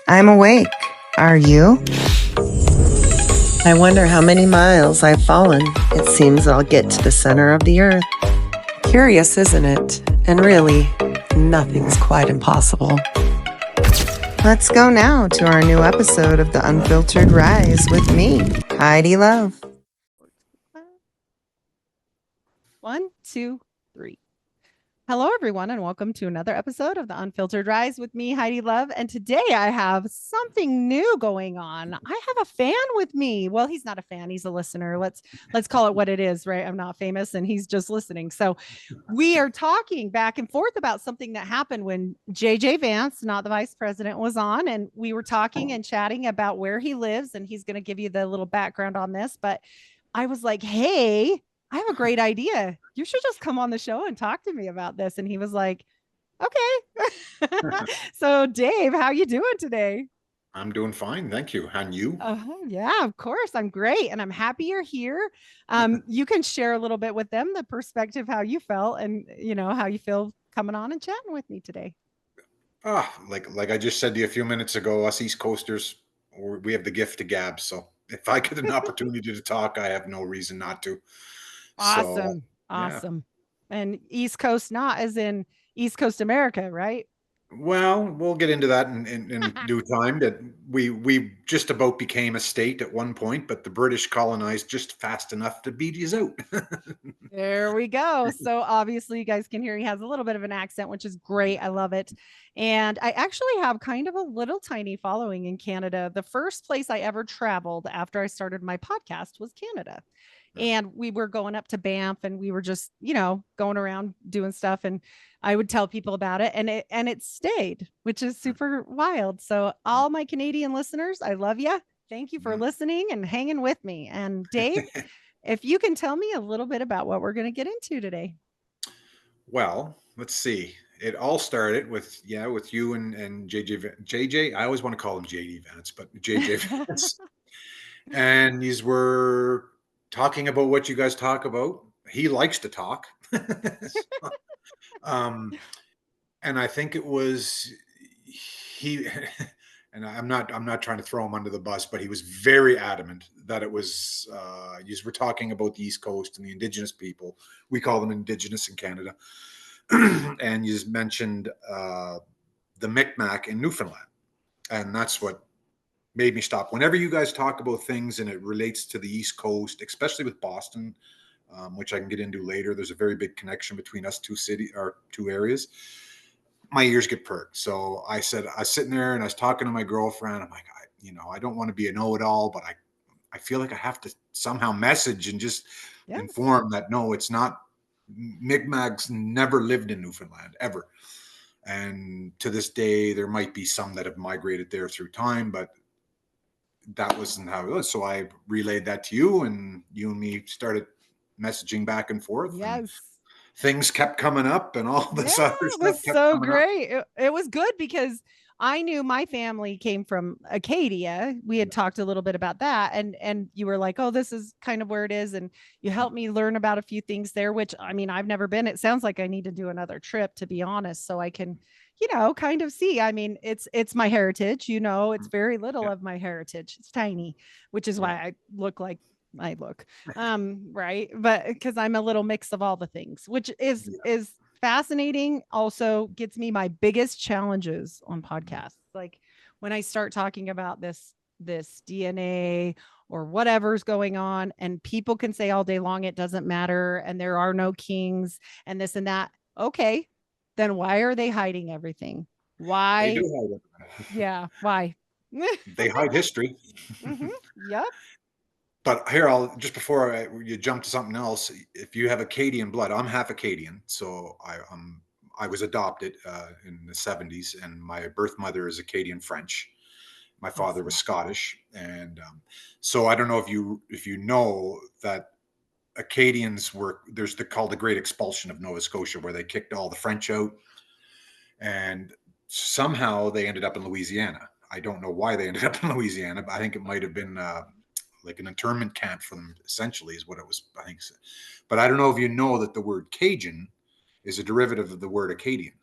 I'm awake. Are you? I wonder how many miles I've fallen. It seems I'll get to the center of the earth. Curious, isn't it? And really, nothing's quite impossible. Let's go now to our new episode of the Unfiltered Rise with me, Heidi Love. 1, 2, 3. Hello, everyone, and welcome to another episode of the Unfiltered Rise with me, Heidi Love. And today I have something new going on. I have a fan with me. Well, he's not a fan; he's a listener. Let's call it what it is, right? I'm not famous, and he's just listening. So, we are talking back and forth about something that happened when JJ Vance, not the vice president, was on, and we were talking and chatting about where he lives, and he's going to give you the little background on this. But I was like, "Hey, I have a great idea. You should just come on the show and talk to me about this." And he was like, okay. So Dave, how you doing today? I'm doing fine, thank you. And you? Yeah, of course. I'm great. And I'm happy you're here. You can share a little bit with them the perspective, how you felt and how you feel coming on and chatting with me today. Like I just said to you a few minutes ago, us East Coasters, we have the gift of gab. So if I get an opportunity to talk, I have no reason not to. So Awesome. yeah. Awesome. And East Coast, not as in East Coast America, right? Well, we'll get into that in due time. That we just about became a state at one point, but the British colonized just fast enough to beat us out. There we go. So obviously you guys can hear he has a little bit of an accent, which is great. I love it. And I actually have kind of a little tiny following in Canada. The first place I ever traveled after I started my podcast was Canada. And we were going up to Banff and we were just, going around doing stuff and I would tell people about it and it stayed, which is super wild. So all my Canadian listeners, I love you. Thank you for listening and hanging with me. And Dave, if you can tell me a little bit about what we're going to get into today. Well, let's see. It all started with you and JJ. I always want to call him JD Vance, but JJ Vance. And these were talking about what you guys talk about. He likes to talk. um, and I think it was he and I'm not trying to throw him under the bus, but he was very adamant that it was you were talking about the East Coast and the indigenous people. We call them indigenous in Canada. And you mentioned the Micmac in Newfoundland. And that's what made me stop. Whenever you guys talk about things and it relates to the East Coast, especially with Boston, which I can get into later, there's a very big connection between us two areas. My ears get perked. So I said, I was sitting there and I was talking to my girlfriend. I'm like, I don't want to be a know-it-all, but I feel like I have to somehow message and just inform that no, it's not. Mi'kmaqs never lived in Newfoundland ever. And to this day, there might be some that have migrated there through time, but that wasn't how it was. So I relayed that to you, and you and me started messaging back and forth. Yes. And things kept coming up, and all this other It stuff was kept so coming up. great. It was good because I knew my family came from Acadia. We had talked a little bit about that, and you were like, "Oh, this is kind of where it is," and you helped me learn about a few things there. Which I mean, I've never been. It sounds like I need to do another trip, to be honest, so I can, kind of see. I mean, it's my heritage. It's very little of my heritage. It's tiny, which is why I look like I look. Right, but because I'm a little mix of all the things, which is fascinating. Also gets me my biggest challenges on podcasts, like when I start talking about this DNA or whatever's going on, and people can say all day long it doesn't matter and there are no kings and this and that. Okay, then why are they hiding everything? Why? They do hide it. Yeah, why? They hide history. Yep. But here, just before you jump to something else, if you have Acadian blood, I'm half Acadian, so I was adopted in the '70s, and my birth mother is Acadian French. My father was Scottish, and so I don't know if you know that Acadians called the Great Expulsion of Nova Scotia, where they kicked all the French out, and somehow they ended up in Louisiana. I don't know why they ended up in Louisiana, but I think it might have been like an internment camp for them, essentially, is what it was, I think. But I don't know if you know that the word Cajun is a derivative of the word Acadian.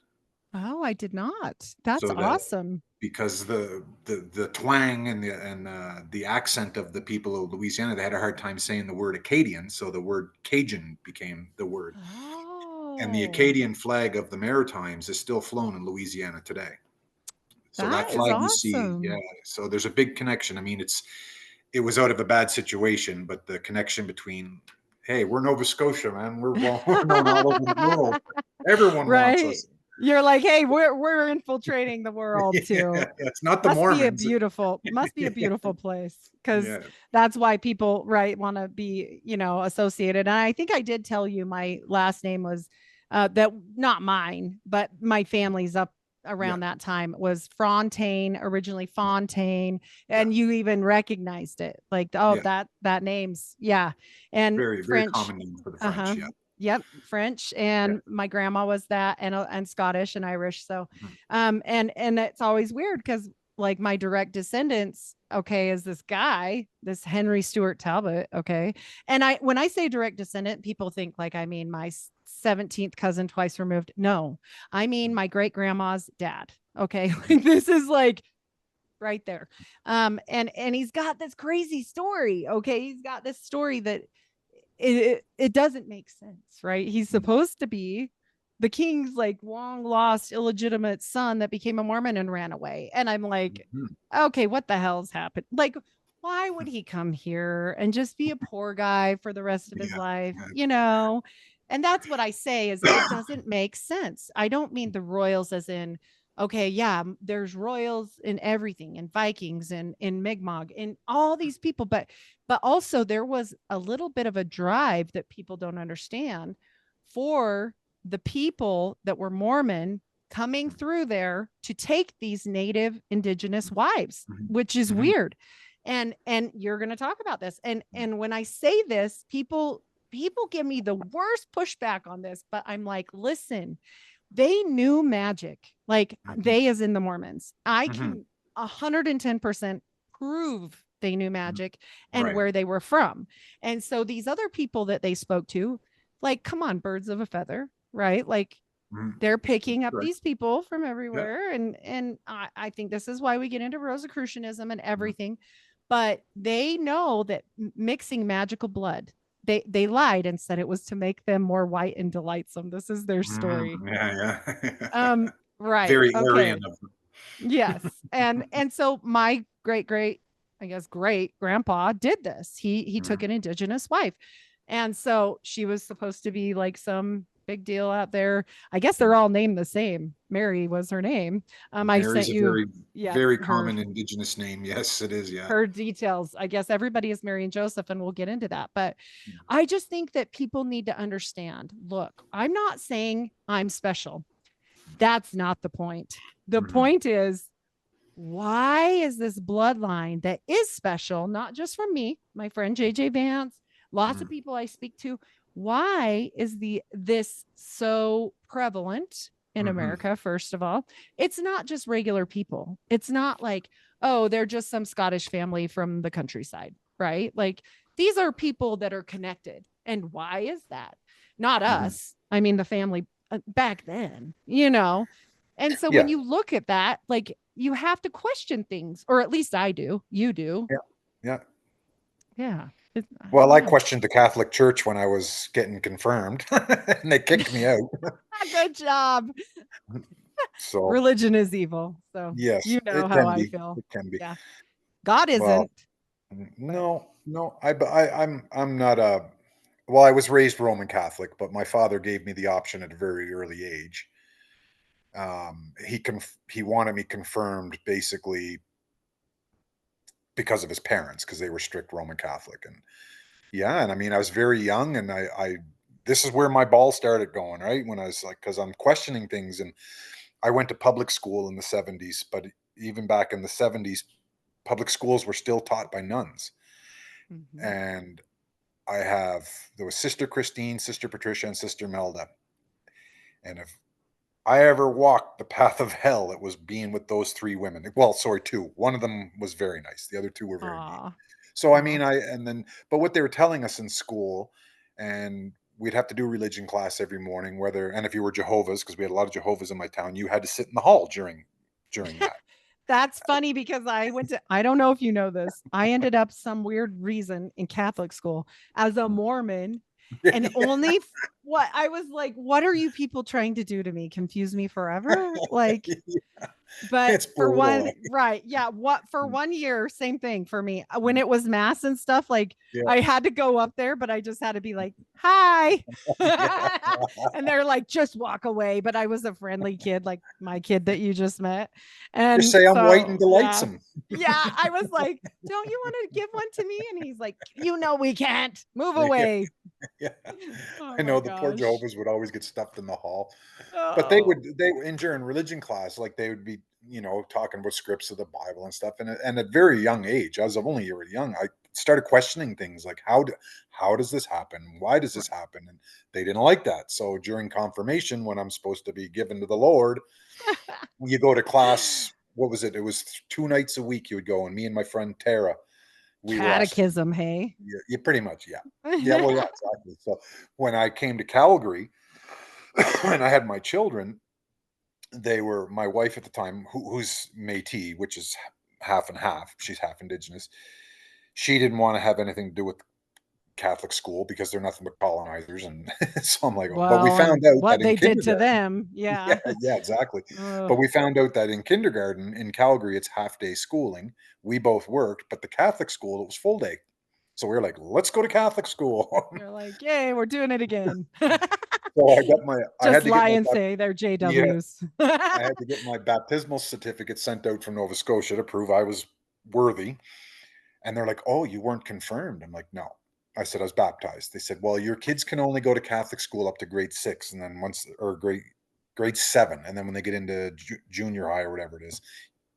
Oh, I did not. That's So that awesome. because the twang and the accent of the people of Louisiana, they had a hard time saying the word Acadian, so the word Cajun became the word. And the Oh, Acadian flag of the Maritimes is still flown in Louisiana today. So that that is flag you see, yeah. awesome. So there's a big connection. I mean, it was out of a bad situation, but the connection between, hey, we're Nova Scotia, man. We're known all over the world. Everyone wants Right? us. You're like, "Hey, we're infiltrating the world Yeah, too." it's not the Must be a Mormons. beautiful place, because Yeah. that's why people, right, want to be, associated. And I think I did tell you my last name was, that not mine, but my family's up Yeah. around that time was Fontaine, originally Fontaine, Yeah. and you even recognized it, like, oh, Yeah. that name's, yeah. And Very, very French, common name for the uh-huh, French. Yeah. yep, French, Yeah. and my grandma was that, and Scottish and Irish. So Mhm. and it's always weird because, like, my direct descendants, okay, is this guy, this Henry Stewart Talbot, okay. And when I say direct descendant, people think like I mean my 17th cousin twice removed. No, I mean my great grandma's dad, okay. This is like right there. And he's got this crazy story, okay. He's got this story that it doesn't make sense, right? He's Mhm. supposed to be the king's like long lost illegitimate son that became a Mormon and ran away. And I'm like, Mhm. okay, what the hell's happened? Like, why would he come here and just be a poor guy for the rest of his Yeah. life? Yeah. And that's what I say is it doesn't make sense. I don't mean the royals as in, okay, yeah, there's royals in everything, and Vikings and in Mi'kmaq and all these people, but also there was a little bit of a drive that people don't understand for the people that were Mormon coming through there to take these native indigenous wives, Mhm. which is Mhm. weird. And you're going to talk about this. And when I say this, people give me the worst pushback on this, but I'm like, listen, they knew magic. Like, Mhm. they as in the Mormons. I Mhm. can 110% prove they knew Mhm. magic and Right. where they were from. And so these other people that they spoke to, like, come on, birds of a feather, right? Like, Mhm. they're picking up Right. these people from Yeah. everywhere. And I think this is why we get into Rosicrucianism and Mhm. everything. But they know that mixing magical blood, they lied and said it was to make them more white and delightsome. This is their Mhm. story. Yeah. Yeah. Right. Very Aryan Okay. of them. Yes. And so my great, I guess, great grandpa did this. He took Mhm. an indigenous wife. And so she was supposed to be like some big deal out there. I guess they're all named the same. Mary was her name. I Mary's sent a you, very, yeah, very her common indigenous name. Yes, it is. Yeah. her details. I guess everybody is Mary and Joseph, and we'll get into that. But Mhm. I just think that people need to understand, look, I'm not saying I'm special. That's not the point. The Mhm. point is, why is this bloodline that is special, not just from me, my friend JJ Vance, lots of Mhm. people I speak to, why is this so prevalent in Mhm. America? First of all, it's not just regular people. It's not like, oh, they're just some Scottish family from the countryside, right? Like, these are people that are connected. And why is that? Not Mhm. us. I mean, the family back then. And so when Yeah. you look at that, like, you have to question things, or at least I do. You do. Yeah. Yeah. Yeah. I Well, don't I know. questioned the Catholic Church when I was getting confirmed, and they kicked me out. Good job. So, Religion is evil. So yes, you know it how can I be. feel. It can be. Yeah. God Well, isn't, but no, no. I'm not a. Well, I was raised Roman Catholic, but my father gave me the option at a very early age. He wanted me confirmed basically because of his parents, because they were strict Roman Catholic, and yeah, and I mean, I was very young, and I this is where my ball started going, right? When I was like, because I'm questioning things, and I went to public school in the 70s, but even back in the 70s, public schools were still taught by nuns. mhm. And there was Sister Christine, Sister Patricia, and Sister Melda. And if I ever walked the path of hell, it was being with those three women. Well, sorry, two. One of them was very nice. The other two were very mean. Aw. So I Aw. mean, but what they were telling us in school, and we'd have to do religion class every morning, and if you were Jehovah's, because we had a lot of Jehovah's in my town, you had to sit in the hall during that. That's funny because I don't know if you know this. I ended up some weird reason in Catholic school as a Mormon and only what I was like, what are you people trying to do to me? Confuse me forever? Like, but It's for brutal. one, right. Yeah. What for 1 year, same thing for me. When it was mass and stuff, like Yeah. I had to go up there, but I just had to be like, hi. And they're like, just walk away. But I was a friendly kid, like my kid that you just met. And Just say I'm white and so, delightsome. yeah, I was like, don't you want to give one to me? And he's like, we can't move away. Yeah. Oh I my know the poor gosh. Jehovah's would always get stuffed in the hall. But Oh, they in during religion class, like they would be, talking about scripts of the Bible and stuff. And at very young age, I was only very young, I started questioning things like how does this happen? Why does this happen? And they didn't like that. So during confirmation, when I'm supposed to be given to the Lord, you go to class. What was it? It was 2 nights a week you would go, and me and my friend Tara, we were asked to. catechism, hey. Yeah, pretty much, yeah. Yeah, well, yeah, exactly. So when I came to Calgary and I had my children, they were my wife at the time, who's Métis, which is half and half. She's half Indigenous. She didn't want to have anything to do with Catholic school because they're nothing but colonizers, and so I'm like, oh. But we Well, and found out what that in they did to kindergarten, them. yeah, Yeah. yeah, exactly. Ugh. But we found out that in kindergarten in Calgary, it's half day schooling. We both worked, but the Catholic school, it was full day. So we were like, let's go to Catholic school. You're like, yay, we're doing it again. So I Just had to get lie my, and say they're yeah, JWs. I had to get my baptismal certificate sent out from Nova Scotia to prove I was worthy. And they're like, oh, you weren't confirmed. I'm like, no. I said, I was baptized. They said, well, your kids can only go to Catholic school up to grade 6, and then grade 7. And then when they get into junior high or whatever it is,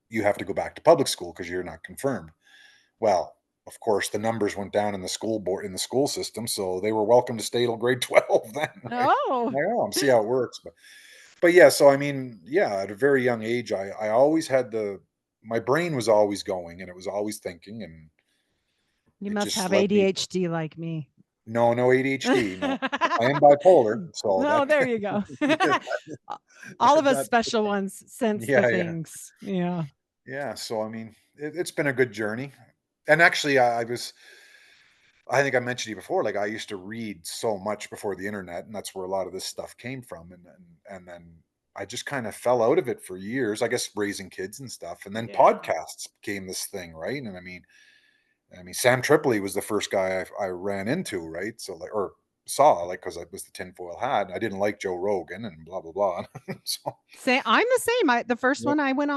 you have to go back to public school because you're not confirmed. Well, of course, the numbers went down in the school board, in the school system. So they were welcome to stay till grade 12 then, right? Oh. I'm like, oh, see how it works. But yeah, so I mean, yeah, at a very young age, I always had my brain was always going and it was always thinking, and You it must just have led me. ADHD like me. No ADHD. No, I am bipolar. So Oh, that, there you go. All of us that, special ones sense the yeah, yeah, things. Yeah. yeah. So I mean, it's been a good journey. And actually, I think I mentioned to you before, like I used to read so much before the internet, and that's where a lot of this stuff came from. And then I just kind of fell out of it for years, I guess, raising kids and stuff. And then Yeah. podcasts became this thing, right? And I mean, Sam Tripoli was the first guy I ran into, right? So like, or saw, like, because I was the tinfoil hat. I didn't like Joe Rogan and blah blah blah. So Say I'm the same. The first yeah, one I went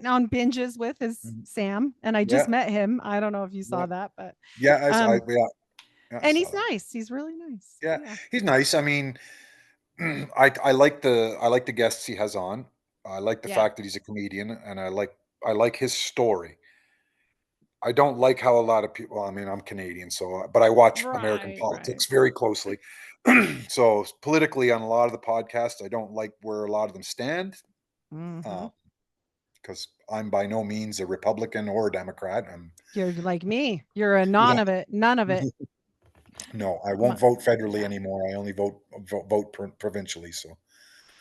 on binges with is mhm, Sam, and I yeah, just met him. I don't know if you yeah, saw that, but yeah. um, Yeah, yeah, I and saw he's that. nice. He's really nice. Yeah, Yeah. he's nice. I mean, I like the guests he has on. I like the Yeah. fact that he's a comedian, and I like his story. I don't like how a lot of people. Well, I mean, I'm Canadian, so but I watch American Right. Right. politics very closely. So politically, on a lot of the podcasts, I don't like where a lot of them stand, Hmm. because I'm by no means a Republican or a Democrat. You're like me. You're a Yeah, none of it. None of it. no, I My- won't vote federally yeah. anymore. I only vote provincially. So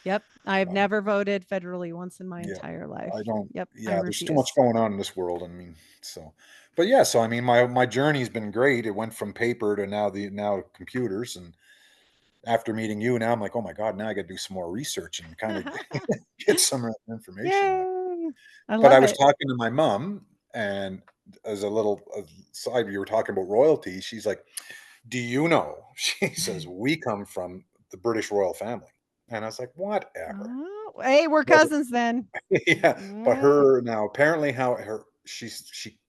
Yep. I've um, never voted federally once in my yeah, entire life. I don't. Yep. I Yeah, there's too much refuse. going on in this world. I mean, so, but yeah, so I mean, my journey's been great. It went from paper to now computers, and after meeting you, now I'm like, oh my god, now I got to do some more research and kind of get some information. Yay. I But I love was it. talking to my mom, and as a little aside, you were talking about royalty. She's like, "Do you know?" She says, "We come from the British royal family," and I was like, "Whatever." Oh, hey, we're But cousins then. yeah, but Mm, her now apparently how her she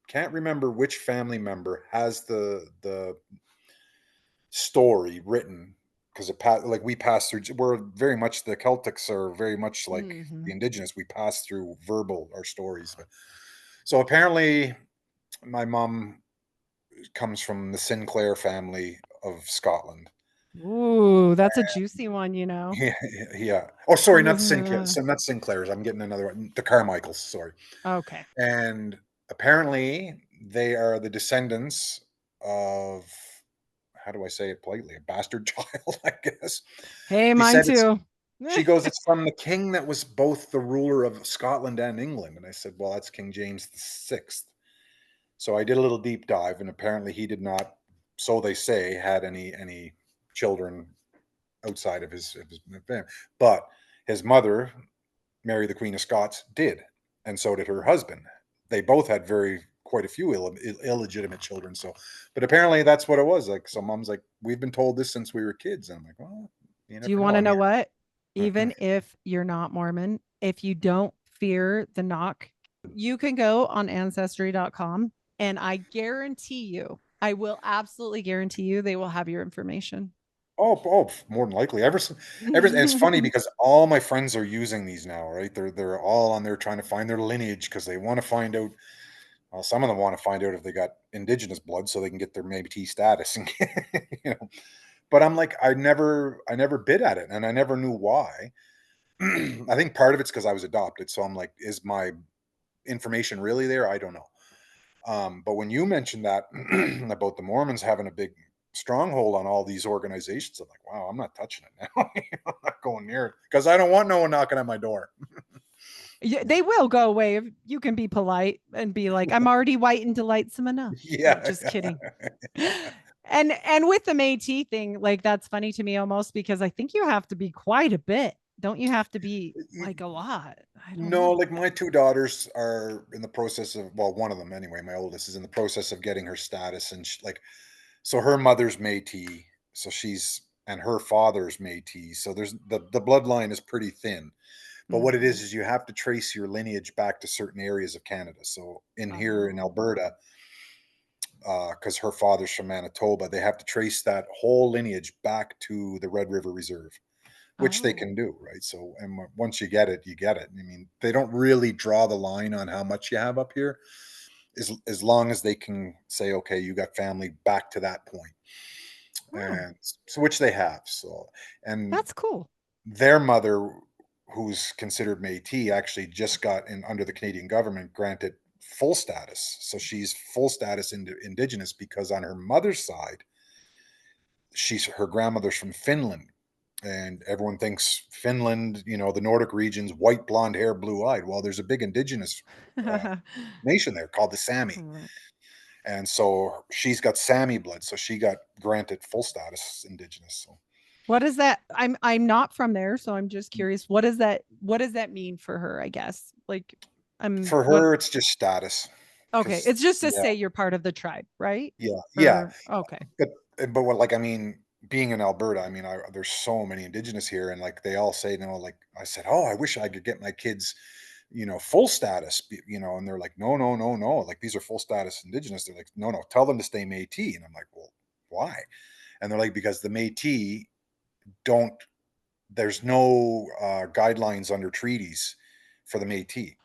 can't remember which family member has the story written, because like we pass through, we're very much, the Celtics are very much like the mhm. indigenous, we pass through verbal our stories. But so apparently my mom comes from the Sinclair family of Scotland. Ooh, that's a juicy one. Yeah, yeah. Oh, sorry, not Sinclair, Uh, not Sinclairs. I'm getting another one. The Carmichaels, sorry. okay. And apparently they are the descendants of, how do I say it politely, a bastard child, I guess. Hey, He mine said it's too. She goes, "It's from the king that was both the ruler of Scotland and England." And I said, "Well, that's King James the Sixth." So I did a little deep dive, and apparently he did not, so they say, had any children outside of his family. But his mother, Mary the Queen of Scots, did, and so did her husband. They both had quite a few illegitimate children. So, but apparently that's what it was. Like, so mom's like, "We've been told this since we were kids," and I'm like, "Well, you Do you never want know." to I mean, know what? mhm. Even if you're not Mormon, if you don't fear the knock, you can go on ancestry.com and I guarantee you, I will absolutely guarantee you they will have your information. More than likely. And it's funny because all my friends are using these now, right? They're all on there trying to find their lineage because they want to find out. Well, some of them want to find out if they got indigenous blood so they can get their Métis status, and you know. But I'm like, I never bid at it, and I never knew why. I think part of it's because I was adopted, so I'm like, is my information really there? I don't know. But when you mentioned that about the Mormons having a big stronghold on all these organizations, I'm like, wow, I'm not touching it now. I'm not going near it because I don't want no one knocking at my door. Yeah, they will go away if you can be polite and be like, I'm already white and delightsome enough. Like, Yeah. just kidding. And with the Métis thing, like that's funny to me almost because I think you have to be quite a bit. Don't you have to be like a lot? I don't No, know. like my two daughters are in the process of, well, one of them anyway, my oldest is in the process of getting her status, and like, so her mother's Métis, so she's, and her father's Métis, so there's the bloodline is pretty thin. But what it Mhm. is you have to trace your lineage back to certain areas of Canada. So in here in Oh. Alberta, because her father's from Manitoba, they have to trace that whole lineage back to the Red River Reserve, which they Oh. can do, right? So, and once you get it, you get it. I mean, they don't really draw the line on how much you have up here, as long as they can say, okay, you got family back to that point, Oh, and so which they have. So, and that's cool. their mother, who's considered Métis, actually just got in under the Canadian government granted full status. So she's full status Indigenous because on her mother's side, she's her grandmother's from Finland. And everyone thinks Finland, the Nordic regions, white, blonde hair, blue eyed. Well, there's a big indigenous nation there called the Sami. Right. And so she's got Sami blood. So she got granted full status indigenous. So What is that? I'm not from there, so I'm just curious. What does that mean for her, I guess? Like I'm for what her, it's just status. okay. Because, It's just to yeah, say you're part of the tribe, right? yeah. Or okay. But but what, like, I mean, being in Alberta, I mean, there's so many indigenous here, and like they all say, like I said, oh, I wish I could get my kids, full status, and they're like, no, no, no, no, like these are full status indigenous. They're like, no, no, tell them to stay Métis, and I'm like, well, why? And they're like, because the Métis don't. There's no guidelines under treaties for the Métis.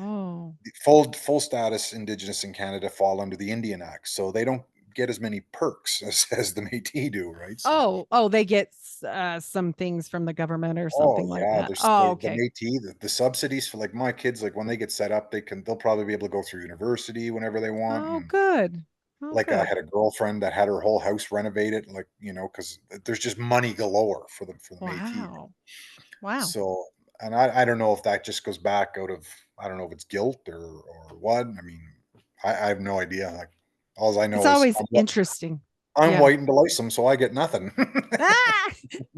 Oh. Full status indigenous in Canada fall under the Indian Act, so they don't get as many perks as the Métis do, right? So, Oh, they get some things from the government or oh something like yeah, that. there's Oh, the okay. Métis, the subsidies for like my kids, like when they get set up, they'll probably be able to go through university whenever they want. Oh, And good. Oh, like I good. had a girlfriend that had her whole house renovated, like because there's just money galore for the Métis. Wow. Wow. So, and I don't know if that just goes back out of, I don't know if it's guilt or what. I mean, I have no idea. Like, all I It's know is always interesting. I'm Yeah. white and delicesome, so I get nothing. Ah!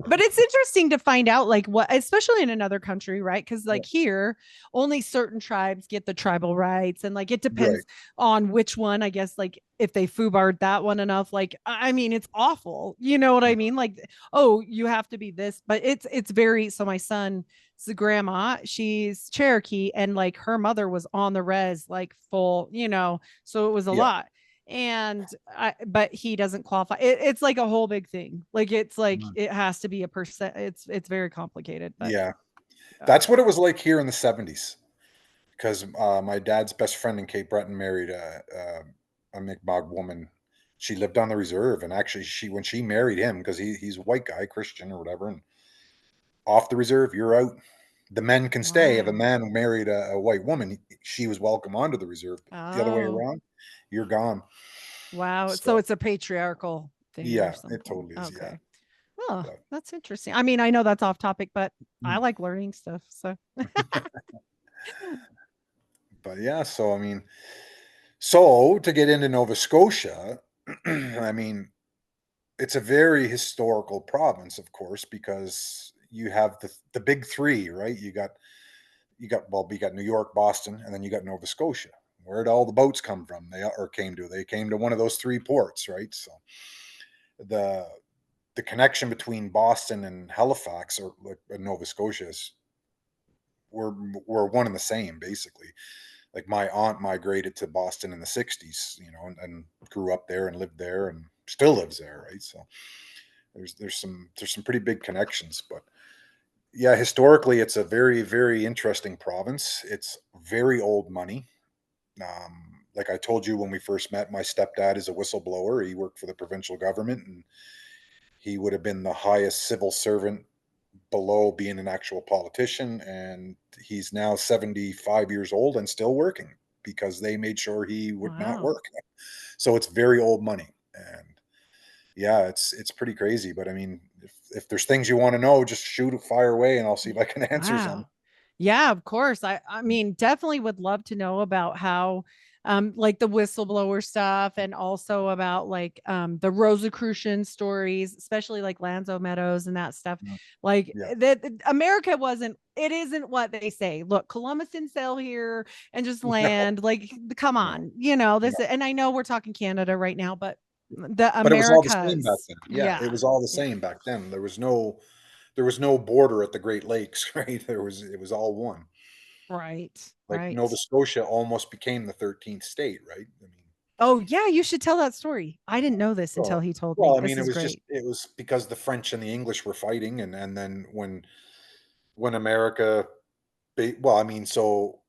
But it's interesting to find out like what, especially in another country, right? Because Yeah, like here only certain tribes get the tribal rights and like it right. depends on which one, I guess, like if they foobarred that one enough, like I mean it's awful, you know what I mean, like oh you have to be this, but it's very, so my son's grandma, she's Cherokee and like her mother was on the res like full, so it was a Yeah. lot. But he doesn't qualify. It's like a whole big thing. Like it's like Mm. it has to be a percent. It's very complicated, but Yeah. uh, That's what it was like here in the 70s. Because my dad's best friend in Cape Breton married a Mi'kmaq woman. She lived on the reserve, and actually, when she married him, because he's a white guy, Christian or whatever, and off the reserve, you're out. The men can stay. If a wow. man married a white woman, she was welcome onto the reserve. But the other way Oh, around, you're gone. wow. So So it's a patriarchal there or Yeah, it something. totally is. Yeah. Okay. Oh, But that's interesting. I mean, I know that's off topic, but I mm. like learning stuff. So, But yeah, so I mean, so to get into Nova Scotia, I mean, it's a very historical province, of course, because you have the big three, right? You got New York, Boston, and then you got Nova Scotia. Where did all the boats come from? They came to one of those three ports, right? So the the connection between Boston and Halifax or like Nova Scotia is were were one and the same basically. Like my aunt migrated to Boston in the 60s, and grew up there and lived there and still lives there, right? So there's some pretty big connections, but yeah, historically it's a very, very interesting province. It's very old money. Like I told you when we first met, my stepdad is a whistleblower. He worked for the provincial government, and he would have been the highest civil servant below being an actual politician. And he's now 75 years old and still working because they made sure he would not wow. work. So it's very old money. And yeah, it's pretty crazy. But I mean, if there's things you want to know, just shoot fire away and I'll see if I can answer some. Wow. Yeah, of course. I mean, definitely would love to know about how like the whistleblower stuff and also about like the Rosicrucian stories, especially like Lanzo Meadows and that stuff. Mm. Like Yeah. that America wasn't it isn't what they say. Look, Columbus didn't sail here and just No, land. Like come no, on, no. this and I know we're talking Canada right now, but the But it was all the same back Americas. then. Yeah, it Yeah. was all the Yeah. same back then. There was no border at the Great Lakes, right? It was all one. Right. Like Nova Right. Scotia almost became the 13th state, right? I mean, Oh, yeah, you should tell that story. I didn't know this until so he told me. well, I This mean, is great. it was because the French and the English were fighting, and then when America, well, I mean, so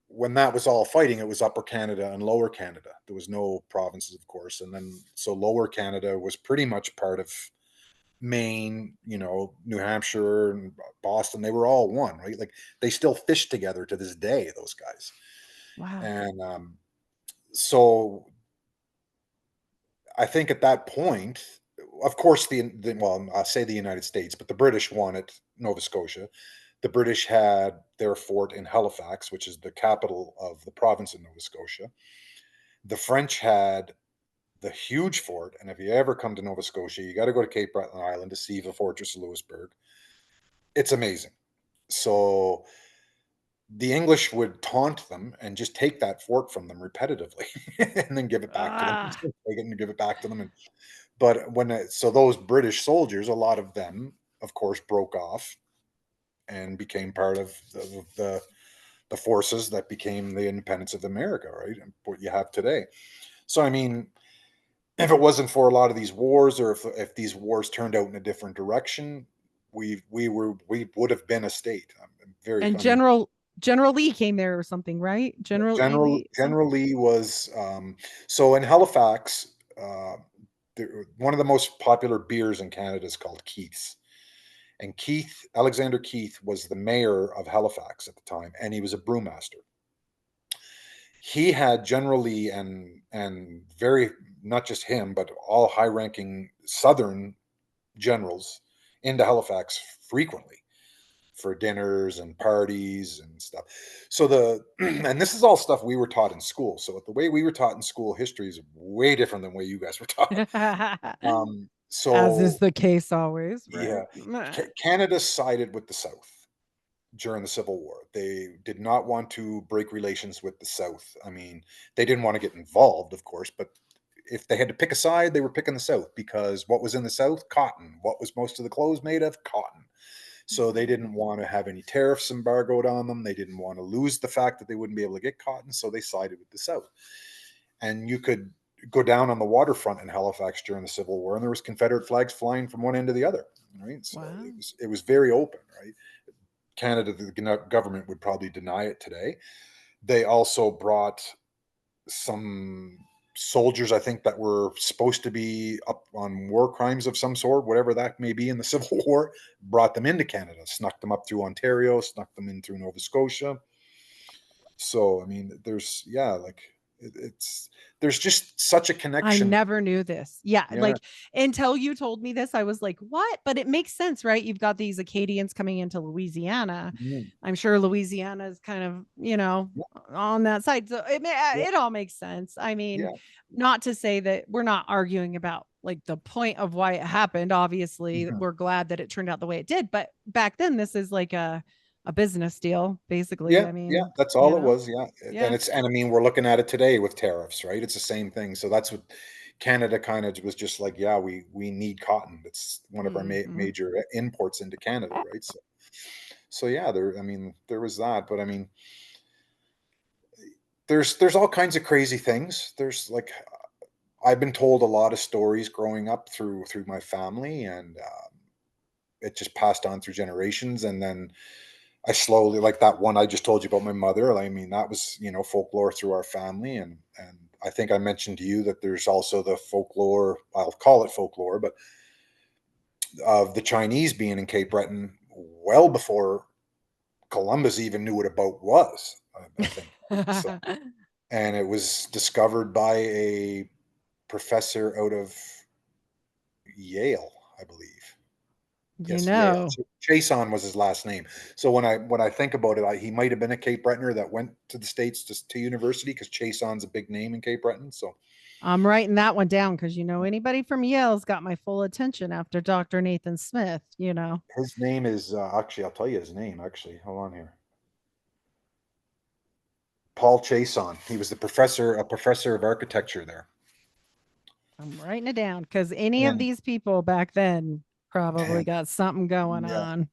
when that was all fighting, it was Upper Canada and Lower Canada. There was no provinces, of course, and then so Lower Canada was pretty much part of Maine, New Hampshire and Boston. They were all one, right? Like they still fish together to this day, those guys. Wow. And so I think at that point, of course, well, I'll say the United States, but the British wanted Nova Scotia. The British had their fort in Halifax, which is the capital of the province of Nova Scotia. The French had the huge fort, and if you ever come to Nova Scotia, you got to go to Cape Breton Island to see the Fortress of Louisbourg. It's amazing. So the English would taunt them and just take that fort from them repetitively, and then give it back to them. Ah, Take it and give it back to them, but so those British soldiers, a lot of them, of course, broke off and became part of the forces that became the independence of America, right? And what you have today. So, I mean, if it wasn't for a lot of these wars, or if these wars turned out in a different direction, we would have been a state. and I mean, General Lee came there or something, right? General E. Lee, some General Lee was so in Halifax. One of the most popular beers in Canada is called Keith's. And Alexander Keith was the mayor of Halifax at the time, and he was a brewmaster. He had General Lee and very, not just him, but all high-ranking Southern generals into Halifax frequently for dinners and parties and stuff. So and this is all stuff we were taught in school. So the way we were taught in school, history is way different than the way you guys were taught. as is So the case always, yeah, right? Meh. Canada sided with the South during the Civil War. They did not want to break relations with the South. I mean, they didn't want to get involved, of course, but if they had to pick a side, they were picking the South because what was in the South? Cotton. What was most of the clothes made of? Cotton. So they didn't want to have any tariffs embargoed on them. They didn't want to lose the fact that they wouldn't be able to get cotton. So they sided with the South. And you could go down on the waterfront in Halifax during the Civil War, and there was Confederate flags flying from one end to the other. Right. So Wow. it was very open. Right. Canada, the government would probably deny it today. They also brought some soldiers, I think, that were supposed to be up on war crimes of some sort, whatever that may be in the Civil War, brought them into Canada, snuck them up through Ontario, snuck them in through Nova Scotia. So, I mean, yeah, like It's there's just such a I connection. never knew this. Yeah, Yeah. like until you told me this, I was like, "What?" But it makes sense, right? You've got these Acadians coming into Louisiana. Mhm. I'm sure Louisiana is kind of, Yeah. on that side. So Yeah. it all makes sense. I mean, Yeah. not to say that we're not arguing about like the point of why it happened. Obviously, Mhm. we're glad that it turned out the way it did, but back then this is like a business deal, basically. Yeah, I yeah, mean, that's all it was, yeah, Yeah. and I mean, we're looking at it today with tariffs, right? It's the same thing, so that's what Canada kinda was just like, "Yeah, we need cotton." It's one of our Mhm. major imports into Canada, right? So yeah, I mean, there was that, but I mean, there's all kinds of crazy things. There's, like, I've been told a lot of stories growing up through my family, and, it just passed on through generations, and then I slowly, like that one I just told you about my mother. I mean, that was, folklore through our family, and I think I mentioned to you that there's also the folklore. I'll call it folklore, but of the Chinese being in Cape Breton well before Columbus even knew what a boat was. I think so, and it was discovered by a professor out of Yale, I believe. you Yes, Yale. know. Chason was his last name. So when I think about it, he might have been a Cape Bretoner that went to the States to university because Chason's a big name in Cape Breton. So I'm writing that one down because anybody from Yale's got my full attention after Dr. Nathan Smith. his name is actually, I'll tell you his name. Actually, hold on here. Paul Chason. He was a professor of architecture there. I'm writing it down because any of And these people back then probably and got something going yeah, on.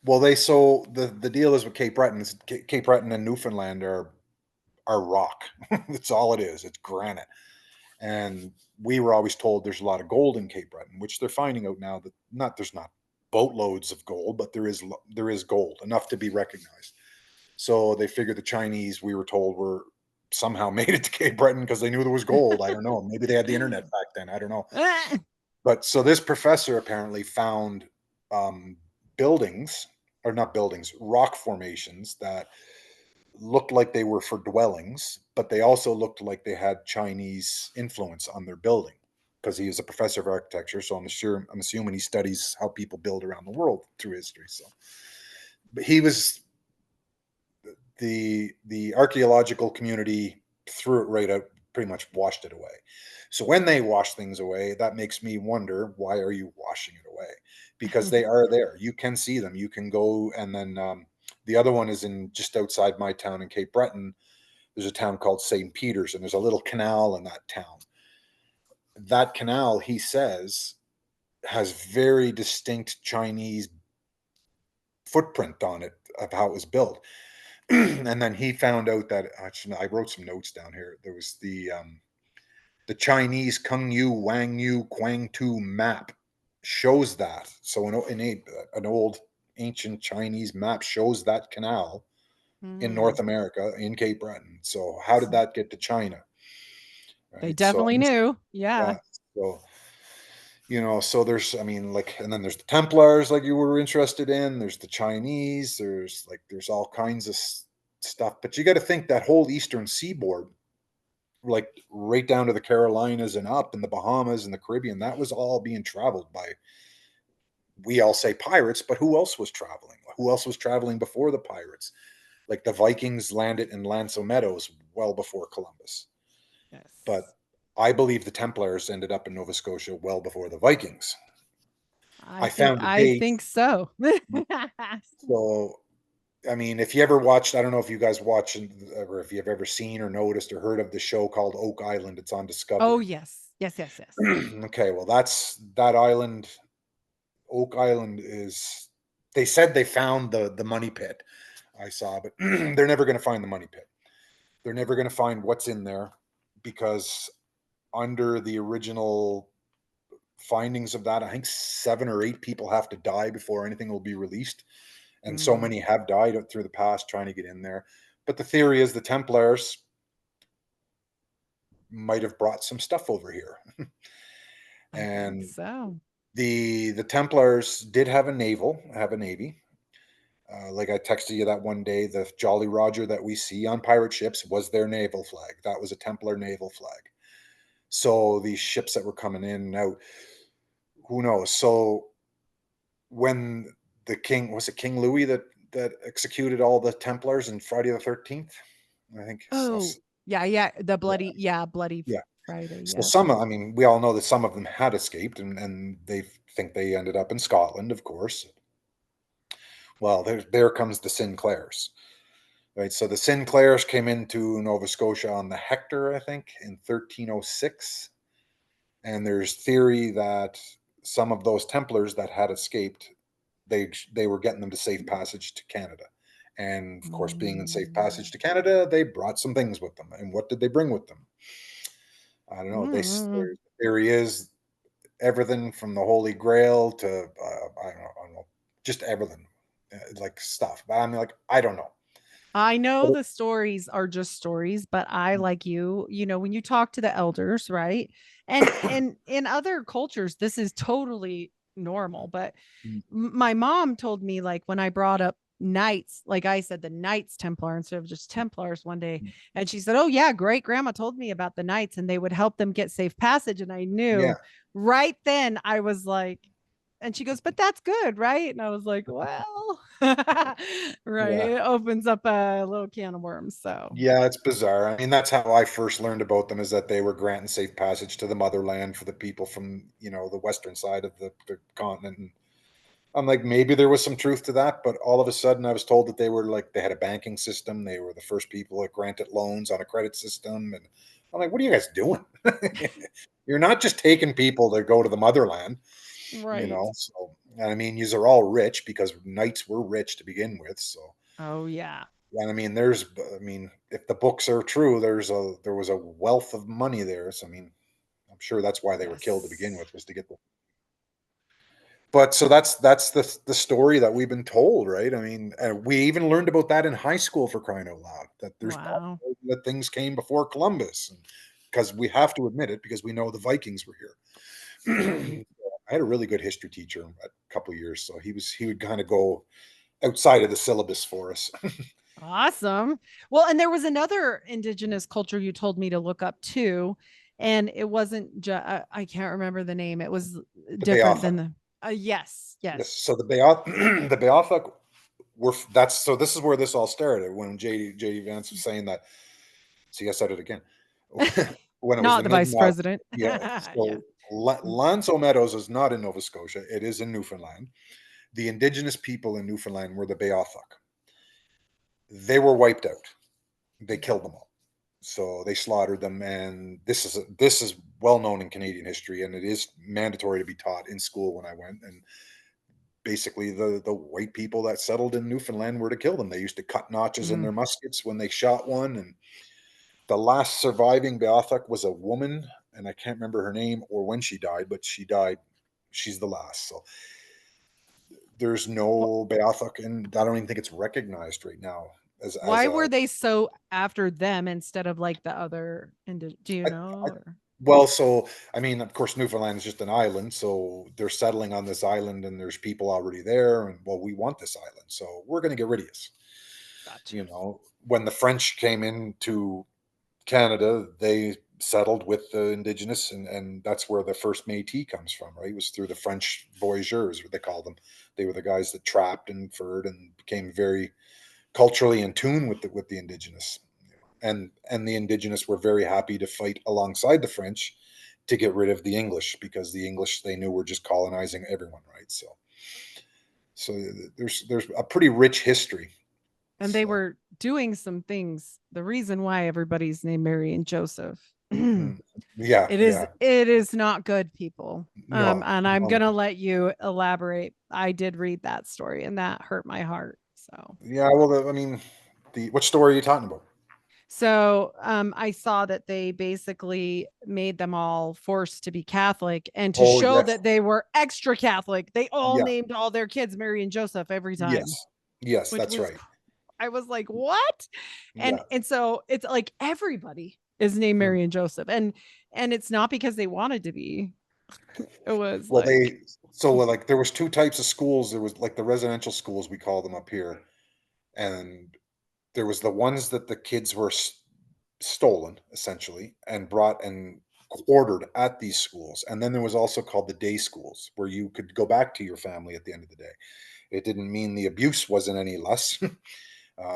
well, the deal is with Cape Breton. Cape Breton and Newfoundland are rock. That's all it is. It's granite. And we were always told there's a lot of gold in Cape Breton, which they're finding out now that there's not boatloads of gold, but there is gold enough to be recognized. So they figured the Chinese, we were told, were somehow made it to Cape Breton because they knew there was gold. I don't know. Maybe they had the internet back then. I don't know. Ah, But so this professor apparently found um, buildings, or not buildings, rock formations that looked like they were for dwellings, but they also looked like they had Chinese influence on their building because he is a professor of architecture. So I'm assuming he studies how people build around the world through history. So, but he was the archaeological community threw it right out, pretty much washed it away. So when they wash things away, that makes me wonder, why are you washing it away? Because they are there. You can see them. You can go, and then the other one is in just outside my town in Cape Breton. There's a town called St. Peter's, and there's a little canal in that town. That canal, he says, has very distinct Chinese footprint on it of how it was built. And then he found out that, actually, I wrote some notes down here. There was the Chinese Kung Yu Wang Yu Quang Tu map shows that. So an old ancient Chinese map shows that canal in hmm. North America in Cape Breton. So how did that get to China? They Right. So definitely knew. yeah. Yeah. So so there's, I mean, like, and then there's the Templars, like you were interested in. There's the Chinese. There's all kinds of stuff. But you got to think that whole eastern seaboard, like right down to the Carolinas and up in the Bahamas and the Caribbean, that was all being traveled by, we all say pirates, but who else was traveling? Who else was traveling before the pirates? Like the Vikings landed in Lanzo Meadows well before Columbus. Yes. But I believe the Templars ended up in Nova Scotia well before the Vikings. I found a I date. think so. So, I mean, if you ever watched, I don't know if you guys watch or if you've ever seen or noticed or heard of the show called Oak Island. It's on Oh, Discovery. yes. Yes, yes, yes. Okay, well, that's that island. Oak Island is. They said they found the money pit. I saw, but they're never going to find the money pit. They're never going to find what's in there because under the original findings of that, I think 7 or 8 people have to die before anything will be released, and so Mm, many have died through the past trying to get in there. But the theory is the Templars might have brought some stuff over here, I think and so. the Templars did have a navy. Like I texted you that one day, the Jolly Roger that we see on pirate ships was their naval flag. That was a Templar naval flag. So these ships that were coming in and out, who knows? So when the king, was it King Louis that executed all the Templars in Friday the 13th? I think so. Oh, yeah, yeah. The Yeah, bloody yeah. Friday. So Yeah. some, I mean, we all know that some of them had escaped, and they think they ended up in Scotland, of course. Well, there comes the Sinclairs, right? So the Sinclairs came into Nova Scotia on the Hector, I think, in 1306, and there's theory that some of those Templars that had escaped, they were getting them to safe passage to Canada. And of course, being in safe passage to Canada, they brought some things with them. And what did they bring with them? I don't know. Mm. Their theory is everything from the Holy Grail to I don't know, just everything, like stuff. But I mean, like I don't know. I know But the stories are just stories, but I, like you know, when you talk to the elders, right? And in other cultures, this is totally normal. But Mm, my mom told me, like, when I brought up knights, like I said, the Knights Templar instead of just Templars one day. mm, And she said, "Oh, yeah, great grandma told me about the knights and they would help them get safe passage." And I yeah, knew right then, I was like, and she goes, "But that's good, right?" And I was like, "Well," right. yeah. It opens up a little can of worms. So, Yeah, it's bizarre. I mean, that's how I first learned about them, is that they were granting safe passage to the motherland for the people from, the western side of the continent. And I'm like, maybe there was some truth to that, but all of a sudden I was told that they were like, they had a banking system. They were the first people that granted loans on a credit system. And I'm like, what are you guys doing? You're not just taking people to go to the motherland, right. So, and I mean, yous are all rich because knights were rich to begin with. So, Oh, yeah. and I mean, I mean, if the books are true, there was a wealth of money there. So, I mean, I'm sure that's why they were killed to begin Yes. with, was to get the. But so that's the story that we've been told, right? I mean, we even learned about that in high school, for crying out loud. That there's Wow. possibility that things came before Columbus, and because we have to admit it, because we know the Vikings were here. Right. I had a really good history teacher a couple of years, so he would kind of go outside of the syllabus for us. Awesome. Well, and there was another indigenous culture you told me to look up too. And it wasn't just, I can't remember the name. It was The different Beothuk. than the, yes, Yes. yes. So the the Beothuk were that's so this is where this all started when JD Vance was saying that. See, I said it again. When it was Not the the mid vice president. yeah. Yeah. So Lanzo Meadows is not in Nova Scotia. It is in Newfoundland. The indigenous people in Newfoundland were the Beothuk. They were wiped out. They killed them all. So they slaughtered them, and this is well known in Canadian history, and it is mandatory to be taught in school when I went. And basically, the white people that settled in Newfoundland were to kill them. They used to cut notches in Mm. their muskets when they shot one, and the last surviving Beothuk was a woman, and I can't remember her name or when she died, but she died. She's the last. So there's Wh- no Beothuk, and I don't even think it's recognized right now as Why were a. they so after them instead of like the other? Do you I, know? I, Or? well, so I mean, of course, Newfoundland is just an island, so they're settling on this island, and there's people already there, and well, we want this island, so we're going to get rid of you. Gotcha. When the French came into Canada, they settled with the indigenous, and that's where the first Métis comes from, right? It was through the French voyageurs, what they call them. They were the guys that trapped and furred and became very culturally in tune with the indigenous, and the indigenous were very happy to fight alongside the French to get rid of the English, because the English, they knew, were just colonizing everyone, right? So there's a pretty rich history. And they So were doing some things. The reason why everybody's named Mary and Joseph. it mm, yeah, is yeah, it is not good, people. no, And I'm no, gonna no. let you elaborate. I did read that story and that hurt my heart. Yeah, well, I mean, the what story are you talking about? I saw that they basically made them all forced to be Catholic, and to Oh, show yes, that they were extra Catholic, they all yeah, named all their kids Mary and Joseph every time, yes, yes, which that's was, right. I was like, what? And Yeah. so it's like everybody is named Mm. Mary and Joseph, and it's not because they wanted to be. It was Well, like, So like there was two types of schools. There was like the residential schools, we call them up here, and there was the ones that the kids were stolen essentially and brought and quartered at these schools. And then there was also called the day schools, where you could go back to your family at the end of the day. It didn't mean the abuse wasn't any less.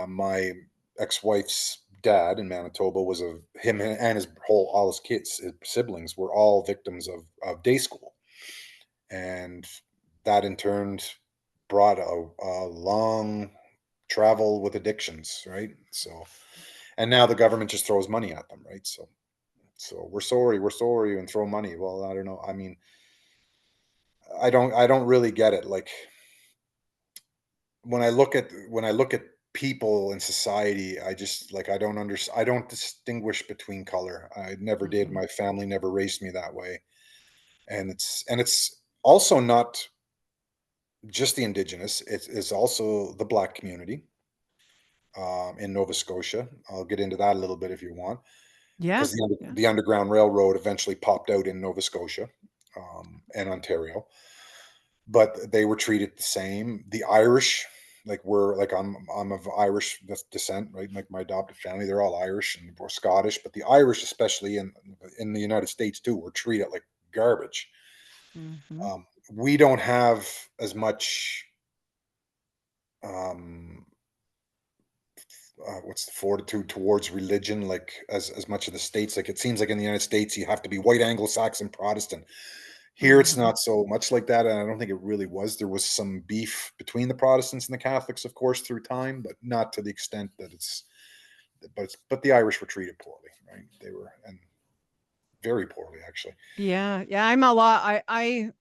My ex-wife's dad in Manitoba was a him and his whole all his kids, his siblings were all victims of day school, and that in turn brought a long travel with addictions, right? So, and now the government just throws money at them, right? So we're sorry, and throw money. Well, I don't know. I mean, I don't really get it. Like when I look at people in society, I just like I don't distinguish between color. I never did. Mhm. My family never raised me that way. And it's also not just the indigenous, it's also the black community in Nova Scotia. I'll get into that a little bit if you want, Yeah. because Yeah. the Underground Railroad eventually popped out in Nova Scotia and Ontario, but they were treated the same. The Irish, I'm of Irish descent, right? Like my adopted family, they're all Irish and or Scottish, but the Irish, especially in the United States too, were treated like garbage. Mhm. We don't have as much um, what's the fortitude towards religion, like as much of the states. Like it seems like in the United States you have to be white Anglo-Saxon Protestant. Here it's Mhm. not so much like that, and I don't think it really was. There was some beef between the Protestants and the Catholics, of course, through time, but not to the extent that but the Irish were treated poorly, right? They were, and very poorly actually. Yeah, yeah, I'm a lot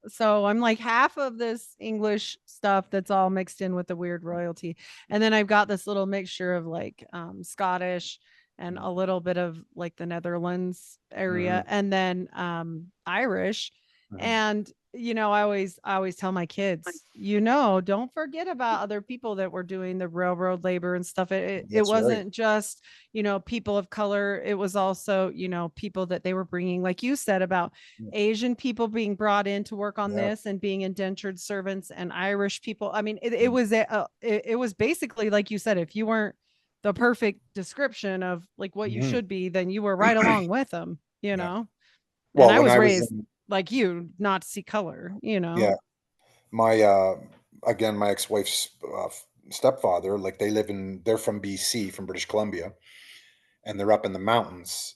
so I'm like half of this English stuff that's all mixed in with the weird royalty. And then I've got this little mixture of like Scottish and a little bit of like the Netherlands area Mm-hmm. and then Irish. Mm-hmm. And I always tell my kids, don't forget about other people that were doing the railroad labor and stuff. It That's right. wasn't just people of color. It was also, people that they were bringing, like you said, about Yeah. Asian people being brought in to work on Yeah. this and being indentured servants and Irish people. I mean, it was basically, like you said, if you weren't the perfect description of like what you Mhm. should be, then you were right along with them, Yeah. and Well, I when was I was raised in, like you, not to see color. yeah, my again, my ex-wife's stepfather, like they're from BC, from British Columbia, and they're up in the mountains,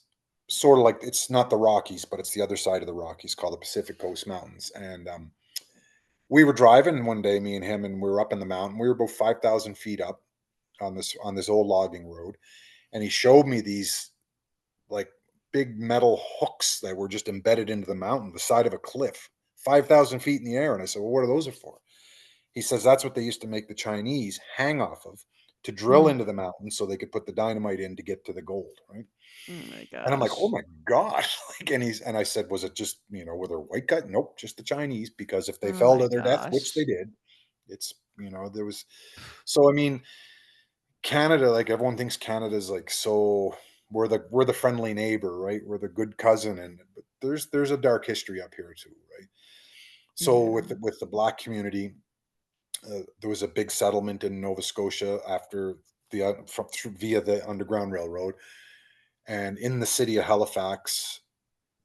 sort of like it's not the Rockies, but it's the other side of the Rockies, called the Pacific Coast Mountains. And we were driving one day, me and him, and we were up in the mountain. We were about 5,000 feet up on this old logging road, and he showed me these like big metal hooks that were just embedded into the mountain, the side of a cliff, 5,000 feet in the air. And I said, "Well, what are those for?" He says that's what they used to make the Chinese hang off of to drill Mm. into the mountain so they could put the dynamite in to get to the gold, right? Oh my And I'm like, "Oh gosh. my god!" Like, and I said, "Was it just were they white cut?" Nope, just the Chinese, because if they Oh fell my to their death, which they gosh. did, it's there was. So I mean, Canada, like everyone thinks Canada's like so we're the friendly neighbor, right? We're the good cousin, and but there's a dark history up here too, right? So Yeah. with the black community, there was a big settlement in Nova Scotia after via the Underground Railroad, and in the city of Halifax,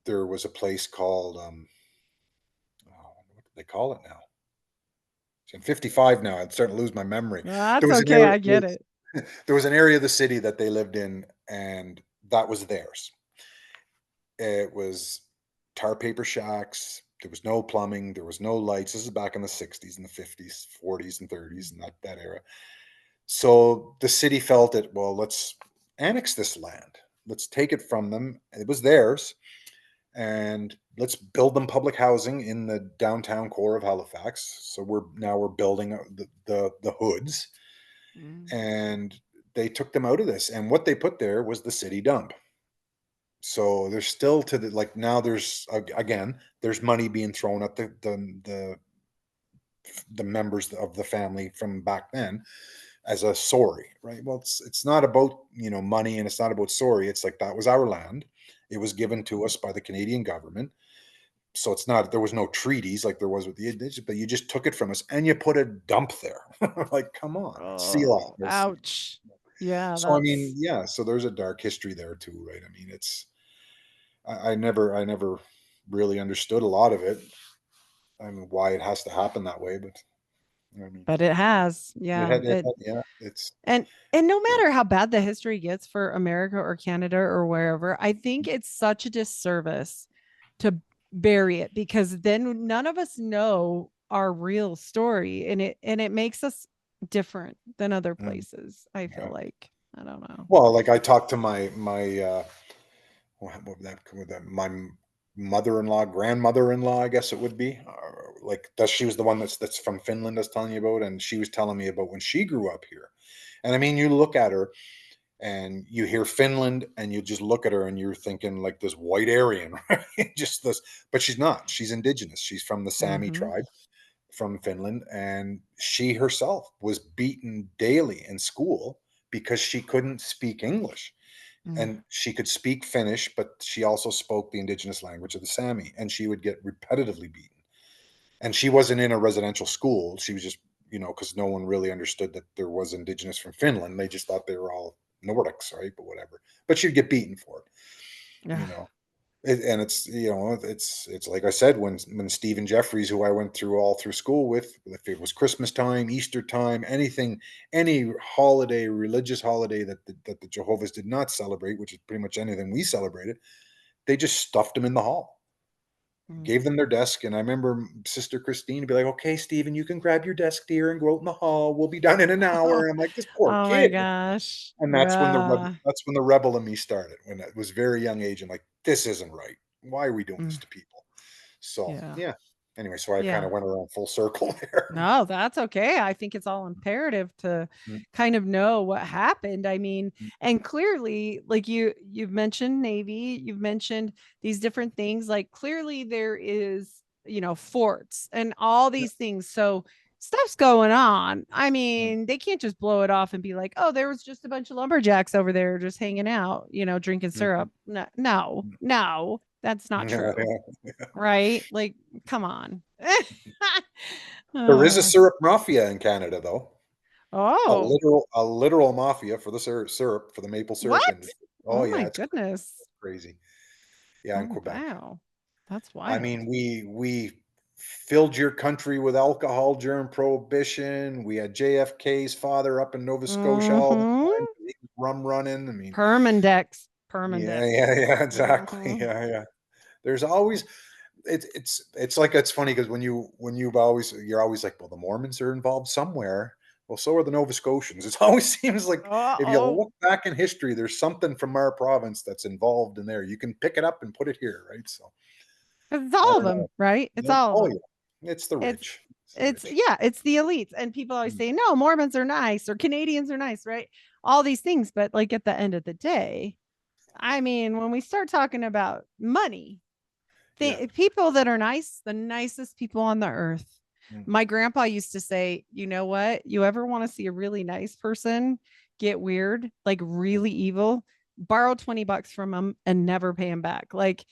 there was a place called oh, what do they call it now? I'm 55 now. I'm starting to lose my memory. There That's was an okay. area. I get it. There was an area of the city that they lived in, and that was theirs. It was tar paper shacks. There was no plumbing. There was no lights. This is back in the 60s and the 50s, 40s and 30s, and that era. So the city felt it, well, let's annex this land. Let's take it from them. It was theirs. And let's build them public housing in the downtown core of Halifax. So we're building the hoods, Mm. and they took them out of this. And what they put there was the city dump. So there's still to the like now there's again there's money being thrown at the members of the family from back then as a sorry, right? Well, it's not about money, and it's not about sorry. It's like that was our land. It was given to us by the Canadian government. so it's not, there was no treaties like there was with the indigenous, but you just took it from us and you put a dump there. Like, come on, seal off Oh, this. ouch. Yeah, So I mean, that's yeah, so there's a dark history there too, right? I mean, it's I never really understood a lot of it. I mean, why it has to happen that way, but I mean, but it has. Yeah. yeah, it's And no yeah, matter how bad the history gets for America or Canada or wherever, I think it's such a disservice to bury it, because then none of us know our real story, and it makes us different than other mm, places. I feel yeah. like, I don't know. Well, like I talked to my what would that my mother-in-law, grandmother-in-law, I guess it would be. Like that, she was the one that's from Finland I was telling you about, and she was telling me about when she grew up here. And I mean, you look at her and you hear Finland and you just look at her and you're thinking like this white Aryan, right? Just this, but she's not. She's indigenous. She's from the Sami Mhm. tribe from Finland, and she herself was beaten daily in school because she couldn't speak English. Mm. And she could speak Finnish, but she also spoke the indigenous language of the Sami, and she would get repetitively beaten. And she wasn't in a residential school. She was just, because no one really understood that there was indigenous from Finland. They just thought they were all Nordics, right? But whatever. But she'd get beaten for it, Yeah. and it's it's like I said, when Stephen Jeffries, who I went through all through school with, if it was Christmas time, Easter time, anything, any holiday, religious holiday that the Jehovah's did not celebrate, which is pretty much anything we celebrated, they just stuffed them in the hall, Mm. gave them their desk. And I remember Sister Christine be like, "Okay, Stephen, you can grab your desk, dear, and go out in the hall. We'll be done in an hour." And I'm like, "This poor Oh my kid." gosh. And Yeah. that's when the rebel in me started, when it was very young age. I'm like, this isn't right. Why are we doing this Mm. to people? So Yeah. yeah. Anyway, so I kind Yeah. of went around full circle there. No, that's okay. I think it's all imperative to Mm, kind of know what happened. I mean, mm, and clearly, like you've mentioned Navy, you've mentioned these different things. Like clearly there is, forts and all yeah, these things. So stuff's going on. I mm, mean, they can't just blow it off and be like, oh, there was just a bunch of lumberjacks over there just hanging out, drinking mhm, syrup. No, no, mm. no, that's not Yeah, true. yeah. Right? Like, come on. There is a Uh, syrup mafia in Canada, though. Oh, A literal mafia for the syrup, for the maple syrup what? industry. Oh Oh yeah, my it's goodness. crazy. Yeah, in Oh, Quebec. wow. That's I wild. mean, we filled your country with alcohol during Prohibition. We had JFK's father up in Nova Scotia all the time. Mm-hmm. He was rum running. I mean, Permandex. yeah, Permandex. yeah, exactly. Mm-hmm. Yeah, yeah. There's always it's like it's funny because you're always like, well, the Mormons are involved somewhere. Well, so are the Nova Scotians. It always seems like if you Uh-oh. look back in history, there's something from our province that's involved in there. You can pick it up and put it here, right? So It's I all of don't know. them, right? It's Yeah. all of Oh them. yeah. It's the It's rich. It's the it's rich. yeah, it's the elites. And people always Mm, say, no, Mormons are nice or Canadians are nice, right? All these things. But like at the end of the day, I mean, when we start talking about money, yeah. people that are nice, the nicest people on the earth. Mm, My grandpa used to say, you know what? You ever want to see a really nice person get weird, like mm. really evil? Borrow $20 from them and never pay them back. Like,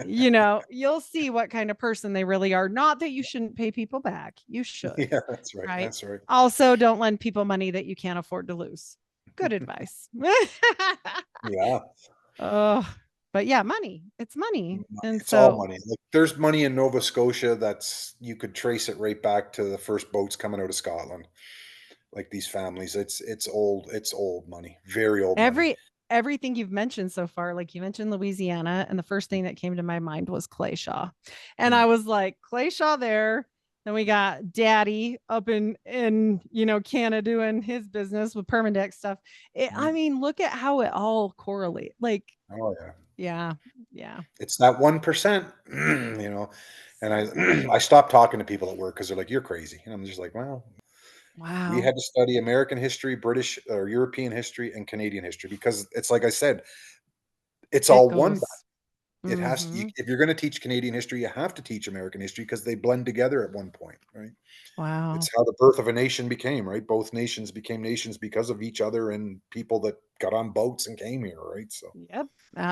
you'll see what kind of person they really are. Not that you shouldn't pay people back. You should, Yeah, that's right. right? That's right. Also, don't lend people money that you can't afford to lose. Good advice. Yeah. Oh, but yeah, money. It's money. And It's all so, money. Like there's money in Nova Scotia that's you could trace it right back to the first boats coming out of Scotland. Like these families, it's old money, very old money. everything you've mentioned so far, like you mentioned Louisiana, and the first thing that came to my mind was Clay Shaw. And I Mm, was like, Clay Shaw there. Then we got Daddy up in Canada doing his business with Permandex stuff. I mm. mean, look at how it all correlate. Like, Oh yeah. yeah, yeah. It's that 1%, and So funny. I stopped talking to people at work because they're like, "You're crazy." And I'm just like, "Well, we Wow. had to study American history, British or European history, and Canadian history because it's like I said, it's It all one back goes. It has to, Mhm. if you're going to teach Canadian history, you have to teach American history because they blend together at one point, right? It's Wow. how the birth of a nation became, right? Both nations became nations because of each other and people that got on boats and came here, right? So, Yep.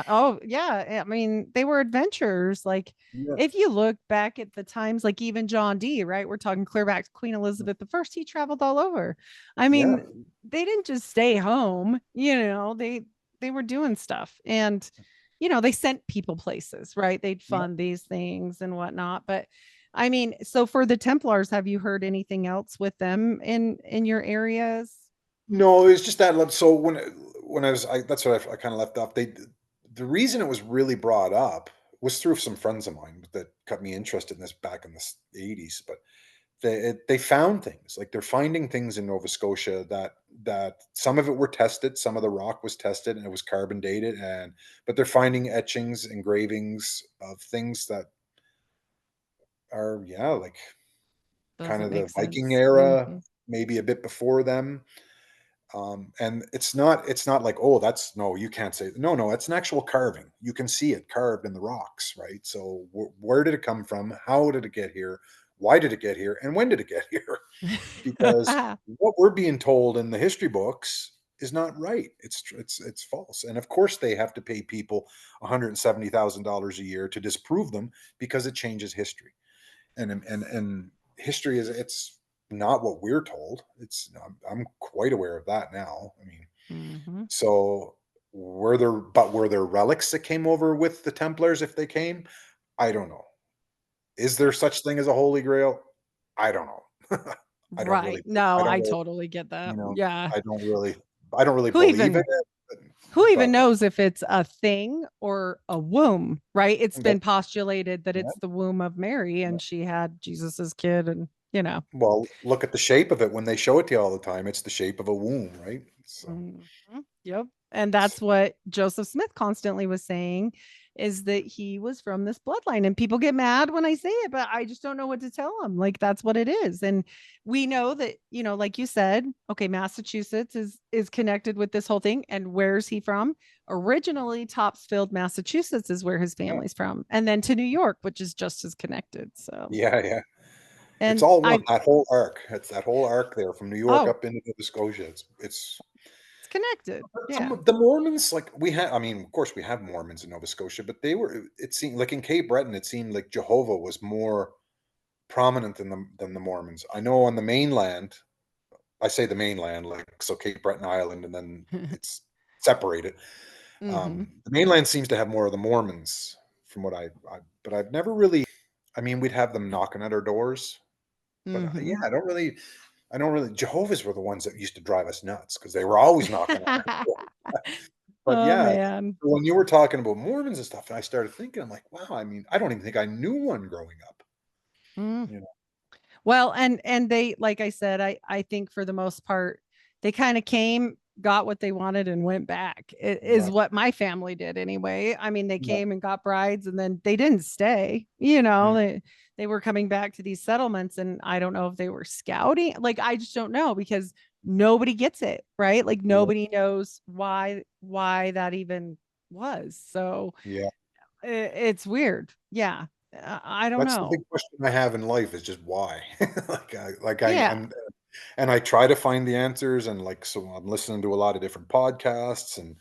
Oh, yeah. I mean, they were adventurers. Like, yeah, if you look back at the times, like even John Dee, right? We're talking clear back to Queen Elizabeth the First. He traveled all over. I yeah, mean, they didn't just stay home. They were doing stuff, and they sent people places, right? They'd yeah. fund these things and whatnot. But I mean, so for the Templars, have you heard anything else with them in your areas? No, it's just that. So when that's what I kind of left off. The reason it was really brought up was through some friends of mine that got me interested in this back in the '80s. But they found things, like they're finding things in Nova Scotia that some of it were tested, some of the rock was tested and it was carbon dated, but they're finding etchings, engravings of things that are, yeah, like kind Doesn't of the make Viking sense. era, Mhm. maybe a bit before them. And it's not like, oh, that's, no, you can't say, no, it's an actual carving. You can see it carved in the rocks, right? So where did it come from? How did it get here? Why did it get here? And when did it get here? Because what we're being told in the history books is not right. It's false. And of course they have to pay people $170,000 a year to disprove them because it changes history. And history is, it's not what we're told. I'm quite aware of that now. I mean, Mhm. so were there relics that came over with the Templars if they came? I don't know. Is there such thing as a holy grail? I don't know. I don't really Right. No, I don't I really, totally get that. you know, Yeah. I don't really I don't really Who believe in even it, who even but knows if it's a thing or a womb, right? It's that, been postulated that yeah, it's the womb of Mary yeah. and she had Jesus's kid and. Well, look at the shape of it when they show it to you all the time. It's the shape of a womb, right? So, Mhm. Yep. And that's what Joseph Smith constantly was saying is that he was from this bloodline. And people get mad when I say it, but I just don't know what to tell them. Like that's what it is. And we know that, like you said, okay, Massachusetts is connected with this whole thing. And where's he from? Originally, Topsfield, Massachusetts is where his yeah, family's from. And then to New York, which is just as connected. So yeah, yeah. It's and all one, I that whole arc. It's that whole arc there from New York oh, up into Nova Scotia. It's it's connected. Yeah. the Mormons, like we have, I mean, of course we have Mormons in Nova Scotia, but it seemed like in Cape Breton, it seemed like Jehovah was more prominent than the Mormons. I know on the mainland, I say the mainland, like, so Cape Breton Island, and then it's separated. hmm The mainland seems to have more of the Mormons from what but I've never really, I mean, we'd have them knocking at our doors, but yeah, hmm I don't really, Jehovah's were the ones that used to drive us nuts because they were always knocking at our door. But Oh, yeah, man. when you were talking about Mormons and stuff, and I started thinking, I'm like, wow, I mean, I don't even think I knew one growing up, Mm. you know? Well, and they like I said, I think for the most part, they kind of came, got what they wanted, and went back. It is Right. what my family did anyway. I mean, they Yeah. came and got brides, and then they didn't stay. Mm. They were coming back to these settlements, and I don't know if they were scouting. Like I just don't know because nobody gets it, right? Like Yeah. nobody knows why that even was. So Yeah. it's weird. Yeah. I don't That's the know. big question I have in life is just why. Yeah. And I try to find the answers, and like, so I'm listening to a lot of different podcasts, and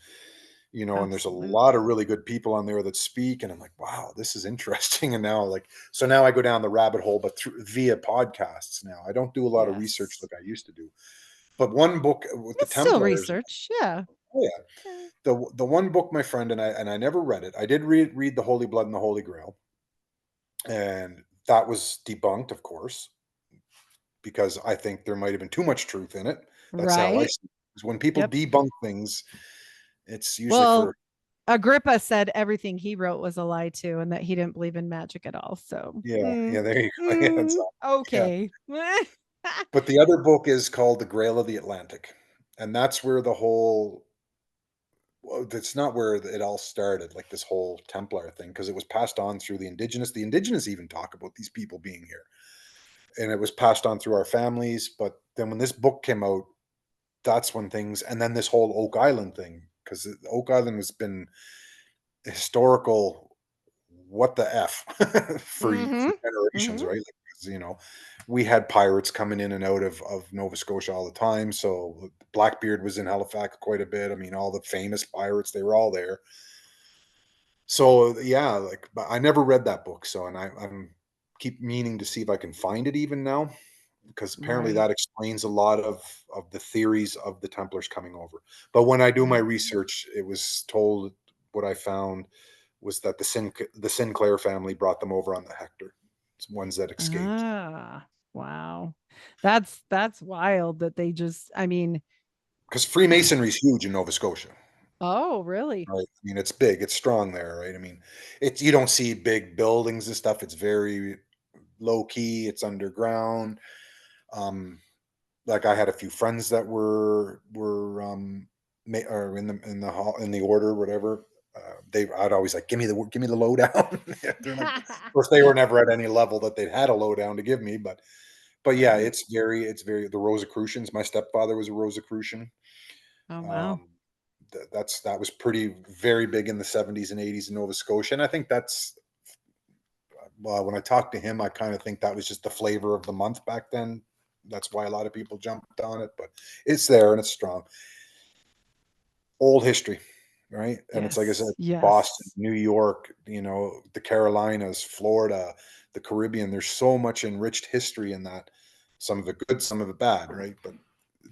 there's a lot of Absolutely. really good people on there that speak, and I'm like, wow, this is interesting. And now, like, so now I go down the rabbit hole, but via podcasts now. I don't do a lot of research Yes. like I used to do. But one book with the It's still Templars, research. Yeah. oh yeah, Yeah. the one book, my friend, and I never read it. I did read the Holy Blood and the Holy Grail, and that was debunked, of course, because I think there might have been too much truth in it. That's how I Right. see it. 'Cause when people Yep. debunk things, it's usually for, Well, Agrippa said everything he wrote was a lie too, and that he didn't believe in magic at all. So, yeah, yeah, there you go. Yeah, it's, yeah. okay. But the other book is called The Grail of the Atlantic, and that's where the whole, well, that's not where it all started, like this whole Templar thing, because it was passed on through the indigenous. The indigenous even talk about these people being here, and it was passed on through our families. But then when this book came out, that's when things, and then this whole Oak Island thing, because Oak Island has been historical. what the F for Mm-hmm. generations, Mm-hmm. right? Like, 'cause, we had pirates coming in and out of Nova Scotia all the time. So Blackbeard was in Halifax quite a bit. I mean, all the famous pirates, they were all there. So yeah, like, but I never read that book. So, and I'm keep meaning to see if I can find it even now, because apparently Right. that explains a lot of the theories of the Templars coming over. But when I do my Yeah. research, it was told, what I found was that the Sinclair family brought them over on the Hector. It's ones that escaped. Ah, wow. That's wild that they just, I mean, Because Freemasonry is huge in Nova Scotia, oh, really? right? I mean, it's big, it's strong there, right? I mean, it's you don't see big buildings and stuff. It's very low key. It's underground. Um, like I had a few friends that were or in the hall in the order, whatever. I'd always like, give me the lowdown. They're like, of course, they were never at any level that they'd had a lowdown to give me, but yeah, Right. it's very the Rosicrucians. My stepfather was a Rosicrucian. Oh, wow. Um, that was pretty very big in the 70s and 80s in Nova Scotia, and I think that's well, when I talked to him, I kind of think that was just the flavor of the month back then. That's why a lot of people jumped on it, but it's there and it's strong. Old history, right? And it's like I said, Yes. Boston, Yes. New York, the Carolinas, Florida, the Caribbean. There's so much enriched history in that. Some of it good, some of it bad, right? But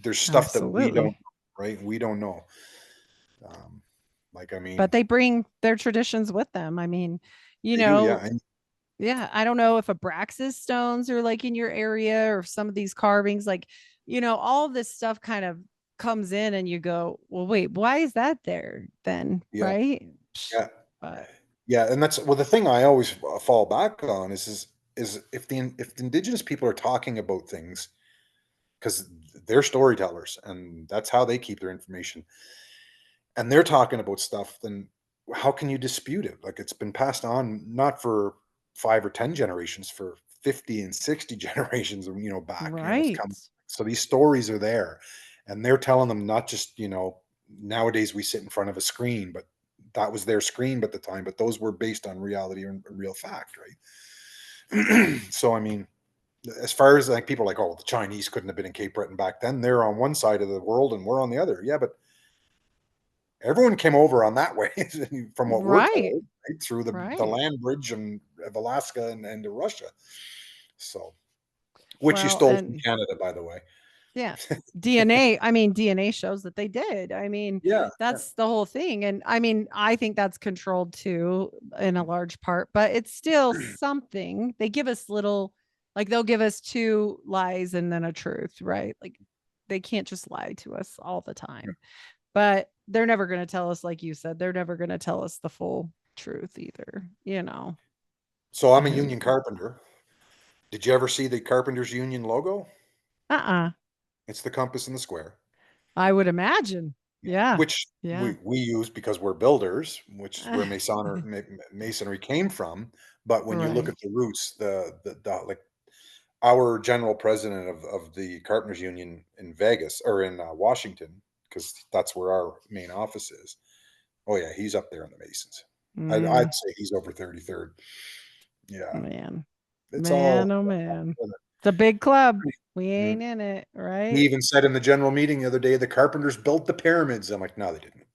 there's stuff that we don't, Absolutely. right? We don't know. Um, like I mean, But they bring their traditions with them. I mean, you they do, yeah. know, yeah, I don't know if Abraxas stones are like in your area or if some of these carvings, like, all of this stuff kind of comes in and you go, well, wait, why is that there then? Yeah, Right. yeah, But yeah. And that's well, the thing I always fall back on is if the indigenous people are talking about things because they're storytellers and that's how they keep their information, and they're talking about stuff, then how can you dispute it? Like it's been passed on not for 5 or 10 generations, for 50 and 60 generations, back, it's right. come. So these stories are there and they're telling them not just, nowadays we sit in front of a screen, but that was their screen at the time, but those were based on reality and real fact, right? So, I mean, as far as like people are like, oh, the Chinese couldn't have been in Cape Breton back then. They're on one side of the world and we're on the other. Yeah, but everyone came over on that way, from what we're Right. told, right? Through the Right. land bridge of Alaska and to Russia. So, which you Well, stole from and Canada, by the way. yeah. DNA, I mean, DNA shows that they did. I mean, Yeah, yeah. that's the whole thing. And I mean, I think that's controlled too in a large part, but it's still something. They give us little, like they'll give us two lies and then a truth, right? Like they can't just lie to us all the time. But they're never going to tell us, like you said, they're never going to tell us the full truth either. So I'm a And union carpenter. Did you ever see the Carpenters Union logo? uh-uh. It's the compass and the square. I would imagine. Yeah. Yeah. Which Yeah. we use because we're builders, which is where masonry came from. But when you look Right. at the roots, the like our general president of the Carpenters Union in Vegas or in Washington, because that's where our main office is. Oh yeah, he's up there in the Masons. I'd Mm, say he's over 33rd. Yeah, man. it's Man, all. oh man. It's a big club. We Mm. ain't in it, He right? even said in the general meeting the other day, the carpenters built the pyramids. I'm like, no, they didn't.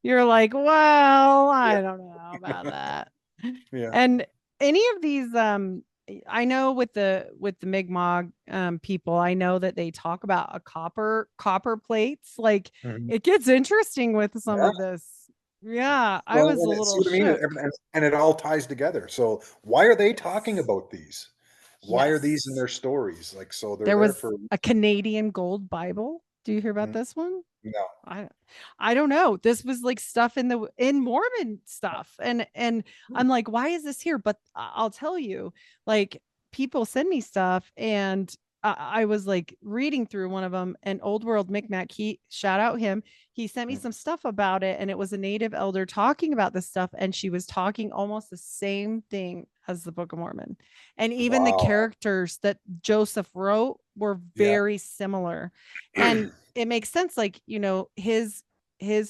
You're like, well, Yeah, I don't know about that. yeah. And any of these I know with the Mi'kmaq people, I know that they talk about a copper plates. Like Mhm. it gets interesting with some Yeah. of this. Yeah, I Well, was a and see little what I mean, shook. and it all ties together. So why are they talking Yes. about these? Why are these in Yes. their stories? Like, so they're There there was for. a Canadian gold Bible. Do you hear about Mhm. this one? No. I I don't know. This was like stuff in Mormon stuff. And I'm like, why is this here? But I'll tell you, like people send me stuff and I was like reading through one of them and Old World Micmac, he shout out him. He sent me Mm. some stuff about it and it was a native elder talking about this stuff and she was talking almost the same thing as the Book of Mormon. And even the Wow. characters that Joseph wrote were Yeah. very similar. And it makes sense like his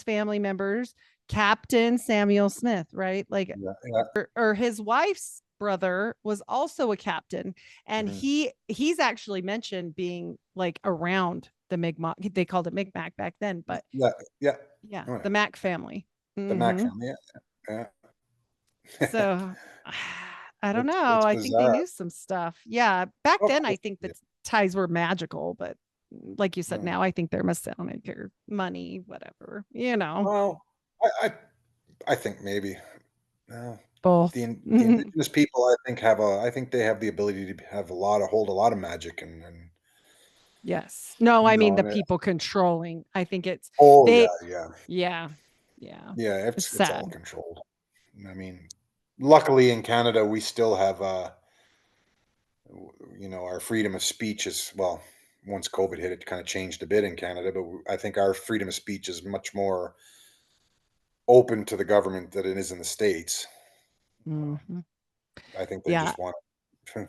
family members Captain Samuel Smith, right? Like, Yeah, yeah. or his wife's brother was also a captain, and Mhm. he's actually mentioned being like around the Mi'kmaq. They called it Mi'kmaq back then, but Yeah, yeah. yeah, Oh, yeah. the Mac family. The Mac Hmm. family. Yeah, yeah. So I don't know. It's I think they bizarre. knew some stuff. Yeah, back Of then I course. think Yeah. the ties were magical, but like you said, Mm. now I think they're Masonic or money, whatever. You know, Well, I think maybe. No. both. The indigenous people, I think they have the ability to have hold a lot of magic and Yes. No, you I mean know, the and people controlling. I think it's oh yeah, they yeah. yeah. Yeah. Yeah, It's it's all sad. controlled. I mean, luckily in Canada, we still have, our freedom of speech is, well, once COVID hit, it kind of changed a bit in Canada, but I think our freedom of speech is much more open to the government than it is in the States. Mhm. I think they Yeah. just want to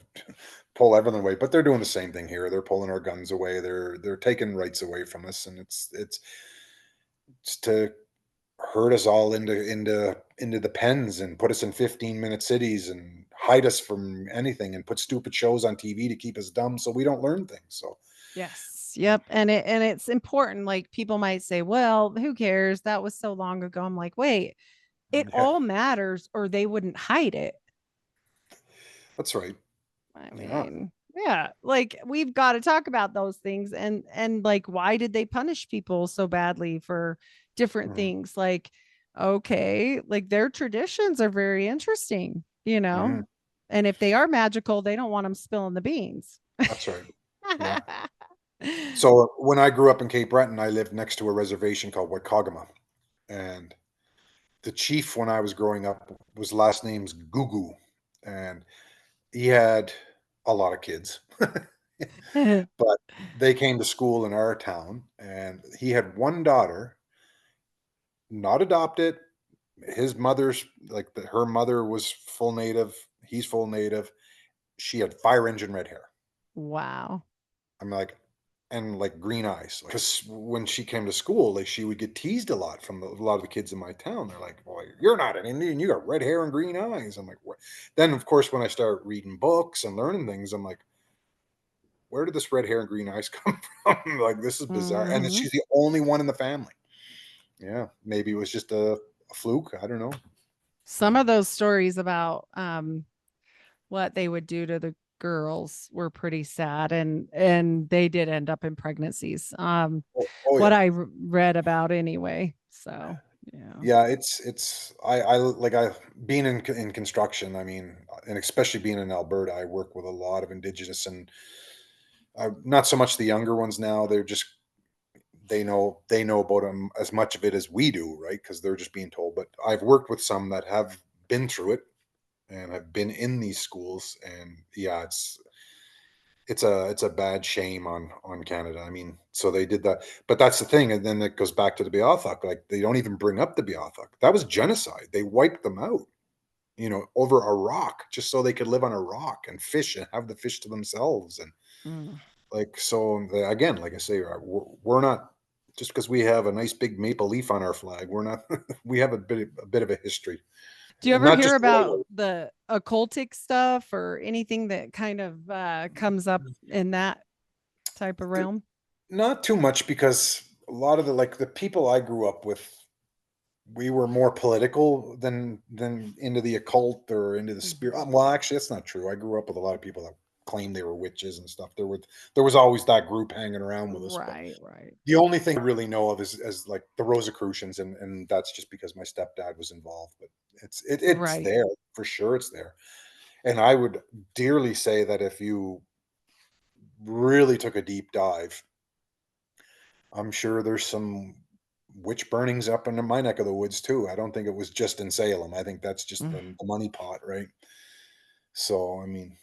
pull everything away, but they're doing the same thing here. They're pulling our guns away. They're taking rights away from us, and it's to herd us all into the pens and put us in 15-minute cities and hide us from anything and put stupid shows on TV to keep us dumb so we don't learn things. So Yes. Yep. And it's important. Like people might say, well, who cares? That was so long ago. I'm like, wait, it yeah, all matters or they wouldn't hide it. that's right. I Yeah. mean, yeah, like we've got to talk about those things and like why did they punish people so badly for different Mhm. things? Like, okay, like their traditions are very interesting, you know. Mhm. And if they are magical, they don't want them spilling the beans. That's right. Yeah. So when I grew up in Cape Breton, I lived next to a reservation called Waikagama, and the chief when I was growing up was last name's Gugu, and he had a lot of kids. But they came to school in our town, and he had one daughter, not adopted. His mother's her mother was full native. He's full native. She had fire engine red hair. Wow. I'm like, and like green eyes. Because when she came to school, like she would get teased a lot from a lot of the kids in my town. They're like, "Boy, you're not an Indian. You got red hair and green eyes." I'm like, "What?" Then of course, when I start reading books and learning things, I'm like, where did this red hair and green eyes come from? Like, this is bizarre. And Mhm. she's the only one in the family. Yeah, maybe it was just a fluke. I don't know. Some of those stories about what they would do to the girls were pretty sad and they did end up in pregnancies. Oh What yeah, read about anyway. So, yeah. yeah. It's I like I being in construction. I mean, and especially being in Alberta, I work with a lot of Indigenous and not so much the younger ones now. They're just they know about them as much of it as we do, right? Because they're just being told. But I've worked with some that have been through it and have been in these schools, and yeah, it's a bad shame on Canada. I mean, so they did that, but that's the thing, and then it goes back to the Beothuk. Like they don't even bring up the Beothuk. That was genocide. They wiped them out, over a rock just so they could live on a rock and fish and have the fish to themselves. And Mm. like so, again, like I say, we're not just because we have a nice big maple leaf on our flag. We're not. We have a bit of a history, Do you and ever not hear just about the occultic stuff or anything that kind of comes up in that type of realm? not too much because a lot of the people I grew up with, we were more political than into the occult or into the spirit. Mhm. Well, actually, that's not true. I grew up with a lot of people that claimed they were witches and stuff. There was always that group hanging around with us. But Right, right. the only thing I really know of is as like the Rosicrucians, and that's just because my stepdad was involved. But it's Right. there for sure. It's there, and I would dearly say that if you really took a deep dive, I'm sure there's some witch burnings up in my neck of the woods too. I don't think it was just in Salem. I think that's just Mm. the money pot, right? So, I mean,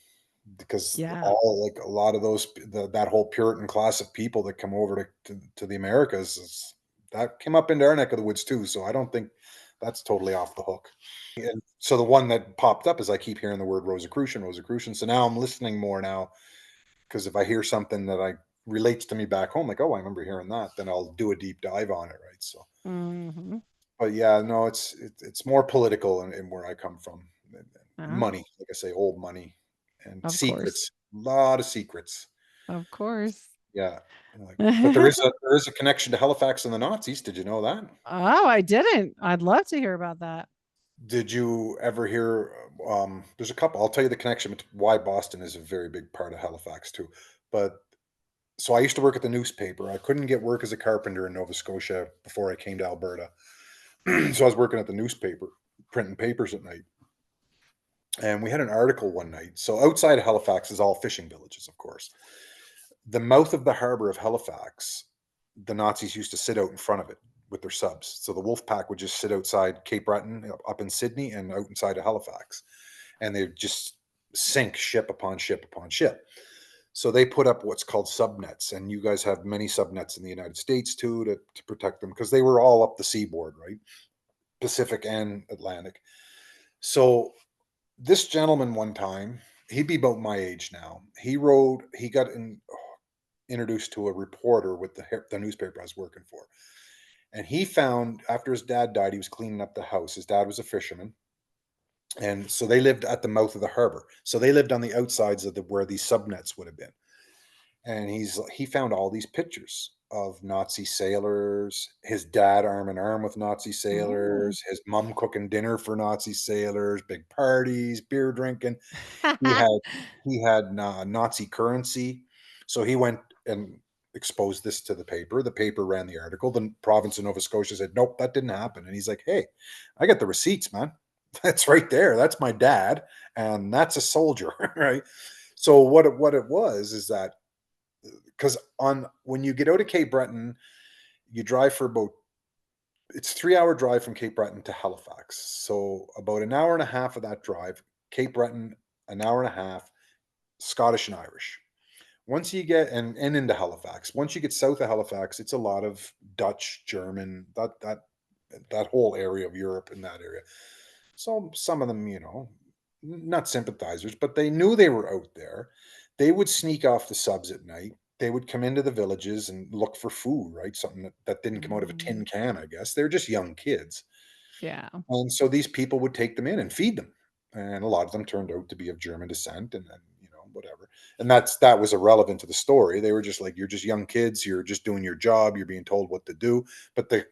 because Yeah. all like a lot of that whole Puritan class of people that come over to the Americas that came up into our neck of the woods too. So I don't think that's totally off the hook. And so the one that popped up is I keep hearing the word Rosicrucian, Rosicrucian. So now I'm listening more now because if I hear something that I relates to me back home, like, oh, I remember hearing that, then I'll do a deep dive on it, right? So, Mhm. But yeah, no, it's more political in where I come from. Uh, Money, like I say, old money and of course. secrets. A lot of secrets. Of course. Yeah. Like, but Oh, there is a connection to Halifax and the Nazis. Did you know that? I didn't. I'd love to hear about that. Did you ever hear? There's a couple. I'll tell you the connection to why Boston is a very big part of Halifax too. But so I used to work at the newspaper. I couldn't get work as a carpenter in Nova Scotia before I came to Alberta. So I was working at the newspaper, printing papers at night. And we had an article one night. So outside of Halifax is all fishing villages, of course. The mouth of the harbor of Halifax, the Nazis used to sit out in front of it with their subs. So the wolf pack would just sit outside Cape Breton up in Sydney and out inside of Halifax. And they'd just sink ship upon ship upon ship. So they put up what's called subnets. And you guys have many subnets in the United States too to protect them because they were all up the seaboard, right? Pacific and Atlantic. So this gentleman one time, he'd be about my age now. He got introduced to a reporter with the newspaper I was working for. And he found after his dad died, he was cleaning up the house. His dad was a fisherman. And so they lived at the mouth of the harbor. So they lived on the outsides of where these subnets would have been. And he found all these pictures of Nazi sailors, his dad arm in arm with Nazi Oh. sailors, his mom cooking dinner for Nazi sailors, big parties, beer drinking. He had Nazi currency, so he went and exposed this to the paper. The paper ran the article. The province of Nova Scotia said, "Nope, that didn't happen." And he's like, "Hey, I got the receipts, man. That's right there. That's my dad, and that's a soldier, right?" So what it was is that because on when you get out of Cape Breton, you drive for about it's 3 hour drive from Cape Breton to Halifax. So about an hour and a half of that drive, Cape Breton, an hour and a half, Scottish and Irish. Once you get and into Halifax, once you get south of Halifax, it's a lot of Dutch, German, that whole area of Europe in that area. So some of them, not sympathizers, but they knew they were out there. They would sneak off the subs at night. They would come into the villages and look for food, right? Something that didn't come out of a tin Mm, can, I guess. They're just young kids. yeah. And so these people would take them in and feed them. And a lot of them turned out to be of German descent and whatever. And that was irrelevant to the story. They were just like, you're just young kids, you're just doing your job, you're being told what to do. But the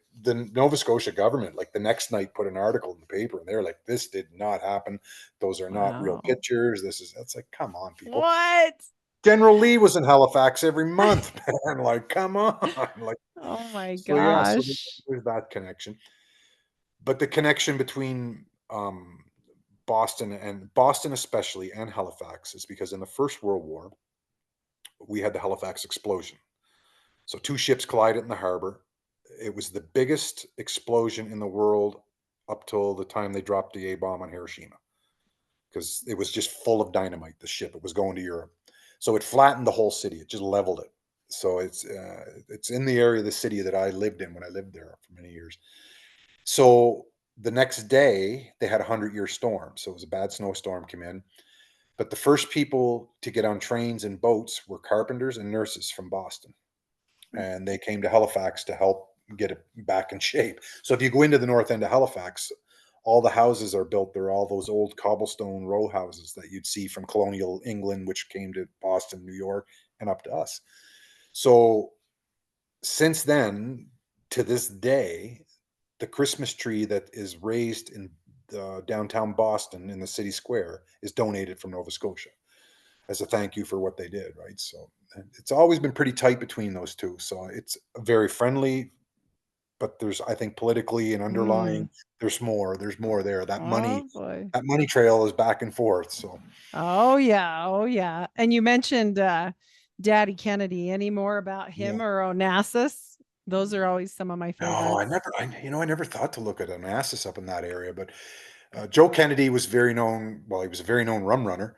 Nova Scotia government, like the next night, put an article in the paper and they're like, this did not happen. Those are not real Wow. pictures. That's like, come on, people. What? General Lee was in Halifax every month, man. Like, come on. Like, Oh my so yeah, so gosh. there's that connection. But the connection between Boston especially and Halifax is because in the First World War we had the Halifax explosion. So two ships collided in the harbor. It was the biggest explosion in the world up till the time they dropped the A bomb on Hiroshima because it was just full of dynamite. The ship it was going to Europe, so it flattened the whole city. It just leveled it. So it's in the area of the city that I lived in when I lived there for many years. So the next day they had a 100-year storm. So it was a bad snowstorm came in. But the first people to get on trains and boats were carpenters and nurses from Boston. And they came to Halifax to help get it back in shape. So if you go into the north end of Halifax, all the houses are built. They're all those old cobblestone row houses that you'd see from colonial England, which came to Boston, New York, and up to us. So since then to this day, the Christmas tree that is raised in downtown Boston in the city square is donated from Nova Scotia as a thank you for what they did, right? So it's always been pretty tight between those two. So it's very friendly, but there's, I think, politically and underlying, Mm. there's more there. Oh boy. That money trail is back and forth. So Oh yeah. Oh yeah. And you mentioned Daddy Kennedy. Any more about yeah. him or Onassis? Those are always some of my No, favorites. I never thought to look at Onassis up in that area, but Joe Kennedy was very known. Well, he was a very known rum runner,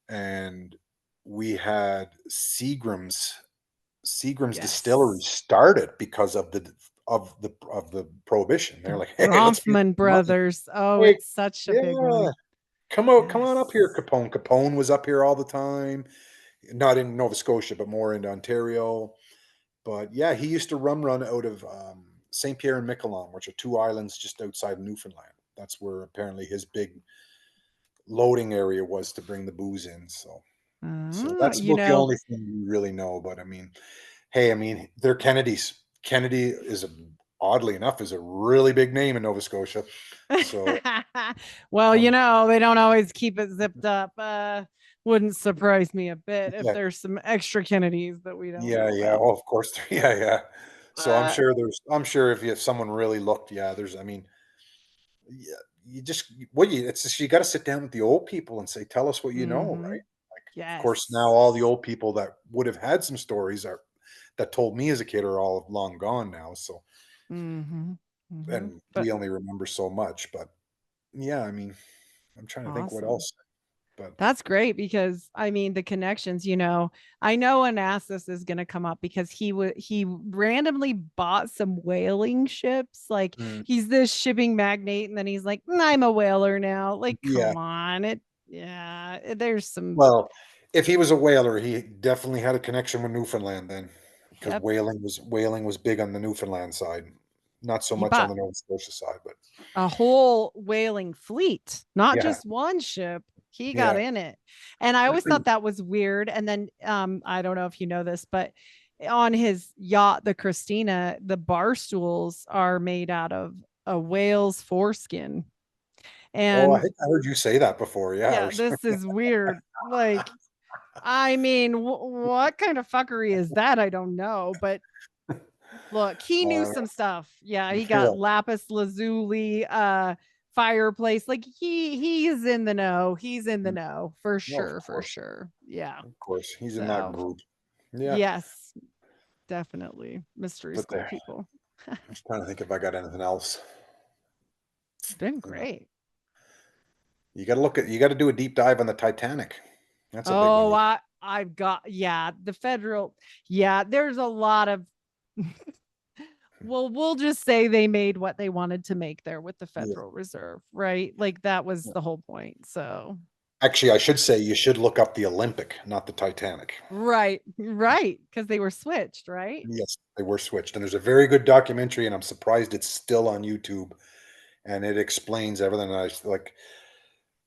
and we had Seagram's distillery Yes. started because of the prohibition. They're The like, hey, let's make Bronfman money. brothers. Oh, Hey, it's such a big yeah, one. come on up here, Yes. Capone. Capone was up here all the time, not in Nova Scotia, but more in Ontario. But yeah, he used to rum run out of St. Pierre and Miquelon, which are two islands just outside Newfoundland. That's where apparently his big loading area was to bring the booze in. So Ah, that's you about the know, only thing we really know. But I mean, hey, I mean, they're Kennedys. Kennedy is oddly enough is a really big name in Nova Scotia. So well, um, they don't always keep it zipped up. Wouldn't surprise me a bit if yeah, there's some extra Kennedys that we don't yeah, know yeah. about. Oh, of course, yeah, yeah. So I'm Uh, sure I'm sure if someone really looked, yeah, I mean, yeah, you just what you it's just you got to sit down with the old people and say, tell us what you know, mm-hmm. right? Like, of course, now Yes. all the old people that would have had some stories are that told me as a kid are all long gone now. So, Mm-hmm. Mm-hmm. and But we only remember so much. But yeah, I mean, I'm trying to think what awesome. else. But That's great because I mean the connections, I know Onassis is going to come up because he randomly bought some whaling ships. Like mm, he's this shipping magnate and then he's like, I'm a whaler now. Like, yeah, come on. There's some well, if he was a whaler, he definitely had a connection with Newfoundland then, because yep. whaling was big on the Newfoundland side, not so He much on bought the Nova Scotia side. But a whole whaling fleet, not yeah, just one ship. He got yeah. in it. And I always thought that was weird. And then I don't know if you know this, but on his yacht, the Christina, the bar stools are made out of a whale's foreskin. Oh, I And think I heard you say that before. Yeah, yeah, this is weird. Like, I mean, what kind of fuckery is that? I don't know, but look, he knew uh, some stuff. Yeah, he yeah, got lapis lazuli, fireplace. Like he's in the know. He's in the mm, know for no, sure, for sure. Yeah. of course, he's in that So group. Yeah, yes, definitely. Mystery but school there. people. I'm trying to think if I got anything else. Been You know, great. you got to do a deep dive on the Titanic. That's a big one. Oh, I've got the federal. Yeah, there's a lot of well, we'll just say they made what they wanted to make there with the Yeah. Federal Reserve, right? Like that was the whole point. So Actually, I should say you should look up the Olympic, not the Titanic. right, right, because they were switched, right? Yes, they were switched, and there's a very good documentary, and I'm surprised it's still on YouTube, and it explains everything. And like,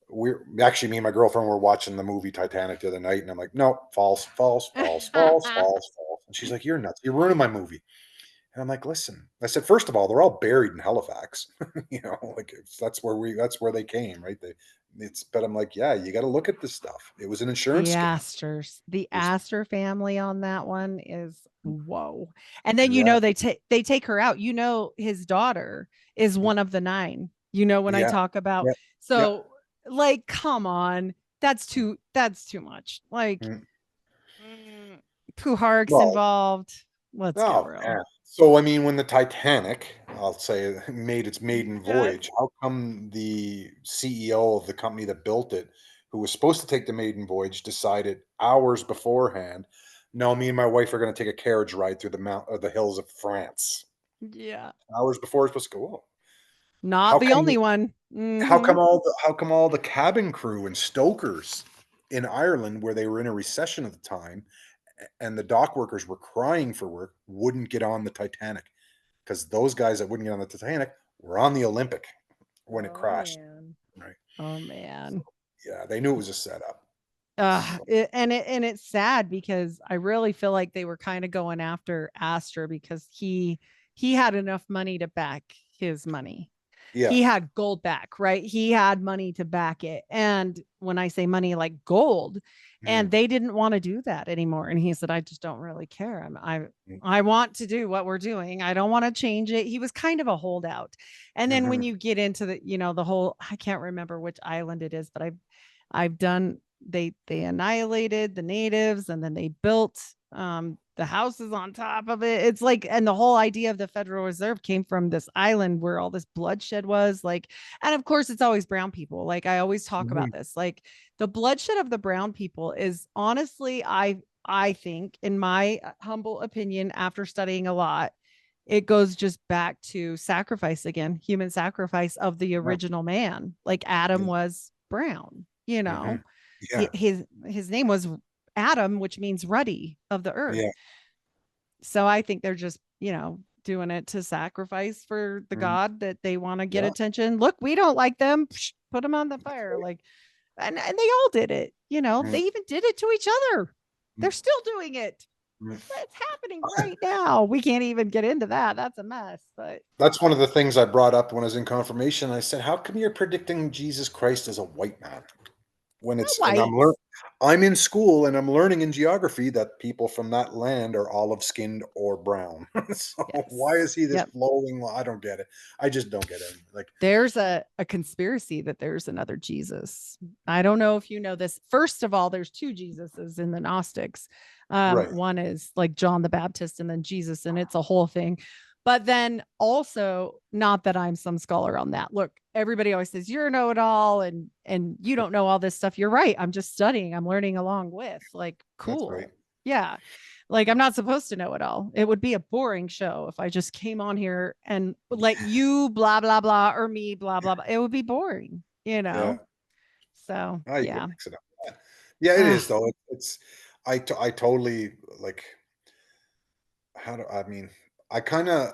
we're actually me and my girlfriend were watching the movie Titanic the other night, and I'm like, no, false, false, false, false, false, false. And she's like, you're nuts. You're ruining my movie. And I'm like, listen. I said, first of all, they're all buried in Halifax. Like that's where they came, right? But I'm like, yeah, you got to look at this stuff. It was an insurance The scam. Astors, the It was, Astor family on that one is whoa. And then yeah, they take her out. His daughter is mm, one of the nine. When I yeah, talk about yeah, yeah. so like come on, that's too much. Like Mm. Puharik's Well, involved. Let's get oh real. man. So I mean, when the Titanic, I'll say, made its maiden Yes. voyage, how come the CEO of the company that built it, who was supposed to take the maiden voyage, decided hours beforehand, no, me and my wife are going to take a carriage ride through the mount or the hills of France. Yeah. Hours before it's supposed to go. Oh, Not how the come? only one. How come all the cabin crew and stokers in Ireland, where they were in a recession at the time, and the dock workers were crying for work, wouldn't get on the Titanic? Because those guys that wouldn't get on the Titanic were on the Olympic when it Oh crashed. man. Right. Oh So, man. yeah, they knew it was a setup. Uh, So, and it's sad because I really feel like they were kind of going after Astor because he had enough money to back his money. yeah. He had gold back, right? He had money to back it. And when I say money, like gold, and Mm, they didn't want to do that anymore. And he said, I just don't really care. mm, I want to do what we're doing. I don't want to change it. He was kind of a holdout. And then when mhm, you get into the whole, I can't remember which island it is, but I've done they annihilated the natives and then they built the houses on top of it. It's like, and the whole idea of the Federal Reserve came from this island where all this bloodshed was like, and of course it's always brown people. Like I always talk about mhm, this. Like the bloodshed of the brown people is honestly, I think, in my humble opinion, after studying a lot, it goes just back to sacrifice again, human sacrifice of the yeah, original man. Like Adam yeah, was brown. mhm, yeah, His name was Adam, which means ruddy of the earth. yeah. So I think they're just, doing it to sacrifice for the Mhm. god that they want to get Yeah, attention. Look, we don't like them. Psh, put them on the that's fire. right. Like, and they all did it. They Mm, even did it to each other. They're mm, still doing it. mm. That's happening right now. We can't even get into that. That's a mess. But That's one of the things I brought up when I was in confirmation. I said, "How come you're predicting Jesus Christ as a white man?" When not it's and white. I'm in school and I'm learning in geography that people from that land are olive-skinned or brown. So why Yes. is he this Yep. flowing? Well, I don't get it. I just don't get it. Like, There's a conspiracy that there's another Jesus. I don't know if you know this. First of all, there's two Jesuses in the Gnostics. right. One is like John the Baptist and then Jesus, and it's a whole thing. But then also, not that I'm some scholar on that. Look, everybody always says you're a know-it-all and you don't know all this stuff. You're right. I'm just studying. I'm learning along with. Like, That's right. cool. Yeah. Like, I'm not supposed to know it all. It would be a boring show if I just came on here and let you blah, blah, blah, or me blah, blah, blah. It would be boring, you Yeah. know? So, Ah, you can yeah. mix it up. Yeah. Yeah, it is Ah, though. It's I totally like how do I mean, I kind of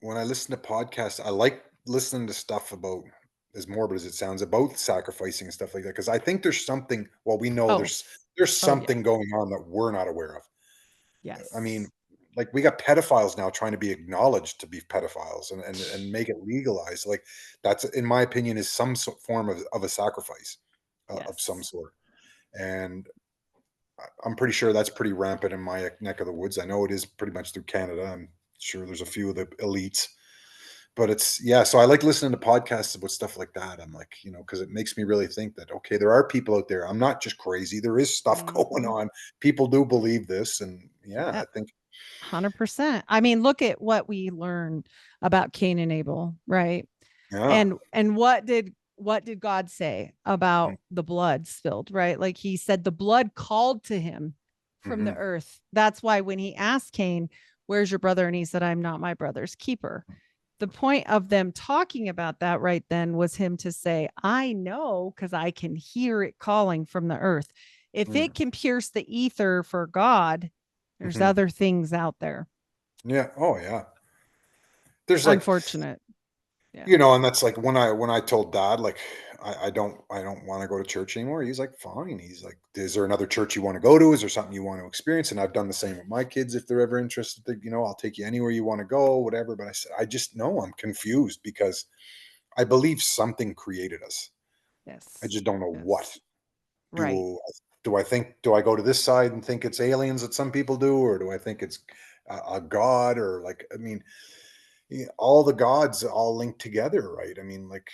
when I listen to podcasts, I like listening to stuff about as morbid as it sounds about sacrificing and stuff like that because I think there's something. Well, we know oh, there's oh, yeah. something going on that we're not aware of. I mean, Yes. like we got pedophiles now trying to be acknowledged to be pedophiles and make it legalized. Like that's, in my opinion, is some form of a sacrifice of some Yes. sort. And I'm pretty sure that's pretty rampant in my neck of the woods. I know it is pretty much through Canada. I'm sure there's a few of the elites, but it's yeah. So I like listening to podcasts about stuff like that. I'm like, because it makes me really think that okay, there are people out there. I'm not just crazy. There is stuff going Mhm. on. People do believe this, and yeah, I Yep. think 100%. I mean, look at what we learned about Cain and Abel, right? yeah, And what did God say about the blood spilled, right? Like he said the blood called to him from the mm-hmm, earth. That's why when he asked Cain, "Where's your brother?" and he said, "I'm not my brother's keeper." The point of them talking about that right then was him to say, "I know because I can hear it calling from the earth. If it can pierce the ether for God, there's mm-hmm. other things out there." Yeah. Oh yeah. There's like Unfortunate. Yeah. And that's like when I told dad, like, I don't want to go to church anymore. He's like, fine. He's like, is there another church you want to go to? Is there something you want to experience? And I've done the same with my kids. If they're ever interested, I'll take you anywhere you want to go, whatever. But I said, I just know I'm confused because I believe something created us. I Yes. just don't know what. Yes. Right. Do do I go to this side and think it's aliens that some people do, or do I think it's a god, or like, I mean, all the gods all linked together, right? I mean, like,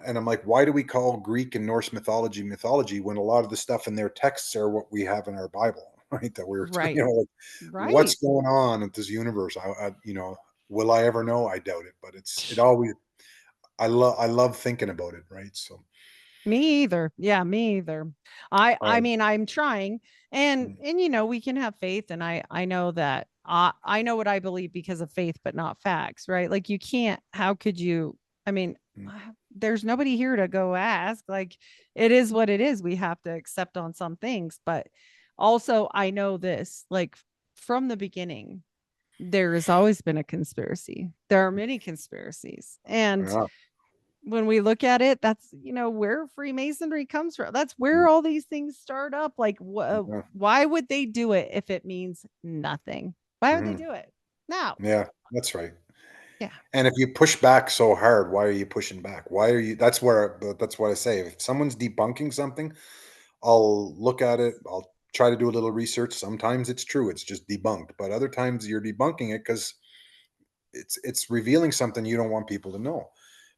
and I'm like, why do we call Greek and Norse mythology when a lot of the stuff in their texts are what we have in our Bible, right? That we're, Right. like, what's Right. going on in this universe? Will I ever know? I doubt it, but it always, I love thinking about it, right? So, Me either. Yeah, me either. I um, mean, I'm trying and mm, we can have faith and I know that I know what I believe because of faith but not facts, right? Like you can't how could you I mean, mm, there's nobody here to go ask. Like it is what it is. We have to accept on some things, but also I know this like from the beginning there has always been a conspiracy. There are many conspiracies. And yeah, when we look at it, that's where Freemasonry comes from. That's mm, where all these things start up. Like, yeah, why would they do it if it means nothing? Why would they mhm, do it? No. yeah, that's right. Yeah. And if you push back so hard, why are you pushing back? Why are you? That's what I say. If someone's debunking something, I'll look at it. I'll try to do a little research. Sometimes it's true, it's just debunked, but other times you're debunking it because it's revealing something you don't want people to know.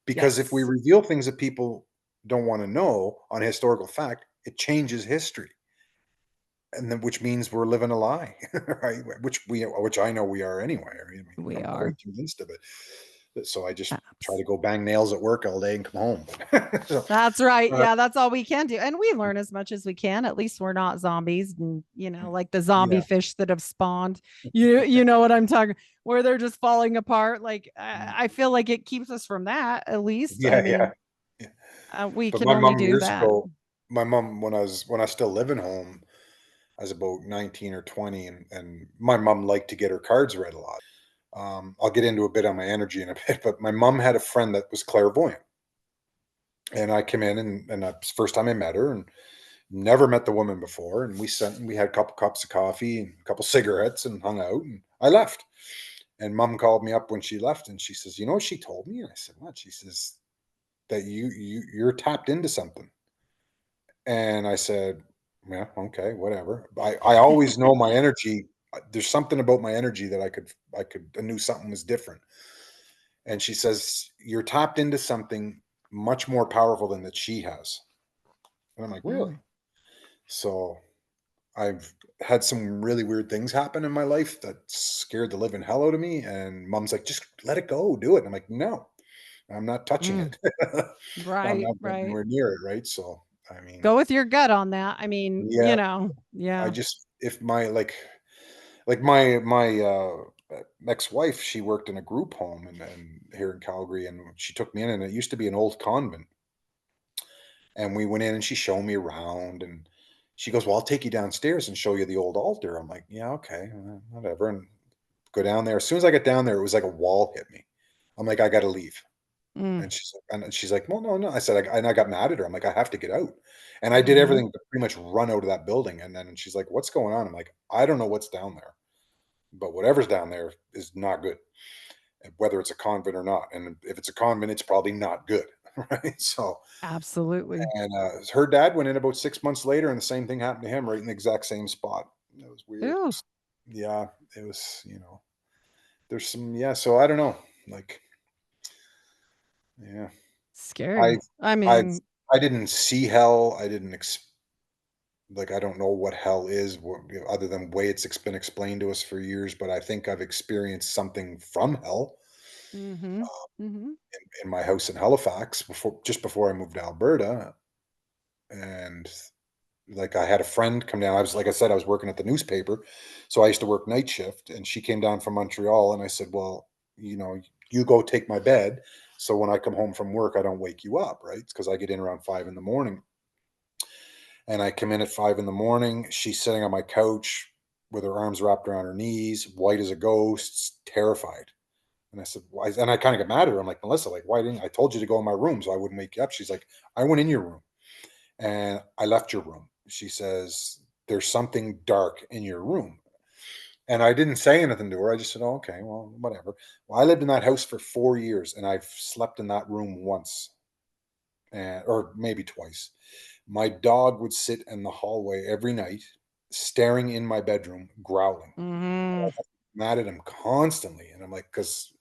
Because if we Yes. reveal things that people don't want to know on historical fact, it changes history, and then which means we're living a lie, right? Which I know we are anyway. I mean, We I'm are. quite convinced of it. So I just try Abs- to go bang nails at work all day and come home. So, That's right. uh, Yeah, that's all we can do. And we learn as much as we can. At least we're not zombies and like the zombie yeah, fish that have spawned. You know what I'm talking where they're just falling apart. Like I feel like it keeps us from that at least. I yeah, yeah. mean, Yeah. we But can my only mom do years that. ago, my mom when I still living home, I was about 19 or 20, and my mom liked to get her cards read a lot. I'll get into a bit on my energy in a bit, but my mom had a friend that was clairvoyant. And I came in and that's the first time I met her and never met the woman before. And we had a couple cups of coffee and a couple cigarettes and hung out and I left. And mom called me up when she left and she says, you know what she told me? And I said, what? She says that you're tapped into something. And I said, yeah, okay, whatever. I always know my energy. There's something about my energy that I knew something was different. And she says, you're tapped into something much more powerful than that she has. And I'm like, really? Mm. So I've had some really weird things happen in my life that scared the living hell out of me. And mom's like, just let it go, do it. I'm like, no, I'm not touching Mm. it. I'm Right, not going right. anywhere near it. Right. So, I mean, Go with your gut on that. I mean, yeah, I yeah. just, if my ex-wife, she worked in a group home and here in Calgary and she took me in and it used to be an old convent. And we went in and she showed me around and she goes, well, I'll take you downstairs and show you the old altar. I'm like, yeah, okay, whatever. And go down there. As soon as I got down there, it was like a wall hit me. I'm like, I got to leave. Mm. And she's like, well, no, no. I said, and I got mad at her. I'm like, I have to get out. And I did Mhm. everything to pretty much run out of that building. And then she's like, what's going on? I'm like, I don't know what's down there, but whatever's down there is not good, whether it's a convent or not. And if it's a convent, it's probably not good. Right. So, Absolutely. and her dad went in about 6 months later, and the same thing happened to him, right in the exact same spot. It was weird. Ew, Yeah, it was. There's some. Yeah, so I don't know. Like, yeah, I, scary. I I, mean, I didn't see hell. I didn't like. I don't know what hell is, other than way been explained to us for years. But I think I've experienced something from hell mhm. Mhm. in my house in Halifax just before I moved to Alberta, and like I had a friend come down. Like I said, I was working at the newspaper, so I used to work night shift. And she came down from Montreal, and I said, "Well, you go take my bed, so when I come home from work, I don't wake you up, right? Because I get in around 5 in the morning." And I come in at 5 in the morning. She's sitting on my couch with her arms wrapped around her knees, white as a ghost, terrified. And I said, "Why?" And I kind of got mad at her. I'm like, "Melissa, like, why didn't I told you to go in my room so I wouldn't wake you up?" She's like, "I went in your room." And I left your room. She says, there's something dark in your room. And I didn't say anything to her. I just said, oh, okay, well, whatever. Well, I lived in that house for 4 years and I've slept in that room once or maybe twice. My dog would sit in the hallway every night, staring in my bedroom, growling. Mhm. Mad at him constantly. And I'm like, because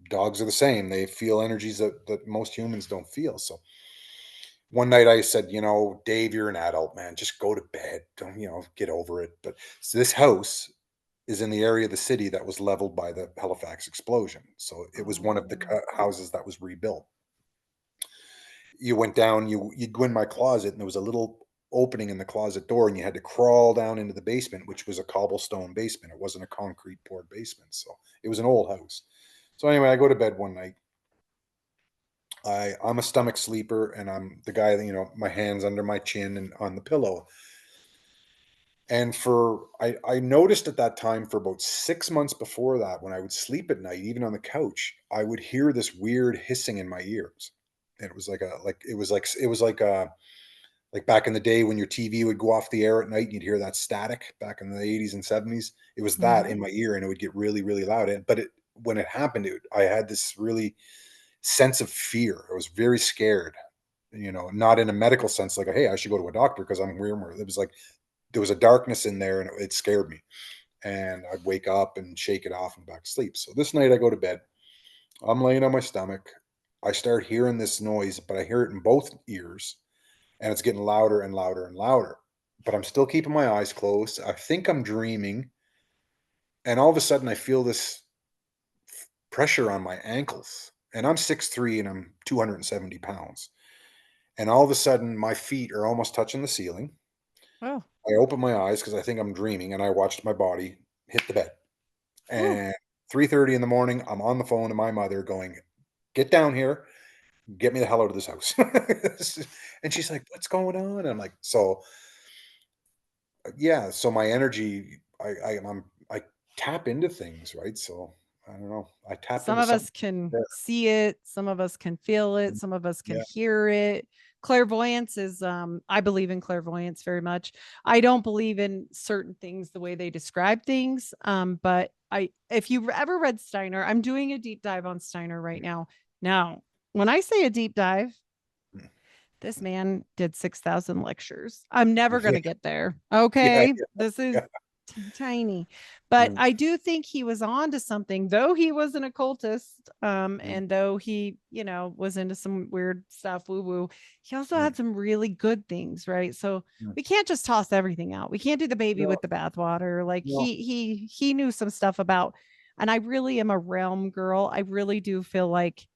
dogs are the same. They feel energies that most humans don't feel. So one night I said, Dave, you're an adult, man. Just go to bed. Don't, get over it. But so this house is in the area of the city that was leveled by the Halifax explosion. So it was one of the Oh. houses that was rebuilt. You went down, you'd go in my closet, and there was a little opening in the closet door, and you had to crawl down into the basement, which was a cobblestone basement. It wasn't a concrete poured basement. So it was an old house. So anyway, I go to bed one night. I'm a stomach sleeper, and I'm the guy that my hands under my chin and on the pillow. And I noticed at that time for about 6 months before that, when I would sleep at night, even on the couch, I would hear this weird hissing in my ears. And it was like back in the day when your TV would go off the air at night and you'd hear that static back in the 80s and 70s. It was that Mhm. in my ear and it would get really, really loud. But when it happened, I had this really sense of fear. I was very scared, not in a medical sense, like, hey, I should go to a doctor because I'm weird. It was like there was a darkness in there and it scared me. And I'd wake up and shake it off and back to sleep. So this night I go to bed. I'm laying on my stomach. I start hearing this noise, but I hear it in both ears and it's getting louder and louder and louder. But I'm still keeping my eyes closed. I think I'm dreaming. And all of a sudden I feel this pressure on my ankles. And I'm 6'3" and I'm 270 pounds. And all of a sudden, my feet are almost touching the ceiling. Oh. I open my eyes because I think I'm dreaming, and I watched my body hit the bed. Whew. And 3:30 in the morning, I'm on the phone to my mother going, "Get down here. Get me the hell out of this house." And she's like, "What's going on?" And I'm like, "So, yeah, so my energy, I tap into things, right? So I don't know. I tapped Some into of us something can there. see it, some of us can feel it, some of us can Yeah. hear it. Clairvoyance is I believe in clairvoyance very much. I don't believe in certain things the way they describe things. But I if you've ever read Steiner, I'm doing a deep dive on Steiner right now. Now, when I say a deep dive, this man did 6,000 lectures. I'm never going Yeah. to get there. Yeah. Okay. This is Yeah. tiny, but Mm, I do think he was on to something, though he was an occultist. mm, And though he, was into some weird stuff, woo woo, he also mm, had some really good things, right? So mm. we can't just toss everything out. We can't do the baby No, with the bathwater. Like no. he knew some stuff about, and I really am a realm girl. I really do feel like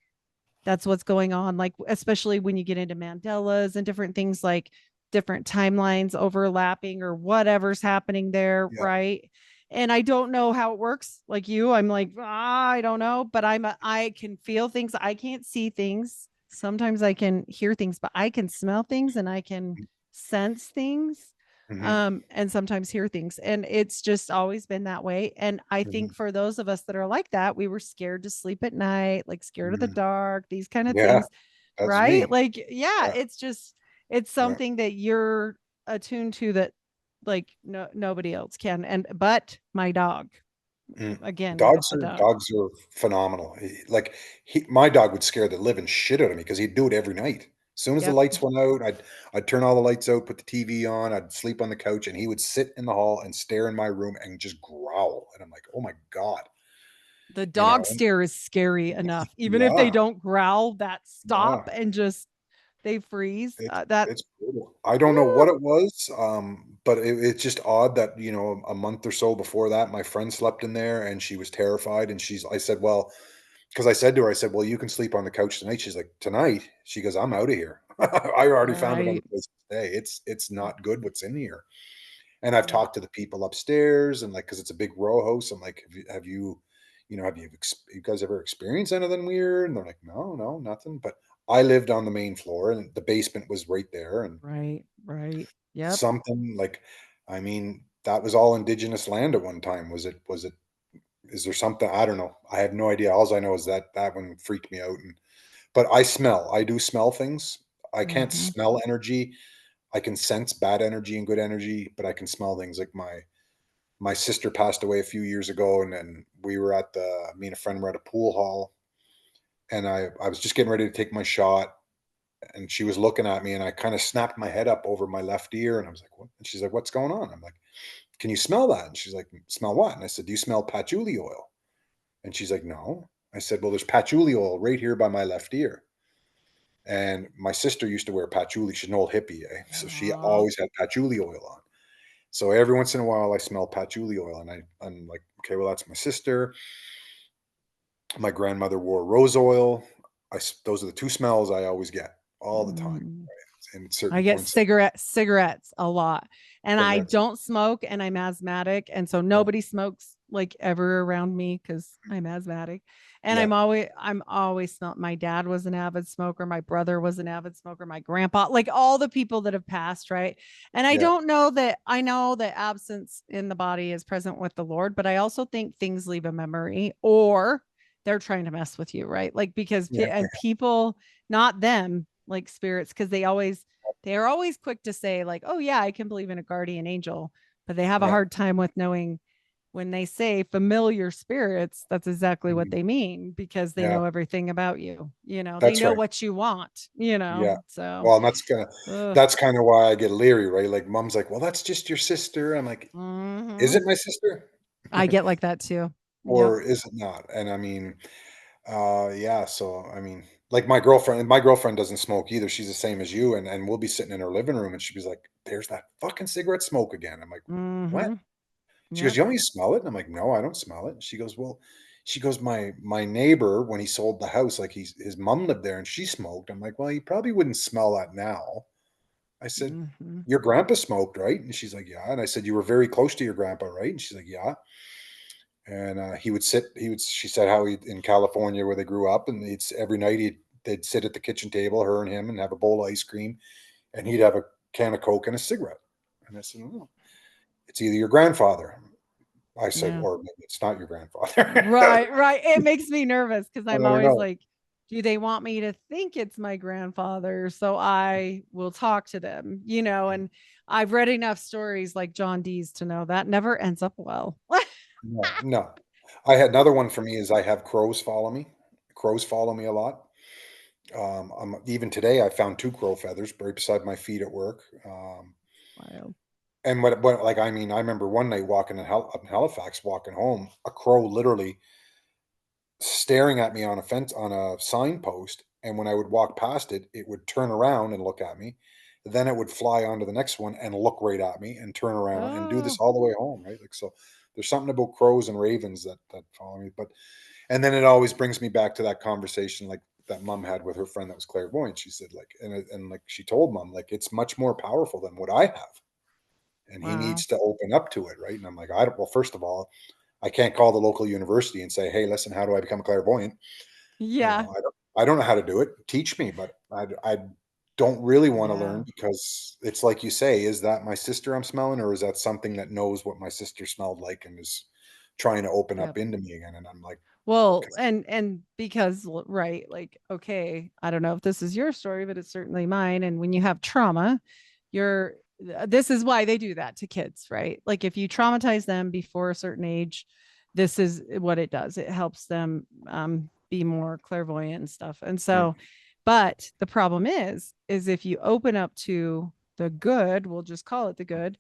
that's what's going on, like especially when you get into Mandelas and different things, like different timelines overlapping or whatever's happening there, Yeah. right? And I don't know how it works, like you. I'm like, I don't know, but I can feel things. I can't see things. Sometimes I can hear things, but I can smell things and I can sense things, Hmm. and sometimes hear things. And it's just always been that way. And I think Hmm. for those of us that are like that, we were scared to sleep at night, like scared of the Hmm. dark, these kind of Yeah. things, That's right? me. Like, yeah, Yeah. it's Yeah. something that you're attuned to that like nobody else can. And but my dog, Mm. again, Dogs a are dog. dogs are phenomenal. Like my dog would scare the living shit out of me because he'd do it every night. As soon as the Yep. lights went out, I'd turn all the lights out, put the TV on, I'd sleep on the couch, and he would sit in the hall and stare in my room and just growl. And I'm like, oh my God, The you dog know? stare is scary enough. Even if they Yeah, don't growl, that stop yeah. and just they freeze. It's That it's brutal. I don't know what it was, but it's just odd that, a month or so before that, my friend slept in there and she was terrified. And I said, well, because I said to her, I said, well, you can sleep on the couch tonight. She's like, tonight? She goes, I'm out of here. I already found another right. place to stay. It's not good what's in here. And I've Yeah. talked to the people upstairs and like, because it's a big row house. I'm like, you guys ever experienced anything weird? And they're like, no, no, nothing. But I lived on the main floor and the basement was right there. And Right. Right. Yep. something like, I mean, that was all indigenous land at one time. Is there something? I don't know. I have no idea. All I know is that that one freaked me out. But I do smell things. I can't Mm-hmm. smell energy. I can sense bad energy and good energy, but I can smell things. Like my sister passed away a few years ago, and then we were me and a friend were at a pool hall, and I was just getting ready to take my shot, and she was looking at me, and I kind of snapped my head up over my left ear, and I was like, "What?" And she's like, "What's going on?" I'm like, "Can you smell that?" And she's like, "Smell what?" And I said, "Do you smell patchouli oil?" And she's like, "No." I said, "Well, there's patchouli oil right here by my left ear." And my sister used to wear patchouli. She's an old hippie, eh? So she Aw. always had patchouli oil on. So every once in a while, I smell patchouli oil, and I'm like, okay, well, that's my sister. My grandmother wore rose oil. Those are the two smells I always get all the time, Mm. in I certain get points. cigarettes a lot. And I Cigarettes. don't smoke and I'm asthmatic. And so Yeah, nobody smokes like ever around me because I'm asthmatic. And yeah, I'm always smell. My dad was an avid smoker. My brother was an avid smoker. My grandpa, like all the people that have passed, right? And I yeah, don't know that I know that absence in the body is present with the Lord, but I also think things leave a memory or they're trying to mess with you, right? Like because yeah, and people, not them, like spirits, because they're always quick to say like, oh yeah, I can believe in a guardian angel, but they have a yeah. hard time with knowing when they say familiar spirits, that's exactly what Mhm. they mean because they Yeah, know everything about you. They that's know right. what you want, Yeah. so Well, and ugh. that's kind of why I get leery, right? Like, mom's like, "Well, that's just your sister." I'm like, "Is Mhm. it my sister, I get like that too. Yep. or is it not?" And I mean, yeah. So I mean, like my girlfriend doesn't smoke either. She's the same as you, and we'll be sitting in her living room, and she'll be like, "There's that fucking cigarette smoke again." I'm like, "What?" Mhm. She goes, Yep. "You don't smell it?" And I'm like, "No, I don't smell it." She goes, "Well," she goes, "My neighbor, when he sold the house, like his mom lived there and she smoked." I'm like, "Well, you probably wouldn't smell that now." I said, Mhm. "Your grandpa smoked, right?" And she's like, "Yeah." And I said, "You were very close to your grandpa, right?" And she's like, "Yeah." And she said how he in California where they grew up, and every night they'd sit at the kitchen table, her and him, and have a bowl of ice cream, and he'd have a can of Coke and a cigarette. And I said, "Oh, it's either your grandfather." I said, Yeah. or maybe it's not your grandfather. Right, right. It makes me nervous because I I'm don't always know. like, do they want me to think it's my grandfather? So I will talk to them, and I've read enough stories like John Dee's to know that never ends up well. No, no. I had another one for me is I have crows follow me. Crows follow me a lot. Even today, I found two crow feathers right beside my feet at work. Wild. And what, like, I mean, I remember one night walking up in Halifax, walking home, a crow literally staring at me on a fence on a signpost, and when I would walk past it, it would turn around and look at me. Then it would fly onto the next one and look right at me and turn around and do this Oh, all the way home, right? Like so, there's something about crows and ravens that follow me. But and then it always brings me back to that conversation like that mom had with her friend that was clairvoyant. She said like and like she told mom like it's much more powerful than what I have, and he wow. needs to open up to it, right? And I'm like, I don't. Well, first of all, I can't call the local university and say, hey, listen, how do I become a clairvoyant? Yeah. I don't know how to do it. Teach me, but I don't really want to learn Yeah. because it's like you say, is that my sister I'm smelling, or is that something that knows what my sister smelled like and is trying to open up Yep. into me again? And I'm like, Well, and because right, like, okay, I don't know if this is your story, but it's certainly mine. And when you have trauma, you're this is why they do that to kids, right? Like if you traumatize them before a certain age, this is what it does. It helps them be more clairvoyant and stuff. And mm, so, but the problem is if you open up to the good, we'll just call it the good,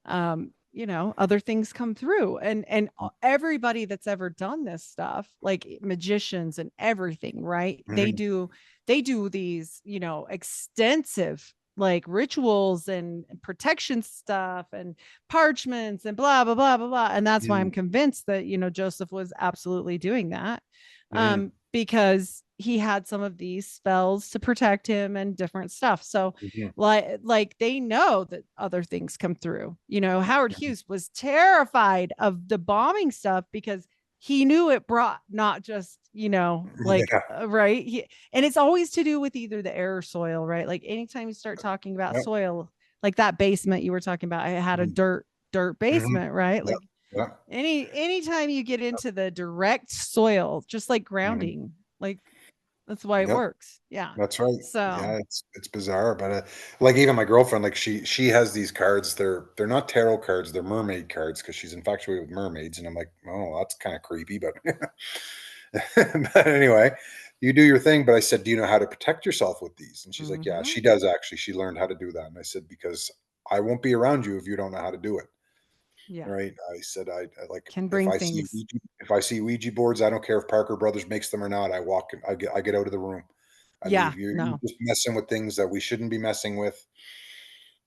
other things come through, and mm, everybody that's ever done this stuff, like magicians and everything, right, they mhm, do they do these extensive like rituals and protection stuff and parchments and blah blah blah blah blah, and that's why I'm mhm, convinced that Joseph was absolutely doing that, mhm, because he had some of these spells to protect him and different stuff. So mhm, like they know that other things come through. Howard mhm. Hughes was terrified of the bombing stuff because he knew it brought not just like Yeah, right, and it's always to do with either the air or soil, right? Like anytime you start talking about yeah, soil, like that basement you were talking about, I had a mhm, dirt mhm, basement, right? yeah, Like yeah, anytime you get into the direct soil, just like mhm, grounding, like that's why it yep. works. Yeah. That's right. So Yeah, it's bizarre, but, like, even my girlfriend, like, she has these cards, they're not tarot cards, they're mermaid cards because she's infatuated with mermaids, and I'm like, "Oh, that's kinda creepy," but but anyway, you do your thing, but I said, "Do you know how to protect yourself with these?" And she's like, "Yeah, mhm. she does actually, she learned how to do that," and I said, "Because I won't be around you if you don't know how to do it." Yeah. Right? I said, I like, Can bring things. If I see Ouija boards, I don't care if Parker Brothers makes them or not, I get out of the room. I Yeah. leave. You're No. just messing with things that we shouldn't be messing with.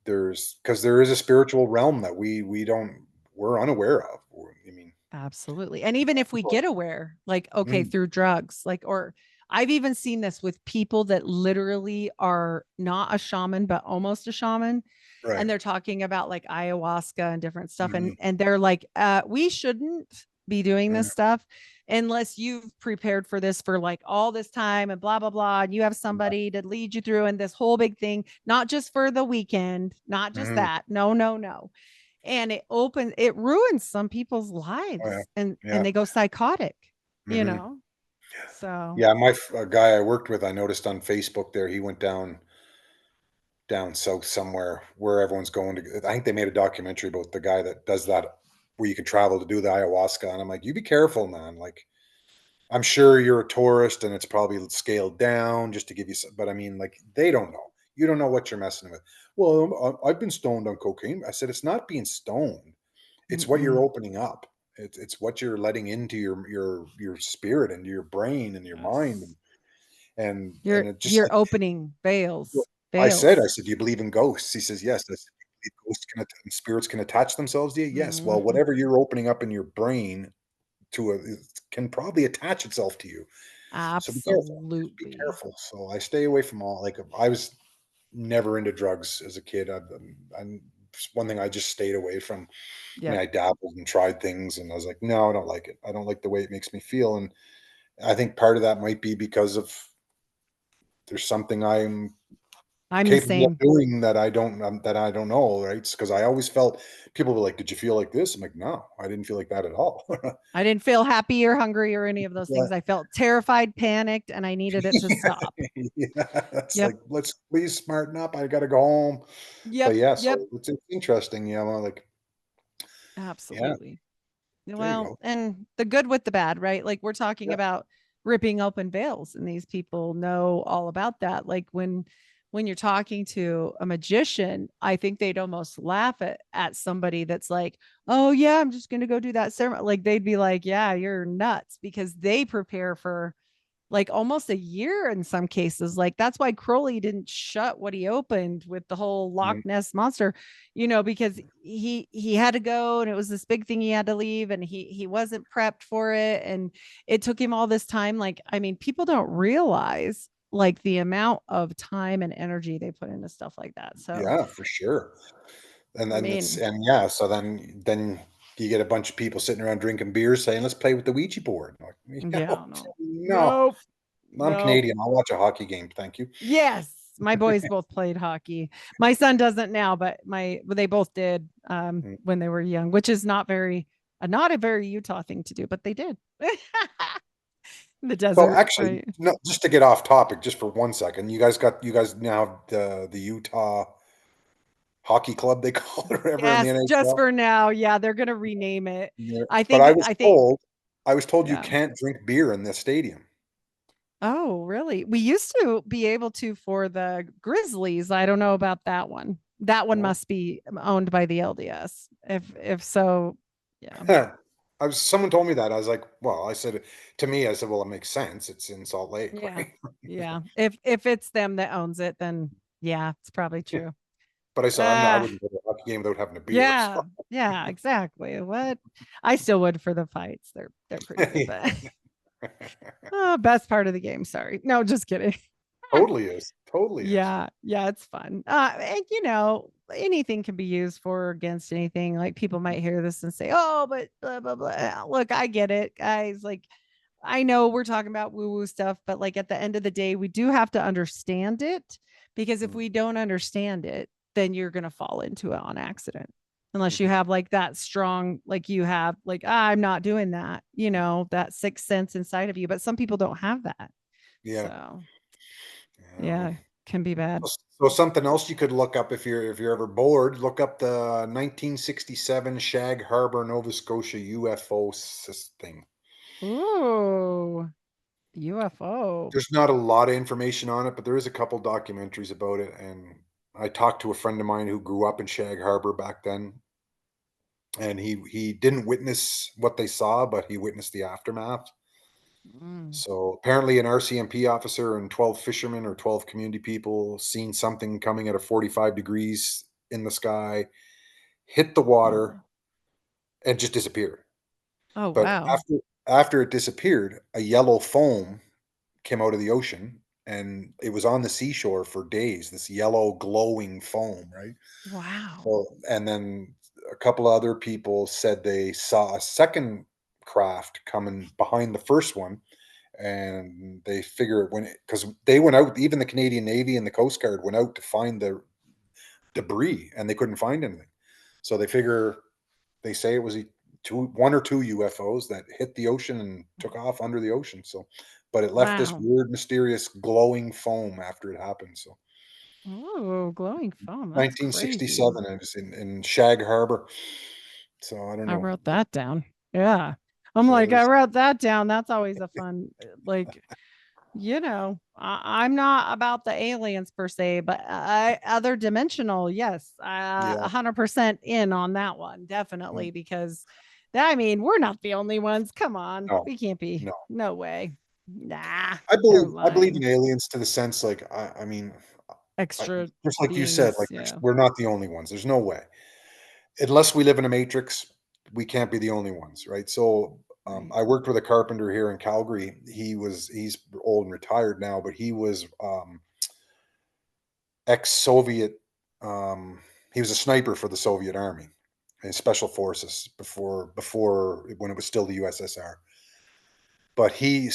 Because there is a spiritual realm that we don't we're unaware of. I mean, Absolutely. And even if we get aware, like, okay, mm, through drugs, like, or I've even seen this with people that literally are not a shaman, but almost a shaman. right. And they're talking about like ayahuasca and different stuff. And Mhm, and they're like, we shouldn't be doing mhm, this stuff unless you've prepared for this for like all this time and blah blah blah. And you have yeah, somebody to lead you through and this whole big thing, not just for the weekend, not just mhm, that. No, no, no, and it ruins some people's oh, yeah, lives, and yeah, they go psychotic, you mhm. know so Yeah, a guy I worked with, I noticed on Facebook there, he went down south somewhere where everyone's going to. I think they made a documentary about the guy that does that, where you can travel to do the ayahuasca, and I'm like, "You be careful, man." Like, I'm sure you're a tourist and it's probably scaled down just to give you some, but I mean, like, they don't know. You don't know what you're messing with. Well, I've been stoned on cocaine. I said, it's not being stoned. It's what you're mm-mm. opening up. It's what you're letting into your spirit and your brain and your mind Yes. and it just You're like opening well, I veils. said, "Do you believe in ghosts?" He says, "Yes." I said, "Do you believe ghosts can and spirits can attach themselves to you?" "Yes." "Well, Mhm. whatever you're opening up in your brain to a can probably attach itself to you. So be careful. Just be Absolutely. careful." So I stay away from all like I was never into drugs as a kid. I'm it's one thing I just stayed away from. I mean, Yep. I dabbled and tried things, and I was like, "No, I don't like it. I don't like the way it makes me feel." And I think part of that might be because of there's something I'm I'm the capable of same. doing that I don't know, right? Because I always felt people were like, "Did you feel like this?" I'm like, "No, I didn't feel like that at all." I didn't feel happy or hungry or any of those Yeah. things. I felt terrified, panicked, and I needed it to stop. Yeah, it's Yep. like, "Let's please smarten up. I gotta go home." But Yep. yeah, Yep. so it's interesting, like, yeah, Absolutely. there you Well, go. and the good with the bad, right? Like we're talking Yeah. about ripping open veils, and these people know all about that. Like when you're talking to a magician, I think they'd almost laugh at somebody that's like, "Oh yeah, I'm just going to go do that ceremony." Like they'd be like, "Yeah, you're nuts," because they prepare for like almost a year in some cases. Like that's why Crowley didn't shut what he opened with the whole Loch Mhm. Ness monster, because he had to go and it was this big thing he had to leave and he wasn't prepped for it and it took him all this time. Like I mean, people don't realize like the amount of time and energy they put into stuff like that. So, Yeah, for sure. And I then it's mean, and yeah, so then you get a bunch of people sitting around drinking beers saying, "Let's play with the Ouija board." I'm like, yeah, no. no, Nope. I'm Nope. Canadian. I'll watch a hockey game, thank you." Yes, my boys both played hockey. My son doesn't now, but they both did Mm. when they were young, which is not a very Utah thing to do, but they did. The So desert, actually, right? no, just to get off topic just for 1 second, you guys now have the Utah Hockey Club, they call it, or whatever in the Yes, just NHL? for now. Yeah, they're gonna rename it. Yeah, I but think I think I was told you yeah. can't drink beer in this stadium. Oh, really? We used to be able to for the Grizzlies. I don't know about that one. That one No. must be owned by the LDS. If so, yeah. Someone told me that. I was like, "Well," I said to me, I said, "Well, it makes sense. It's in Salt Lake, Yeah. right?" Yeah. If it's them that owns it, then yeah, it's probably Yeah. true. But I said, I Uh wouldn't go to a hockey game without having a beer, yeah. so Yeah, exactly. What? I still would for the fights. They're pretty good, but Yeah. best part of the game. Sorry. No, just kidding. Totally is. Totally is. Yeah, yeah, it's fun. And anything can be used for or against anything. Like people might hear this and say, "Oh, but blah blah blah." Look, I get it, guys. Like I know we're talking about woo-woo stuff, but like at the end of the day, we do have to understand it because if Mm, we don't understand it, then you're gonna fall into it on accident. Unless you mhm. have like that strong, like you have, like, I'm not doing that, that sixth sense inside of you. But some people don't have that. Yeah. So Yeah. yeah, can be bad. So something else you could look up if you're ever bored, look up the 1967 Shag Harbor, Nova Scotia UFO thing. Ooh, UFO. There's not a lot of information on it, but there is a couple documentaries about it, and I talked to a friend of mine who grew up in Shag Harbor back then, and he didn't witness what they saw, but he witnessed the aftermath. Mm. So apparently, an RCMP officer and 12 fishermen or 12 community people seen something coming at a 45 degrees in the sky, hit the water, Oh. and just disappeared. Oh, But wow. after it disappeared, a yellow foam came out of the ocean, and it was on the seashore for days. This yellow glowing foam, right? Wow. So, and then a couple other people said they saw a second craft coming behind the first one, and they figure it when because they went out, even the Canadian Navy and the Coast Guard went out to find the debris, and they couldn't find anything. So they say it was one or two UFOs that hit the ocean and took off under the ocean. So, but it left this Wow. weird, mysterious glowing foam after it happened. So, Oh, glowing foam. That's crazy. 1967, it was in Shag Harbor. So I don't I know. wrote that down. Yeah. I'm So like, I there's wrote that down. That's always a fun, like, I'm not about the aliens per se, but other dimensional. Yes. yeah, 100% in on that one. mm, Definitely. Because I mean, we're not the only ones. Come on. no, We can't be. no. No way. Nah, they're I believe lying. in aliens to the sense like I mean, Extra just like you said, beings. like Yeah. we're not the only ones. There's no way. Unless we live in a matrix, we can't be the only ones, right? So Right. I worked with a carpenter here in Calgary. He's old and retired now, but he was ex-Soviet. He was a sniper for the Soviet Army and Special Forces before when it was still the USSR. But he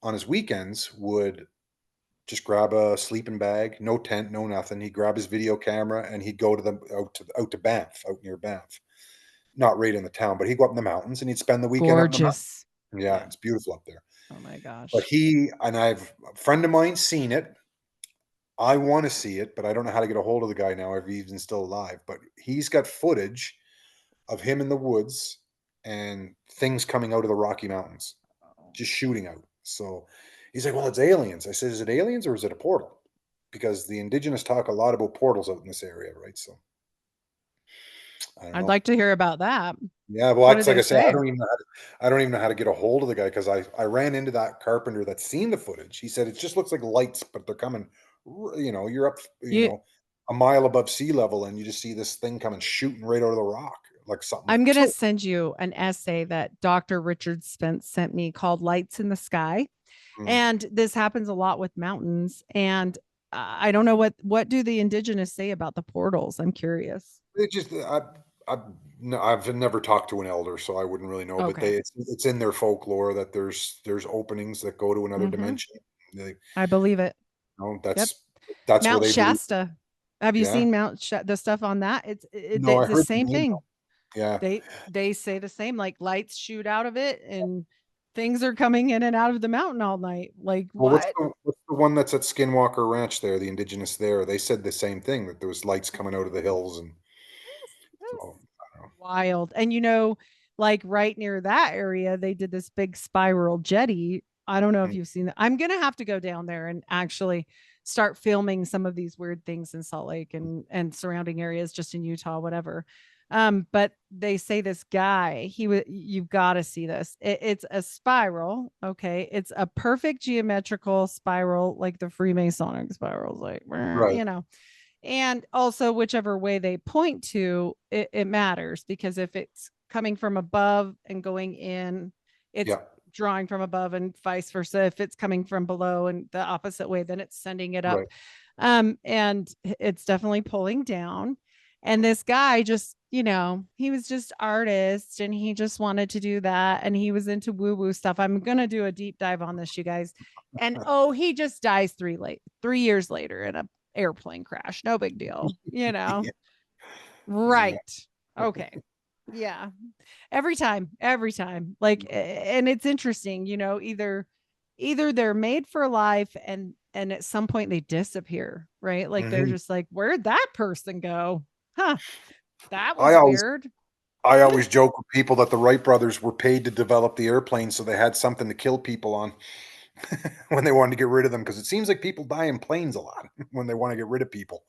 on his weekends would just grab a sleeping bag, no tent, no nothing. He'd grab his video camera and he'd go to the out to Banff, out near Banff. Not right in the town, but he'd go up in the mountains and he'd spend the weekend up in the mountains. Gorgeous. Yeah, Yeah. it's beautiful up there. Oh my But gosh. I've a friend of mine seen it. I want to see it, but I don't know how to get a hold of the guy now if he's even still alive. But he's got footage of him in the woods and things coming out of the Rocky Mountains, just shooting out. So he's like, "Well, it's aliens." I said, "Is it aliens or is it a portal?" Because the indigenous talk a lot about portals out in this area, right? So I don't I'd know. like to hear about that. Yeah, well, What did that's like they I said, say? I don't even know how to get a hold of the guy because I ran into that carpenter that's seen the footage. He said it just looks like lights, but they're coming. You're up, You a mile above sea level, and you just see this thing coming shooting right out of the rock, like something. I'm going to So, send you an essay that Dr. Richard Spence sent me called Lights in the Sky. mm, And this happens a lot with mountains. And I don't know what do the indigenous say about the portals? I'm curious. it just I no, I've never talked to an elder, so I wouldn't really know. But Okay. it's in their folklore that there's openings that go to another Hmm. dimension. They, I believe it. Yep. that's where Mount they believe. Shasta. Have you Yeah. seen the stuff on that? No, I The heard the same name thing. though. Yeah. They say the same, like lights shoot out of it and things are coming in and out of the mountain all night. Like Well, what? what's the one that's at Skinwalker Ranch there, the indigenous there? They said the same thing that there was lights coming out of the hills and Yes, yes. so I don't Wild. And like right near that area, they did this big spiral jetty. I don't know if know. you've seen that. I'm gonna have to go down there and actually start filming some of these weird things in Salt Lake and surrounding areas, just in Utah, whatever. But they say this guy, you've got to see this. It's a spiral. Okay. It's a perfect geometrical spiral, like the Freemasonic spirals, like, Right. and also whichever way they point to, it matters, because if it's coming from above and going in, it's Yeah. drawing from above, and vice versa. If it's coming from below and the opposite way, then it's sending it up. Right. And it's definitely pulling down. And this guy just, he was just artist and he just wanted to do that. And he was into woo woo stuff. I'm going to do a deep dive on this, you guys. And oh, he just dies 3 years later in a airplane crash. No big deal. Yeah. Yeah. Right. Okay. Yeah. Every time. Like, and it's interesting, either they're made for life and at some point they disappear, right? Like they're Mhm. just like, where'd that person go? Huh. That I was always weird. I always joke with people that the Wright brothers were paid to develop the airplane so they had something to kill people on when they wanted to get rid of them because it seems like people die in planes a lot when they want to get rid of people.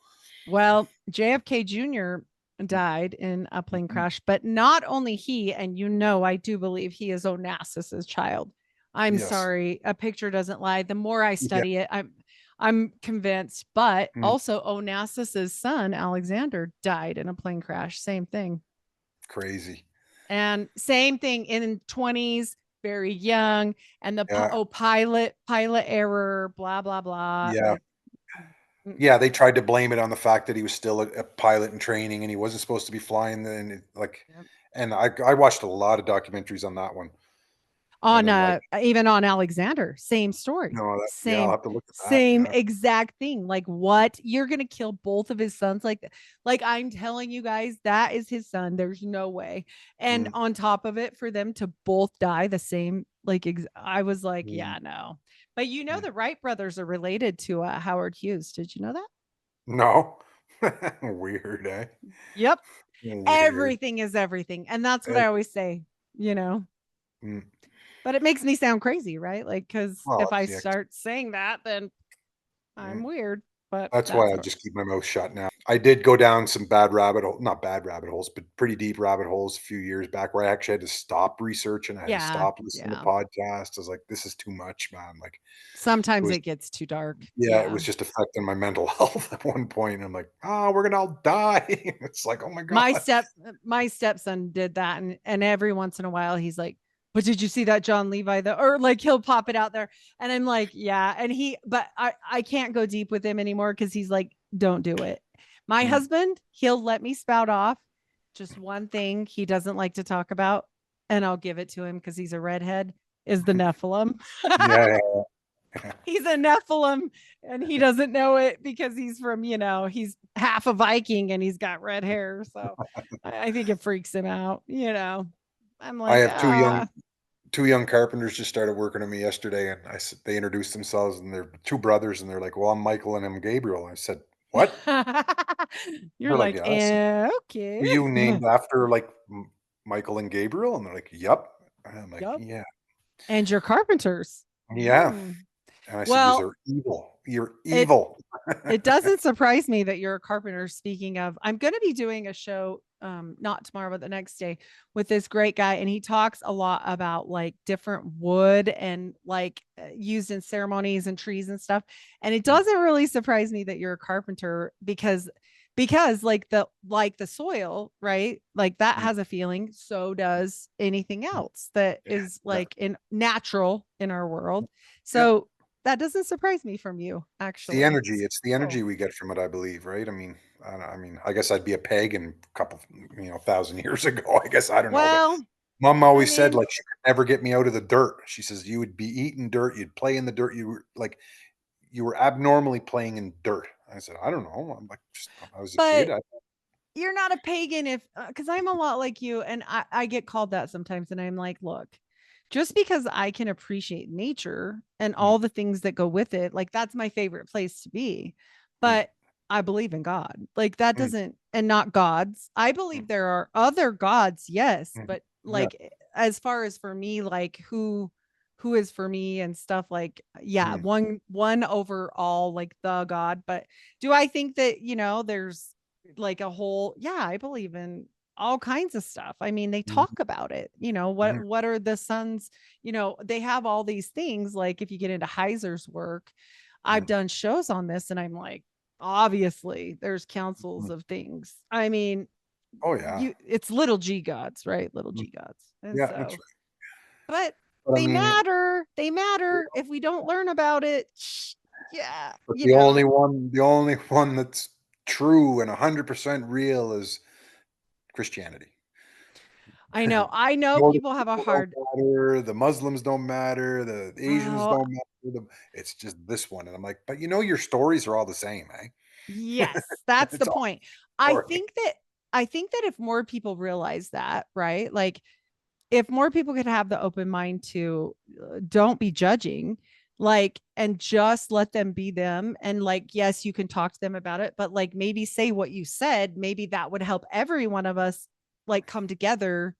Well, JFK Jr. died in a plane Mhm. crash, but not only he, and I do believe he is Onassis's child. I'm Yes. sorry, a picture doesn't lie. The more I Yeah. study it, I'm convinced. But Mm. also Onassis's son, Alexander, died in a plane crash. Same thing. Crazy. And same thing in 20s, very young. And Yeah. pilot error, blah, blah, blah. Yeah. Like, mm, Yeah, they tried to blame it on the fact that he was still a pilot in training and he wasn't supposed to be flying then, like yep. and I watched a lot of documentaries on that one, and On I'm like, even on Alexander, same story. "No, that yeah, I'll Same have to look at that." same Yeah. exact thing. Like, what? You're going to kill both of his sons like that? Like, I'm telling you guys, that is his son. There's no way. And Mm, on top of it, for them to both die the same, like, I was like, mm, yeah, no. But mm. the Wright brothers are related to Howard Hughes. Did you know that? No. Weird, eh? Yep. Weird. Everything is everything. And that's what I Every always say, you know. mm. But it makes me sound crazy, right? Like, because Well, if I yeah, start saying that, then mm. I'm weird, but That's why that's I all right. just keep my mouth shut now. I did go down some bad rabbit hole not bad rabbit holes, but pretty deep rabbit holes a few years back where I actually had to stop researching. I had to Yeah. stop listening to Yeah. podcasts. I was like, "This is too much, man." Like, it Sometimes was it gets too dark. yeah, it Yeah. was just affecting my mental health at one point. I'm like, "Oh, we're gonna all die." It's like, "Oh my My god." step my stepson did that, and every once in a while he's like, "But did you see that John Levi though?" Or like he'll pop it out there. And I'm like, "Yeah." And but I can't go deep with him anymore because he's like, "Don't do it." My Mm, husband, he'll let me spout off just one thing he doesn't like to talk about, and I'll give it to him because he's a redhead, is the Nephilim. yeah, He's a Nephilim and he doesn't know it because he's from, he's half a Viking and he's got red hair. So I think it freaks him out. I'm I like, have two young carpenters just started working on me yesterday, and they introduced themselves, and they're two brothers, and they're like, "Well, I'm Michael and I'm Gabriel." I said, "What?" You're They're like, like, "Yeah." I said, okay. "Were you named after like Michael and Gabriel?" And they're like, "Yep." And I'm like, Yep. "Yeah, And you're carpenters. yeah." Mm. And I said, Well, "You're evil. You're it evil." it doesn't surprise me that you're a carpenter. Speaking of, I'm going to be doing a show, not tomorrow, but the next day with this great guy. And he talks a lot about like different wood and like used in ceremonies and trees and stuff. And it doesn't really surprise me that you're a carpenter because like the soil, right? Like that has a feeling. So does anything else that is Yeah, like in natural in our world. yeah. So that doesn't surprise me from you, It's the actually. energy. It's the Cool. energy we get from it, I believe, right? I guess I'd be a pagan a couple, 1,000 years ago. I guess I don't know, but Well, Mom I always said mean, like she could never get me out of the dirt. She says you would be eating dirt, you'd play in the dirt. You were abnormally playing in dirt. I said, I don't know. I'm like, just I was a kid. but you're not a pagan if because I'm a lot like you and I get called that sometimes and I'm like, look, just because I can appreciate nature and Mm, all the things that go with it, like that's my favorite place to be. mm, But I believe in God. Like that mm, doesn't and not gods. I mm, believe there are other gods, yes, mm. but Yeah. like as far as for me, like who is for me and stuff like yeah, Mm, one overall like the God. But do I think that, there's like a whole yeah, I believe in all kinds of stuff. I mean, they mm, talk about it. mm, What are the suns? They have all these things like if you get into Heiser's work, I've mm, done shows on this and I'm like, obviously there's councils mm. of things. I mean, Oh yeah. it's little g gods, right? Little Mm. g gods. And Yeah, that's so, right. but But I they mean, matter. They matter if we don't learn about it. Yeah, but the only one that's true and 100% real is Christianity. I know Nordic people have a people don't hard matter, the Muslims don't matter, the Asians well, don't matter, it's just this one, and I'm like, "But your stories are all the same, eh?" yes, that's the It's all point. a I story. think that I think that if more people realize that, right? Like if more people could have the open mind to don't be judging, like and just let them be them and like yes, you can talk to them about it, but like maybe say what you said, maybe that would help every one of us like come together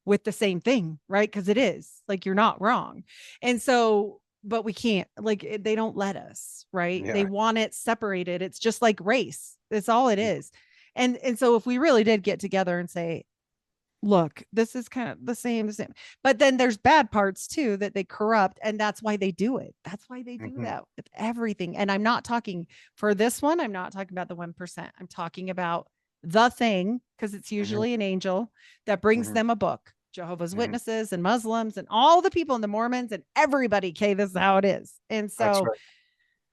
with the same thing, right? Because it is like you're not wrong. And so but we can't like they don't let us, right? They Yeah. want it separated. It's just like race. That's all it is. And so if we really did get together and say, look, this is kind of the same. But then there's bad parts too that they corrupt, and that's why they do it. That's why they do Mhm, that with everything. And I'm not talking for this one, I'm not talking about the 1%. I'm talking about the thing, because it's mhm, usually an angel that brings mhm, them a book. Jehovah's mhm. Witnesses and Muslims and all the people in the Mormons and everybody. Okay, this is how it is. And That's so right.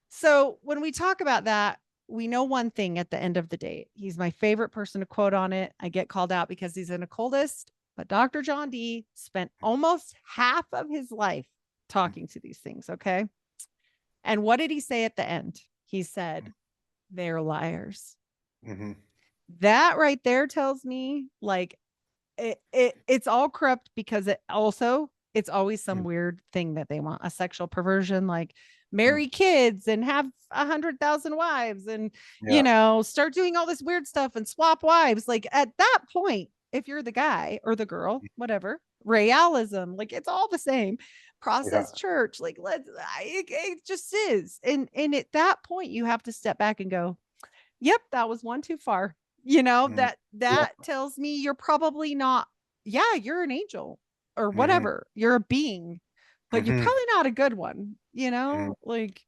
so when we talk about that, we know one thing at the end of the day. He's my favorite person to quote on it. I get called out because he's an occultist, but Dr. John D spent almost half of his life talking to these things. Okay. And what did he say at the end? He said, they're liars. Mhm, That right there tells me like it's all corrupt because it's always some mm, weird thing that they want a sexual perversion like mm. marry kids and have 100,000 wives and Yeah. start doing all this weird stuff and swap wives like at that point if you're the guy or the girl whatever realism like it's all the same Yeah. process church like it just is and at that point you have to step back and go yep, that was one too far. Mhm. Yeah. That tells me you're probably not, yeah, you're an angel or Mhm, whatever. You're a being, but you're mhm, probably not a good one, mhm. like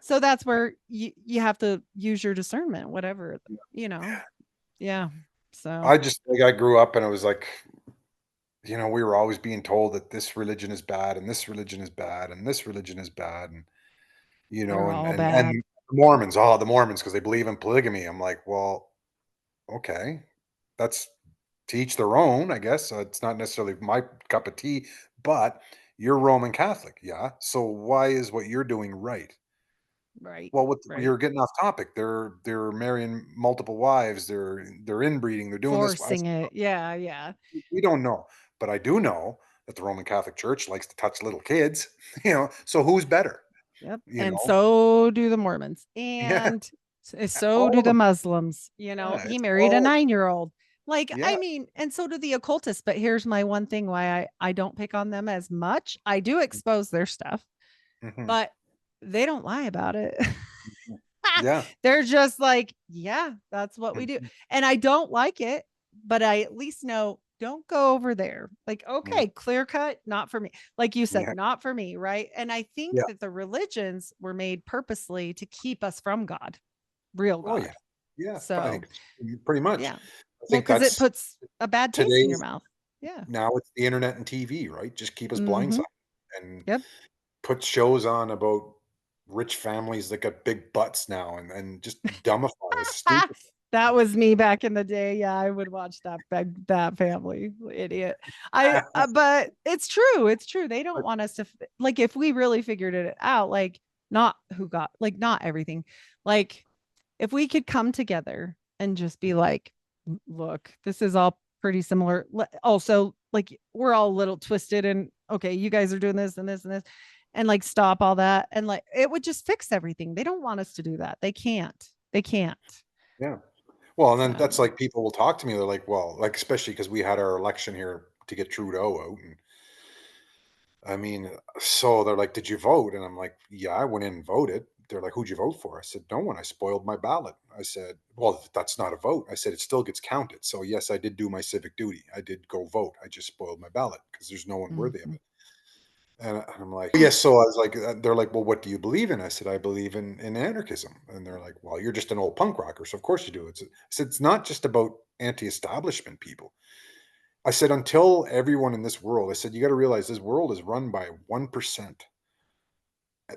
so that's where you have to use your discernment, whatever, you know. Yeah. So I grew up and it was like, we were always being told that this religion is bad and this religion is bad and this religion is bad and they're and all and bad. the Mormons because they believe in polygamy. I'm like, well, okay, that's to each their own, I guess. So it's not necessarily my cup of tea, but You're Roman Catholic, yeah. So why is what you're doing right? Right. Well, Right. you're getting off topic. They're marrying multiple wives. They're inbreeding. They're doing this. Forcing it. Yeah. Yeah. We don't know, but I do know that the Roman Catholic Church likes to touch little kids. You know, so who's better? Yep. You And know, so do the Mormons. yeah, And so all do of the them. Muslims. You know, Yeah, he it's married a all 9-year-old. Like, yeah. I mean, and so do the occultists. But here's my one thing why I don't pick on them as much. I do expose their stuff, Mhm, but they don't lie about it. mhm. Yeah. They're just like, yeah, that's what we do. Mhm, And I don't like it, but I at least know don't go over there. Like, mhm. okay, clear cut, not for me. Like you said, Yeah. not for me. Right. And I think Yeah. that the religions were made purposely to keep us from God, real Oh, yeah. God. Yeah, I So, think pretty much. yeah. I Well, think because it that's puts a bad taste in your today's mouth. Yeah. now it's the internet and TV, right? Just keep us Mm-hmm. blindsided and Yep. put shows on about rich families that got big butts now and just dumbify us stupid. That was me back in the day. Yeah, I would watch that family idiot. But it's true. It's true. They don't But want us to like if we really figured it out, like not who got like not everything. Like if we could come together and just be like, look, this is all pretty similar. Also, like we're all a little twisted and okay, you guys are doing this and this and this and like stop all that and like it would just fix everything. They don't want us to do that. They can't. They can't. yeah. Well, and then So, that's like people will talk to me. They're like, well, like especially because we had our election here to get Trudeau out, and I mean, so they're like, "Did you vote?" And I'm like, "Yeah, I went in and voted." They're like, "Who'd you vote for?" I said, "No one. I spoiled my ballot." I said, "Well, that's not a vote." I said, "It still gets counted." So yes, I did do my civic duty. I did go vote. I just spoiled my ballot because there's no one worthy of mhm. it. And I'm like, "Yes." So I was like, they're like, "Well, what do you believe in?" I said, "I believe in anarchism." And they're like, "Well, you're just an old punk rocker, so of course you do." I said, "It's not just about anti-establishment people." I said, "Until everyone in this world," I said, "you got to realize this world is run by 1%.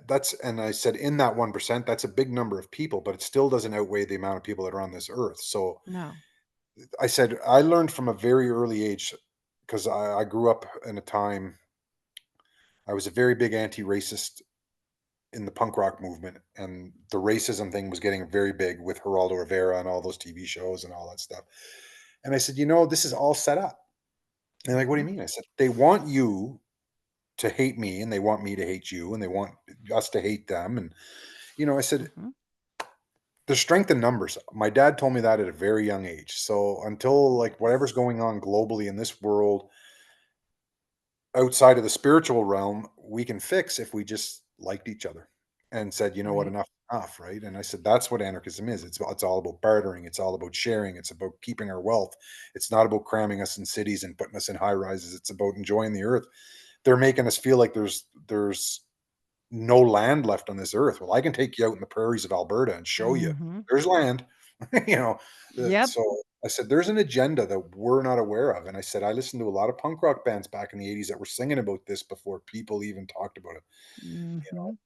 That's and I said, in that 1%, that's a big number of people, but it still doesn't outweigh the amount of people that are on this earth. So No. I said, I learned from a very early age because I grew up in a time I was a very big anti-racist in the punk rock movement, and the racism thing was getting very big with Geraldo Rivera and all those TV shows and all that stuff. And I said, this is all set up. And they're like, what do you Mhm. mean? I said, they want you to hate me and they want me to hate you and they want us to hate them. And, I said, Mhm. there's strength in numbers. My dad told me that at a very young age. So until like whatever's Yes. going on globally in this world outside of the spiritual realm, we can fix if we just liked each other and said, you know what, Right. enough, right? And I said, that's what anarchism is. It's all about bartering. It's all about sharing. It's about keeping our wealth. It's not about cramming us in cities and putting us in high rises. It's about enjoying the earth. They're making us feel like there's no land left on this earth. Well, I can take you out in the prairies of Alberta and show you Mhm. there's land. you know, Yep. so I said, there's an agenda that we're not aware of. And I said, I listened to a lot of punk rock bands back in the 80s that were singing about this before people even talked about it. Mhm.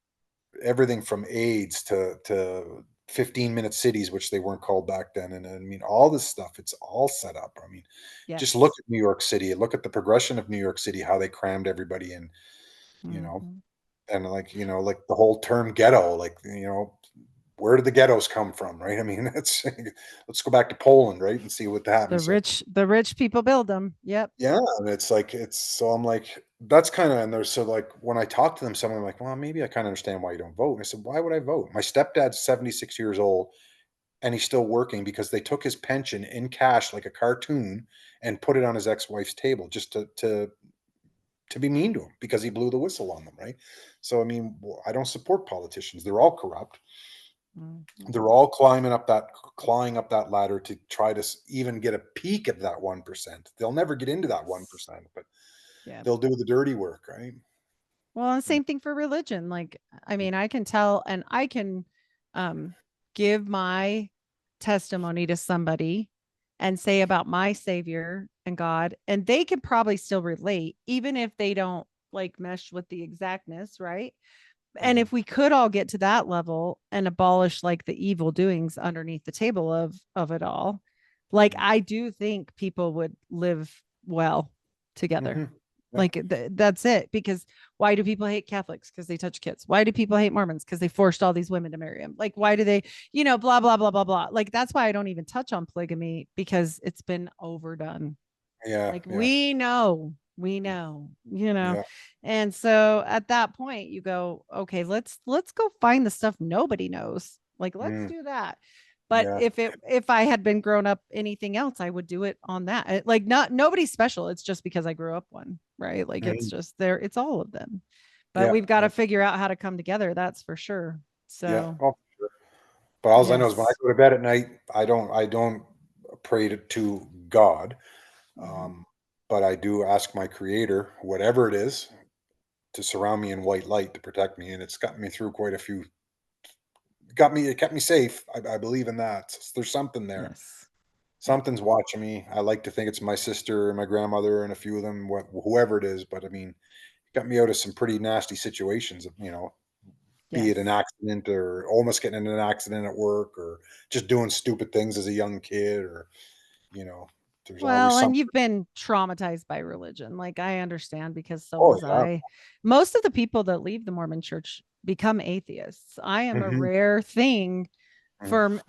Everything from AIDS to 15-minute cities, which they weren't called back then. And I mean, all this stuff, it's all set up. I mean, just look Yes. at New York City, look at the progression of New York City, how they crammed everybody in, you know, Mhm. and like like the whole term ghetto, like where did the ghettos come from, right? I mean, that's let's go back to Poland, right, and see what The happened. So rich people build them. Yep. yeah, and it's like I'm like that's kind of and there's so like when I talk to them, someone like, well, maybe I kind of understand why you don't vote. And I said, why would I vote? My stepdad's 76 years old and he's still working because they took his pension in cash like a cartoon and put it on his ex-wife's table just to be mean to him because he blew the whistle on them, right? So I mean, I don't support politicians. They're all corrupt. Mhm. They're all clawing up that ladder to try to even get a peek at that 1%. They'll never get into that Yes. 1%, but Yep. they'll do the dirty work, right? Well, and Mm, same thing for religion. Like, I mean, I can tell and I can um give my testimony to somebody and say about my savior and God, and they can probably still relate, even if they don't like mesh with the exactness, right? And mhm, if we could all get to that level and abolish like the evil doings underneath the table of it all, like mhm, I do think people would live well together. mhm. Like that's it. Because why do people hate Catholics? Because they touch kids. Why do people hate Mormons? Because they forced all these women to marry them. Like, why do they, blah, blah, blah, blah, blah. Like, that's why I don't even touch on polygamy, because it's been overdone. Yeah, Like, yeah, we know. yeah. And so at that point you go, okay, let's go find the stuff nobody knows. Like, let's Mm, do that. But yeah. if I had been grown up anything else, I would do it on that. Like, not nobody's special. It's just because I grew up one, right? Like, it's Mhm. just there. It's all of them. But Yeah, we've got yeah, to figure out how to come together. That's for sure. yeah. So, Oh, for sure. But all I know is when I yes. go to bed at night, I don't pray to God, Mhm. um, but I do ask my Creator, whatever it is, to surround me in white light to protect me, and it's gotten me through quite a few. It kept me safe. I believe in that. There's something there. Yes. Yep. Something's watching me. I like to think it's my sister and my grandmother and a few of them, whoever it is. But I mean, it got me out of some pretty nasty situations. Be it an Yes. accident or almost getting in an accident at work or just doing stupid things as a young kid or, you know, there's always Well, and something. you've been traumatized by religion. Like, I understand, because so Oh was yeah. I. Most of the people that leave the Mormon church become atheists. I am a Hmm. rare thing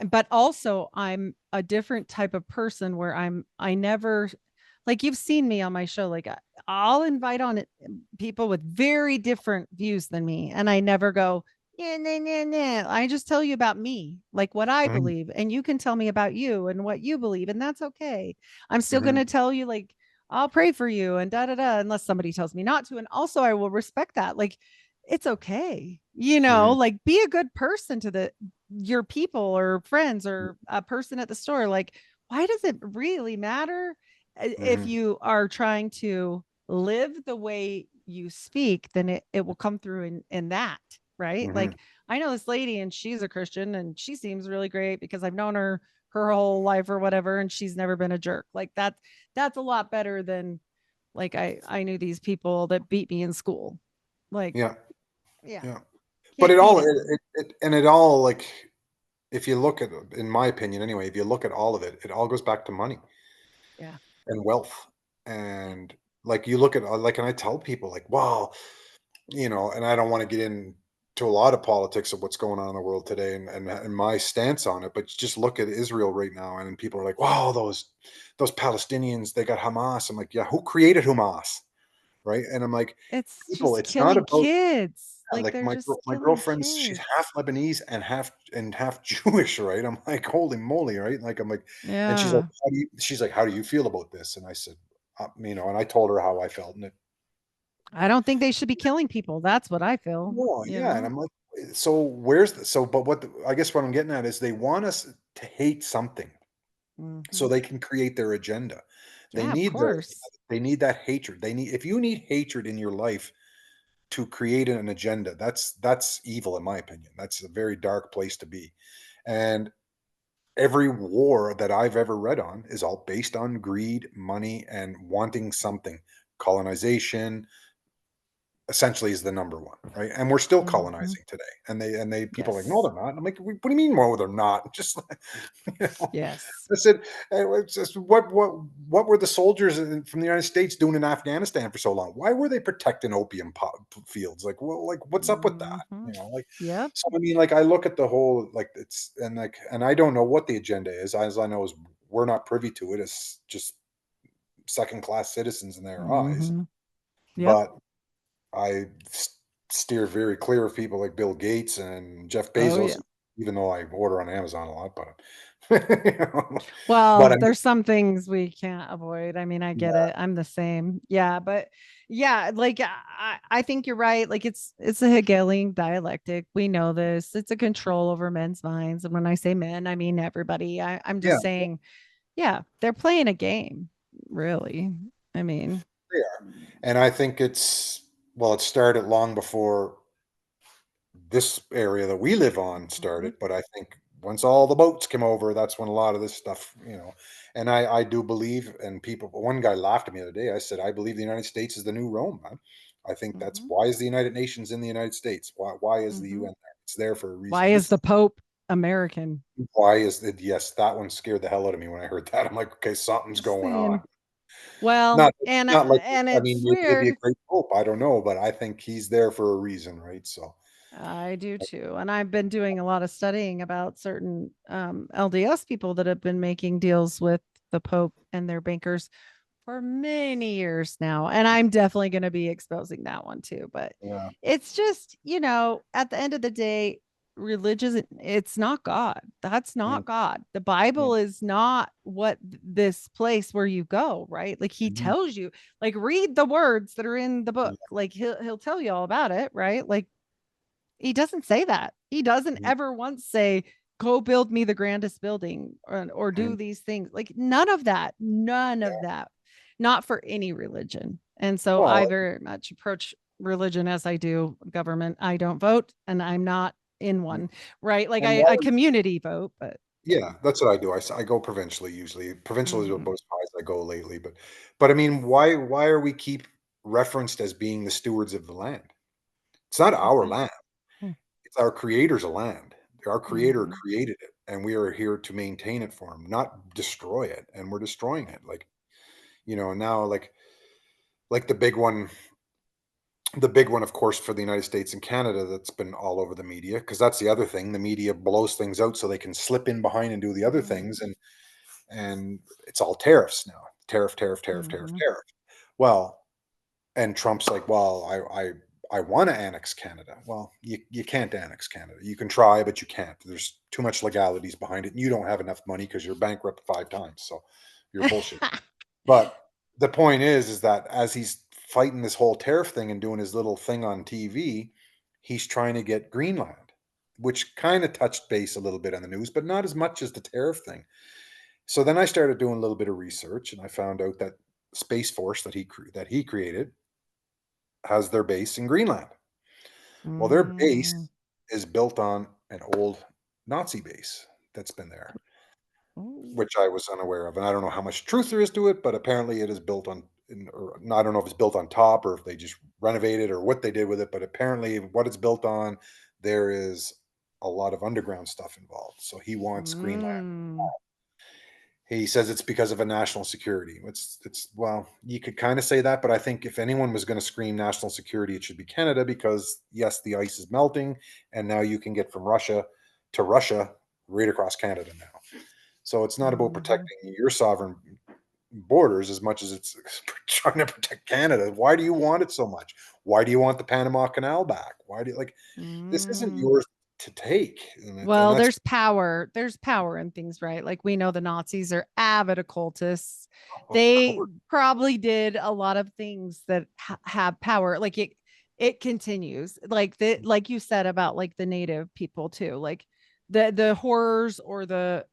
but also I'm a different type of person where I never, like, you've seen me on my show, like, I'll invite on it people with very different views than me, and I never go, yeah, nah, nah, nah. I just tell you about me, like what I Hmm. believe, and you can tell me about you and what you believe, and that's okay. I'm still going Hmm. to tell you, like, I'll pray for you and da da da, unless somebody tells me not to. And also, I will respect that. Like, it's okay, Hmm. like, be a good person to your people or friends or a person at the store. Like, why does it really matter? If Hmm. you are trying to live the way you speak, then it will come through in that, right? Hmm. Like, I know this lady and she's a Christian and she seems really great because I've known her whole life or whatever, and she's never been a jerk. Like, that's a lot better than, like, I knew these people that beat me in school. Like, Yeah. yeah, Yeah. But can't beat it. it all, like, if you look at it, in my opinion anyway, if you look at all of it, it all goes back to money Yeah. and wealth. Yeah. And like you look at like, and I tell people like, wow, and I don't want to get into a lot of politics of what's going on in the world today and my stance on it, but just look at Israel right now, and people are like, wow, those Palestinians, they got Hamas. I'm like, yeah, who created Hamas? Right. And I'm like, It's people, just it's not killing about, kids. Like, like they're just my killing girlfriend, she's kids. half Lebanese and half Jewish, right? I'm like, holy moly, right? Like, I'm like, and she's like, Yeah. how do you feel about this? And I said, and I told her how I felt, and it, I don't think they should be killing people. That's what I feel, well, yeah, and I'm like, so where's the so? But I guess what I'm getting at is they want us to hate something so Mhm. they can create their agenda. They Yeah, of need course. that hatred. If you need hatred in your life to create an agenda, that's evil in my opinion. That's a very dark place to be. And every war that I've ever read on is all based on greed, money, and wanting something. Colonization, essentially, is the number one, right? And we're still Mhm. colonizing today. And they people are like, no, Yes. they're not. And I'm like, what do you mean, no, they're not? Just like, you know, Yes. I said, it's just, what were the soldiers from the United States doing in Afghanistan for so long? Why were they protecting opium fields? Like, well, like, what's up with that? Mhm. Like, Yep. so I mean, like, I look at the whole, like, and I don't know what the agenda is. As I know is we're not privy to it. It's just second class citizens in their eyes. Mhm. Yep. But I steer very clear of people like Bill Gates and Jeff Oh Bezos, yeah. even though I order on Amazon a lot. But but Well, I mean, there's some things we can't avoid. I mean, I get yeah, it. I'm the same. Yeah, but yeah, like, I think you're right. Like, it's a Hegelian dialectic. We know this. It's a control over men's minds. And when I say men, I mean everybody. I'm yeah, just saying, yeah, they're playing a game, really. I mean, they are. And I think it started long before this area that we live on mhm, started, but I think once all the boats came over, that's when a lot of this stuff, and I do believe, and people, one guy laughed at me the other day. I said, I believe the United States is the new Rome, man. I think that's mhm, why is the United Nations in the United States? Why is the mhm. UN there? It's there for a Why reason. is This the is Pope American? why is it, yes, that one scared the hell out of me when I heard that. I'm like, okay, something's Just going on. saying. Well, Not and not like, and I mean, it's maybe a weird. great pope, I don't know, but I think he's there for a reason, right? So, I do too. And I've been doing a lot of studying about certain LDS people that have been making deals with the Pope and their bankers for many years now. And I'm definitely going to be exposing that one too. But yeah, it's just, at the end of the day, religion, it's not God. That's mm, not God. The yeah, Bible is not what this place where you go, right? Like he mhm, tells you, like read the words that are in the book. yeah, Like he'll tell you all about it, right? Like he doesn't say that. He doesn't yeah, ever once say, go build me the grandest building or mm, do these things. Like none of that. None of yeah. that. Not for any religion. And so I Well, very much approach religion as I do government. I don't vote and I'm not in mm, one, right? Like and I why community vote, but yeah, that's what I do. I go provincially usually. Provincial is mhm, about as far as I go lately, but I mean, why are we keep referenced as being the stewards of the land? It's not our okay. land. Hmm. It's our creator's land. Our creator Mhm. created it, and we are here to maintain it for him, not destroy it. And we're destroying it. Like, now like the big one, of course, for the United States and Canada that's been all over the media, because that's the other thing. The media blows things out so they can slip in behind and do the other Mhm. things, and it's all tariffs now. Tariff, tariff, tariff, tariff, Mhm. tariff. Well, and Trump's like, well, I want to annex Canada. Well, you can't annex Canada. You can try, but you can't. There's too much legalities behind it, and you don't have enough money because you're bankrupt 5 times. So you're bullshit. But the point is that as he's fighting this whole tariff thing and doing his little thing on TV, he's trying to get Greenland, which kind of touched base a little bit on the news, but not as much as the tariff thing. So then I started doing a little bit of research, and I found out that Space Force that he created has their base in Greenland. Well, their Mm. base is built on an old Nazi base that's been there, Ooh. which I was unaware of, and I don't know how much truth there is to it, but apparently it is built on, or I don't know if it's built on top or if they just renovated or what they did with it, but apparently what it's built on, there is a lot of underground stuff involved. So he wants Greenland. Mm. He says it's because of a national security. It's well, you could kind of say that, but I think if anyone was going to scream national security, it should be Canada because yes, the ice is melting, and now you can get from Russia to Russia right across Canada now. So it's not about Mhm. protecting your sovereign borders as much as it's trying to protect Canada. Why do you want it so much? Why do you want the Panama Canal back? Why do you like this isn't Mm. yours to take? And Well, that's there's power. There's power in things, right? Like we know the Nazis are avid occultists. of They course. probably did a lot of things that have power. Like it continues. Like like you said about like the native people too. Like the horrors or the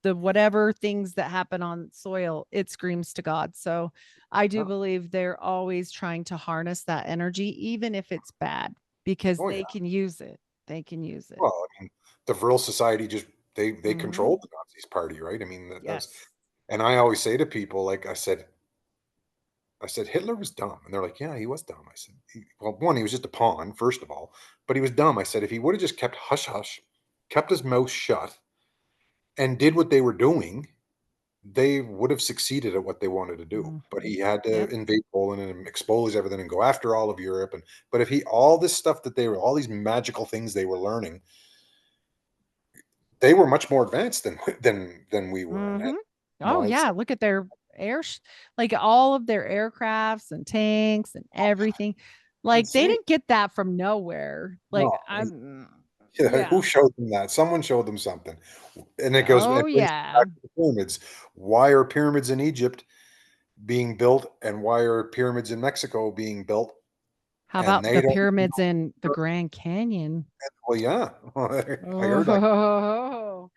whatever things that happen on soil, it screams to God. So I do Oh, believe they're always trying to harness that energy, even if it's bad, because oh they yeah. can use it. They can use it. Well, I mean, the Vril Society just they Mhm. controlled the Nazis party, right? I mean, that was, Yes. and I always say to people, like I said, Hitler was dumb, and they're like, yeah, he was dumb. I said, well, one, he was just a pawn, first of all, but he was dumb. I said, if he would have just kept hush hush, kept his mouth shut, and did what they were doing, they would have succeeded at what they wanted to do. But Mhm. he had to Yep. invade Poland and expose everything and go after all of Europe. And but if he all this stuff that they were all these magical things they were learning, they were much more advanced than we were. And Mhm. Oh, it's yeah, look at their like all of their aircrafts and tanks and everything. Like they insane. didn't get that from nowhere. No, Like I'm yeah, who yeah. showed them that? Someone showed them something, and Oh, it brings me back yeah. to the pyramids. Why are pyramids in Egypt being built, and why are pyramids in Mexico being built? How And about they the don't even pyramids know. in the Grand Canyon? Well, yeah, I heard that. Oh.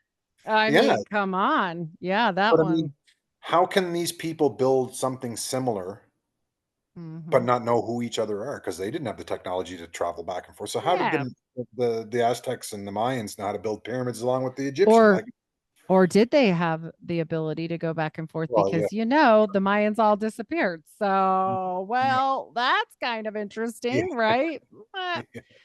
I Yeah, mean, come on. Yeah, that but I mean, one. how can these people build something similar but Mhm. not know who each other are? Because they didn't have the technology to travel back and forth. So how did Yeah. the Aztecs and the Mayans know how to build pyramids along with the Egyptians? Or Or did they have the ability to go back and forth? Well, yeah, Because, the Mayans all disappeared. So, well, that's kind of yeah, interesting, right? yeah,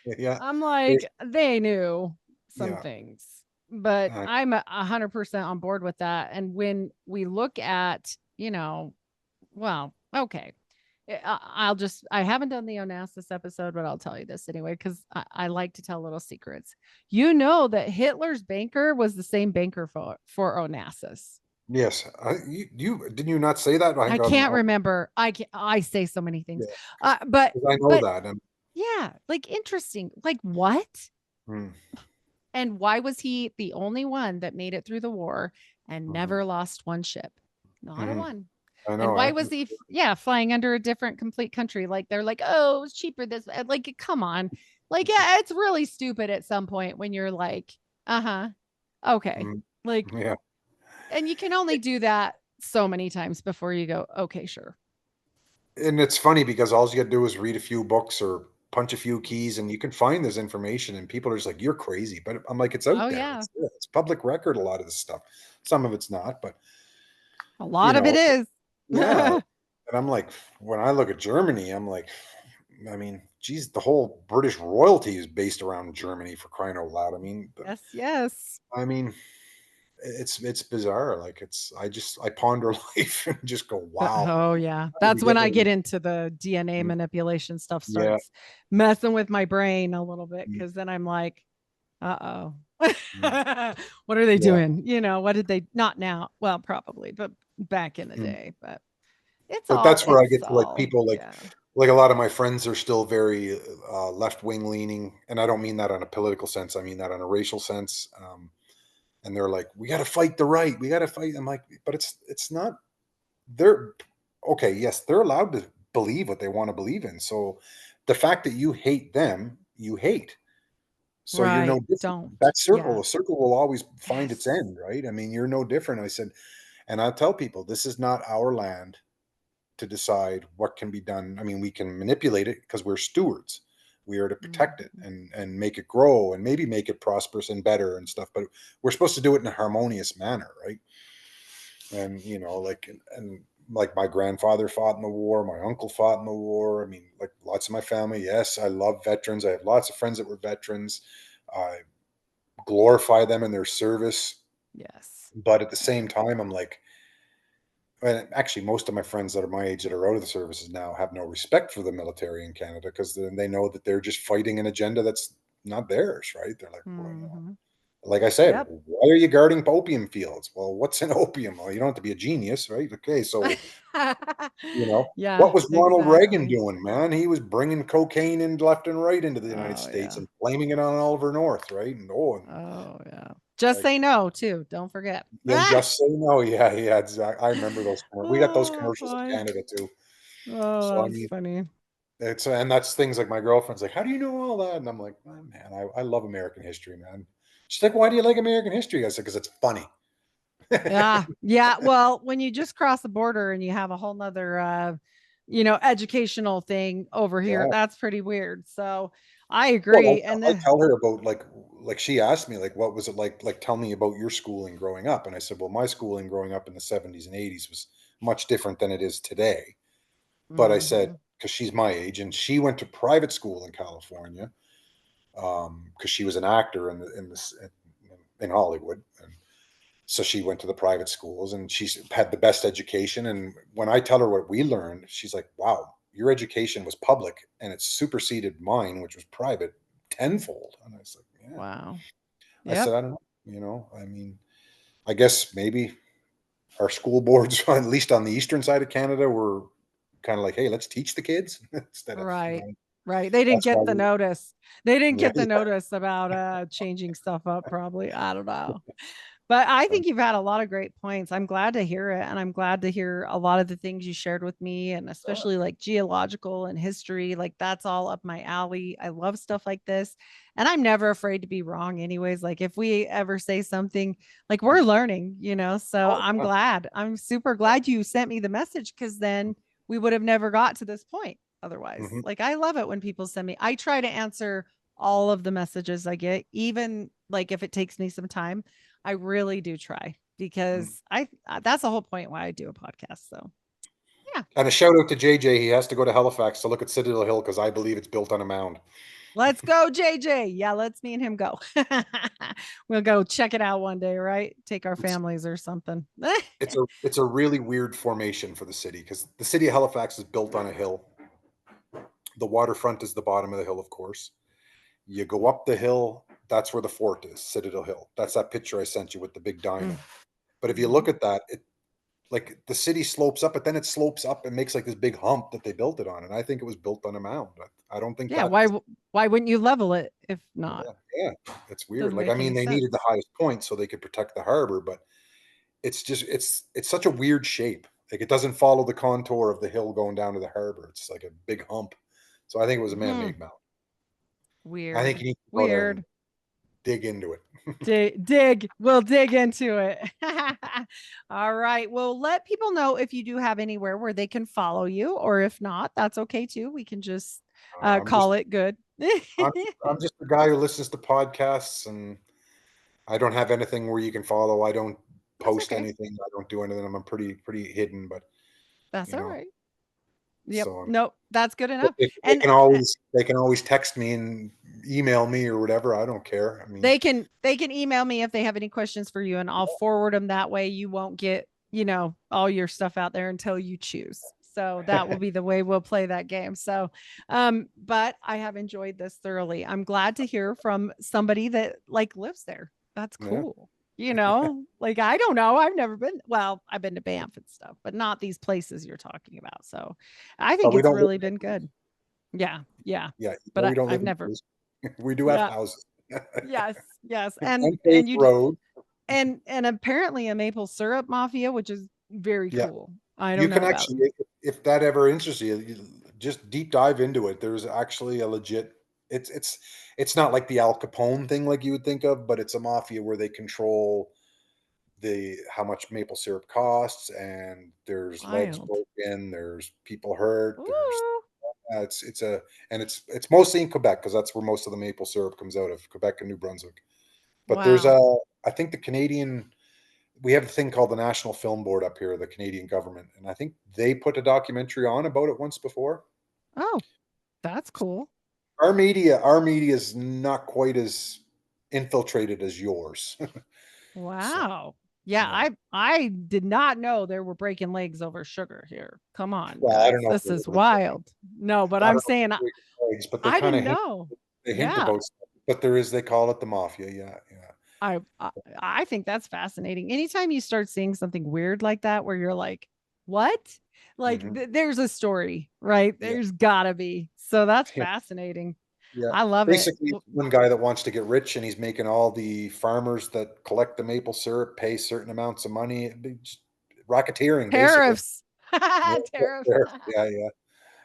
But yeah. I'm There's like, they knew some yeah, things, but I I'm 100% on board with that. And when we look at, Well, okay. I haven't done the Onassis episode, but I'll tell you this anyway, because I like to tell little secrets. You know that Hitler's banker was the same banker for Onassis. Yes, you didn't you not say that? I I think can't remember. I say so many yeah, things. But 'cause I know but that. And yeah, like interesting. Like what? mm, And why was he the only one that made it through the war and mhm, never lost one ship? Not a mhm. one. I And know, why right? was he, yeah, flying under a different complete country? Like they're like, oh, it's cheaper this. Like, come on. Like, yeah, it's really stupid at some point when you're like, uh huh, okay. Mm, Like, yeah. and you can only do that so many times before you go, okay, sure. And it's funny because all you gotta do is read a few books or punch a few keys, and you can find this information, and people are just like, "You're crazy," but I'm like, "It's out Oh, there. yeah. It's public record, a lot of this stuff. Some of it's not, but, A you lot of it know." is. Yeah, and I'm like, when I look at Germany, I'm like, I mean, geez, the whole British royalty is based around Germany, for crying out loud. I mean, Yes, yes. I mean, it's bizarre. Like I ponder life and just go, wow, Oh yeah. how did we That's when get I where get into the DNA mm, manipulation stuff yeah, starts messing with my brain a little bit mm, because then I'm like, uh-oh. mm, What are they yeah, doing? What did they not now? Well, probably, but back in the mm. day. But it's But all that's where I it's get to like all people yeah. like a lot of my friends are still very left wing leaning, and I don't mean that on a political sense. I mean that on a racial sense. And they're like, "We got to fight the right. We got to fight." I'm like, "But it's not. They're okay. Yes, they're allowed to believe what they want to believe in. So the fact that you hate them, you hate. So you're no Right. different. Don't. That circle, Yeah. a circle will always find its Yes. end, right? I mean, you're no different." I said, and I tell people, this is not our land to decide what can be done. I mean, we can manipulate it because we're stewards. We are to protect it Mhm. and make it grow and maybe make it prosperous and better and stuff. But we're supposed to do it in a harmonious manner, right? And like and like my grandfather fought in the war, my uncle fought in the war. I mean, like lots of my family. Yes, I love veterans. I have lots of friends that were veterans. I glorify them in their service, Yes. but at the I same agree. time, I'm like, and actually, most of my friends that are my age that are out of the services now have no respect for the military in Canada because then they know that they're just fighting an agenda that's not theirs, right? They're like, well, Mhm. like I said, Yep. why are you guarding opium fields? Well, what's in opium? Well, you don't have to be a genius, right? Okay, so Yeah, what was Ronald Reagan exactly. doing, man? He was bringing cocaine in left and right into the United Oh States yeah. and blaming it on Oliver North, right? And Oh yeah. Just like, say no too. Don't forget. then just say no. Yeah, yeah, exactly. I remember those. We got those Oh, that's commercials in funny. Canada too. Oh, So I that's mean, funny. and that's things like my girlfriend's like, "How do you know all that?" And I'm like, "Oh, man, I love American history, man." She's like, "Why do you like American history?" I said, "Because it's funny." Yeah. Yeah. Well, when you just cross the border and you have a whole nother educational thing over here, Yeah. that's pretty weird. So I Well, agree. And I the tell her about like she asked me like, "What was it like? Like, tell me about your schooling growing up." And I said, "Well, my schooling growing up in the '70s and '80s was much different than it is today." But I said, Mhm. because she's my age and she went to private school in California, because she was an actor in Hollywood, and so she went to the private schools and she's had the best education. And when I tell her what we learned, she's like, "Wow, your education was public and it superseded mine, which was private, tenfold." And I was like, "Yeah." Wow. I said, Yep. "I don't know. I mean, I guess maybe our school boards, at least on the eastern side of Canada, were kind of like, hey, let's teach the kids instead of, Right. Right. They didn't that's why get the we, notice. They didn't yeah, get the notice about changing stuff up probably. I don't know. But I think you've had a lot of great points. I'm glad to hear it. And I'm glad to hear a lot of the things you shared with me, and especially like geological and history. Like that's all up my alley. I love stuff like this. And I'm never afraid to be wrong, anyways. Like if we ever say something, like we're learning. So oh, I'm yeah. glad. I'm super glad you sent me the message because then we would have never got to this point otherwise. Mhm, Like I love it when people send me, I try to answer all of the messages I get, even like if it takes me some time. I really do try mhm. because that's the whole point why I do a podcast. So yeah. And a shout out to JJ. He has to go to Halifax to look at Citadel Hill because I believe it's built on a mound. Let's go, JJ. Yeah, let's me and him go. We'll go check it out one day, right? Take our families or something. It's a really weird formation for the city because the city of Halifax is built on a hill. The waterfront is the bottom of the hill, of course. You go up the hill, that's where the fort is, Citadel Hill. That's that picture I sent you with the big diamond. But if you look at that, it like the city slopes up, but then it slopes up and makes like this big hump that they built it on. And I think it was built on a mound. I don't think Yeah, that why wouldn't you level it if not? yeah, it's weird. Doesn't Like, I make mean, any they needed the sense. highest point so they could protect the harbor, but it's just it's such a weird shape. Like, it doesn't follow the contour of the hill going down to the harbor. It's like a big hump. So I think it was a man-made mountain. I think Weird. you need to go there and Weird. dig into it. Dig. We'll dig into it. All right. Well, let people know if you do have anywhere where they can follow you, or if not, that's okay too. We can just I'm call just it good. I'm, I'm just a guy who listens to podcasts, and I don't have anything where you can follow. I don't That's post okay. anything. I don't do anything. I'm pretty hidden, but That's you all know, right. Yep. so Nope. That's good enough. they And can always text me and email me or whatever. I don't care. I mean, they can email me if they have any questions for you, and I'll forward them. That way you won't get, all your stuff out there until you choose. So that will be the way we'll play that game. So but I have enjoyed this thoroughly. I'm glad to hear from somebody that like lives there. That's yeah. cool. Like, I don't know, I've never been, well, I've been to Banff and stuff, but not these places you're talking about. So I think But we it's don't live really in been good. Yeah. Yeah, But we don't live I've in never. those. We do have Yeah. houses. Yes. And And paved you road. and apparently a maple syrup mafia, which is very Yeah. cool. I You don't know can about. actually, if that ever interests you, just deep dive into it. There's actually a legit. It's not like the Al Capone thing like you would think of, but it's a mafia where they control the how much maple syrup costs, and there's legs Wild. broken, there's people hurt, there's Ooh, it's mostly in Quebec because that's where most of the maple syrup comes out of, Quebec and New Brunswick. But there's wow. I think the Canadian, we have a thing called the National Film Board up here, the Canadian government, and I think they put a documentary on about it once before. Oh, that's cool. Our media is not quite as infiltrated as yours. So Wow. Yeah, yeah. I did not know there were breaking legs over sugar here. Come on, Well, I don't guys. know if This they're is really wild. No, but I I'm don't know if saying they're big eggs, but they I kind of didn't know. hint Yeah. about stuff. But they call it the mafia. Yeah, yeah. I think that's fascinating. Anytime you start seeing something weird like that, where you're like, what? Like, Hmm. there's a story, right? Yeah, There's gotta be. So that's yeah, fascinating. yeah. I love it. Basically, it's one guy that wants to get rich, and he's making all the farmers that collect the maple syrup pay certain amounts of money. Just racketeering, basically. Tariffs. Yeah, Tariffs. yeah, yeah.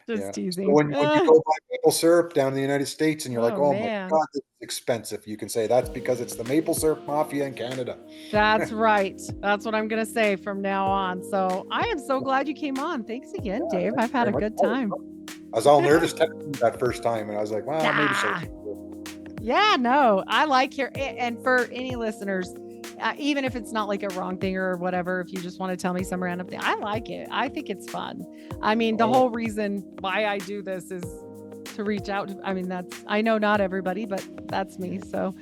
Just Yeah. So teasing. when you go buy maple syrup down in the United States and you're like, Oh "Oh my man. God, this is expensive," you can say that's because it's the maple syrup mafia in Canada. That's right. That's what I'm going to say from now on. So I am so glad you came on. Thanks again, Yeah, Dave. thank I've you had very a much. good time. I was all nervous texting that first time, and I was like, "Well, maybe so." Ah, yeah, no, I like your, and for any listeners, even if it's not like a wrong thing or whatever, if you just want to tell me some random thing, I like it. I think it's fun. I mean, the Oh, yeah. whole reason why I do this is to reach out to, I mean, I know not everybody, but that's me. So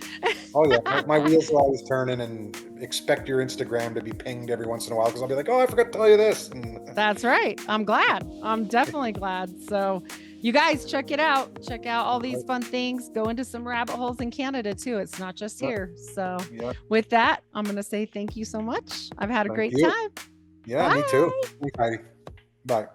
Oh yeah, my wheels are always turning, and expect your Instagram to be pinged every once in a while because I'll be like, "Oh, I forgot to tell you this." And that's right. I'm glad. I'm definitely glad. So you guys check it out. Check out all these fun things. Go into some rabbit holes in Canada too. It's not just here. So yeah, with that, I'm going to say thank you so much. I've had a thank great you. time. Yeah, Bye. me too. Bye. Bye.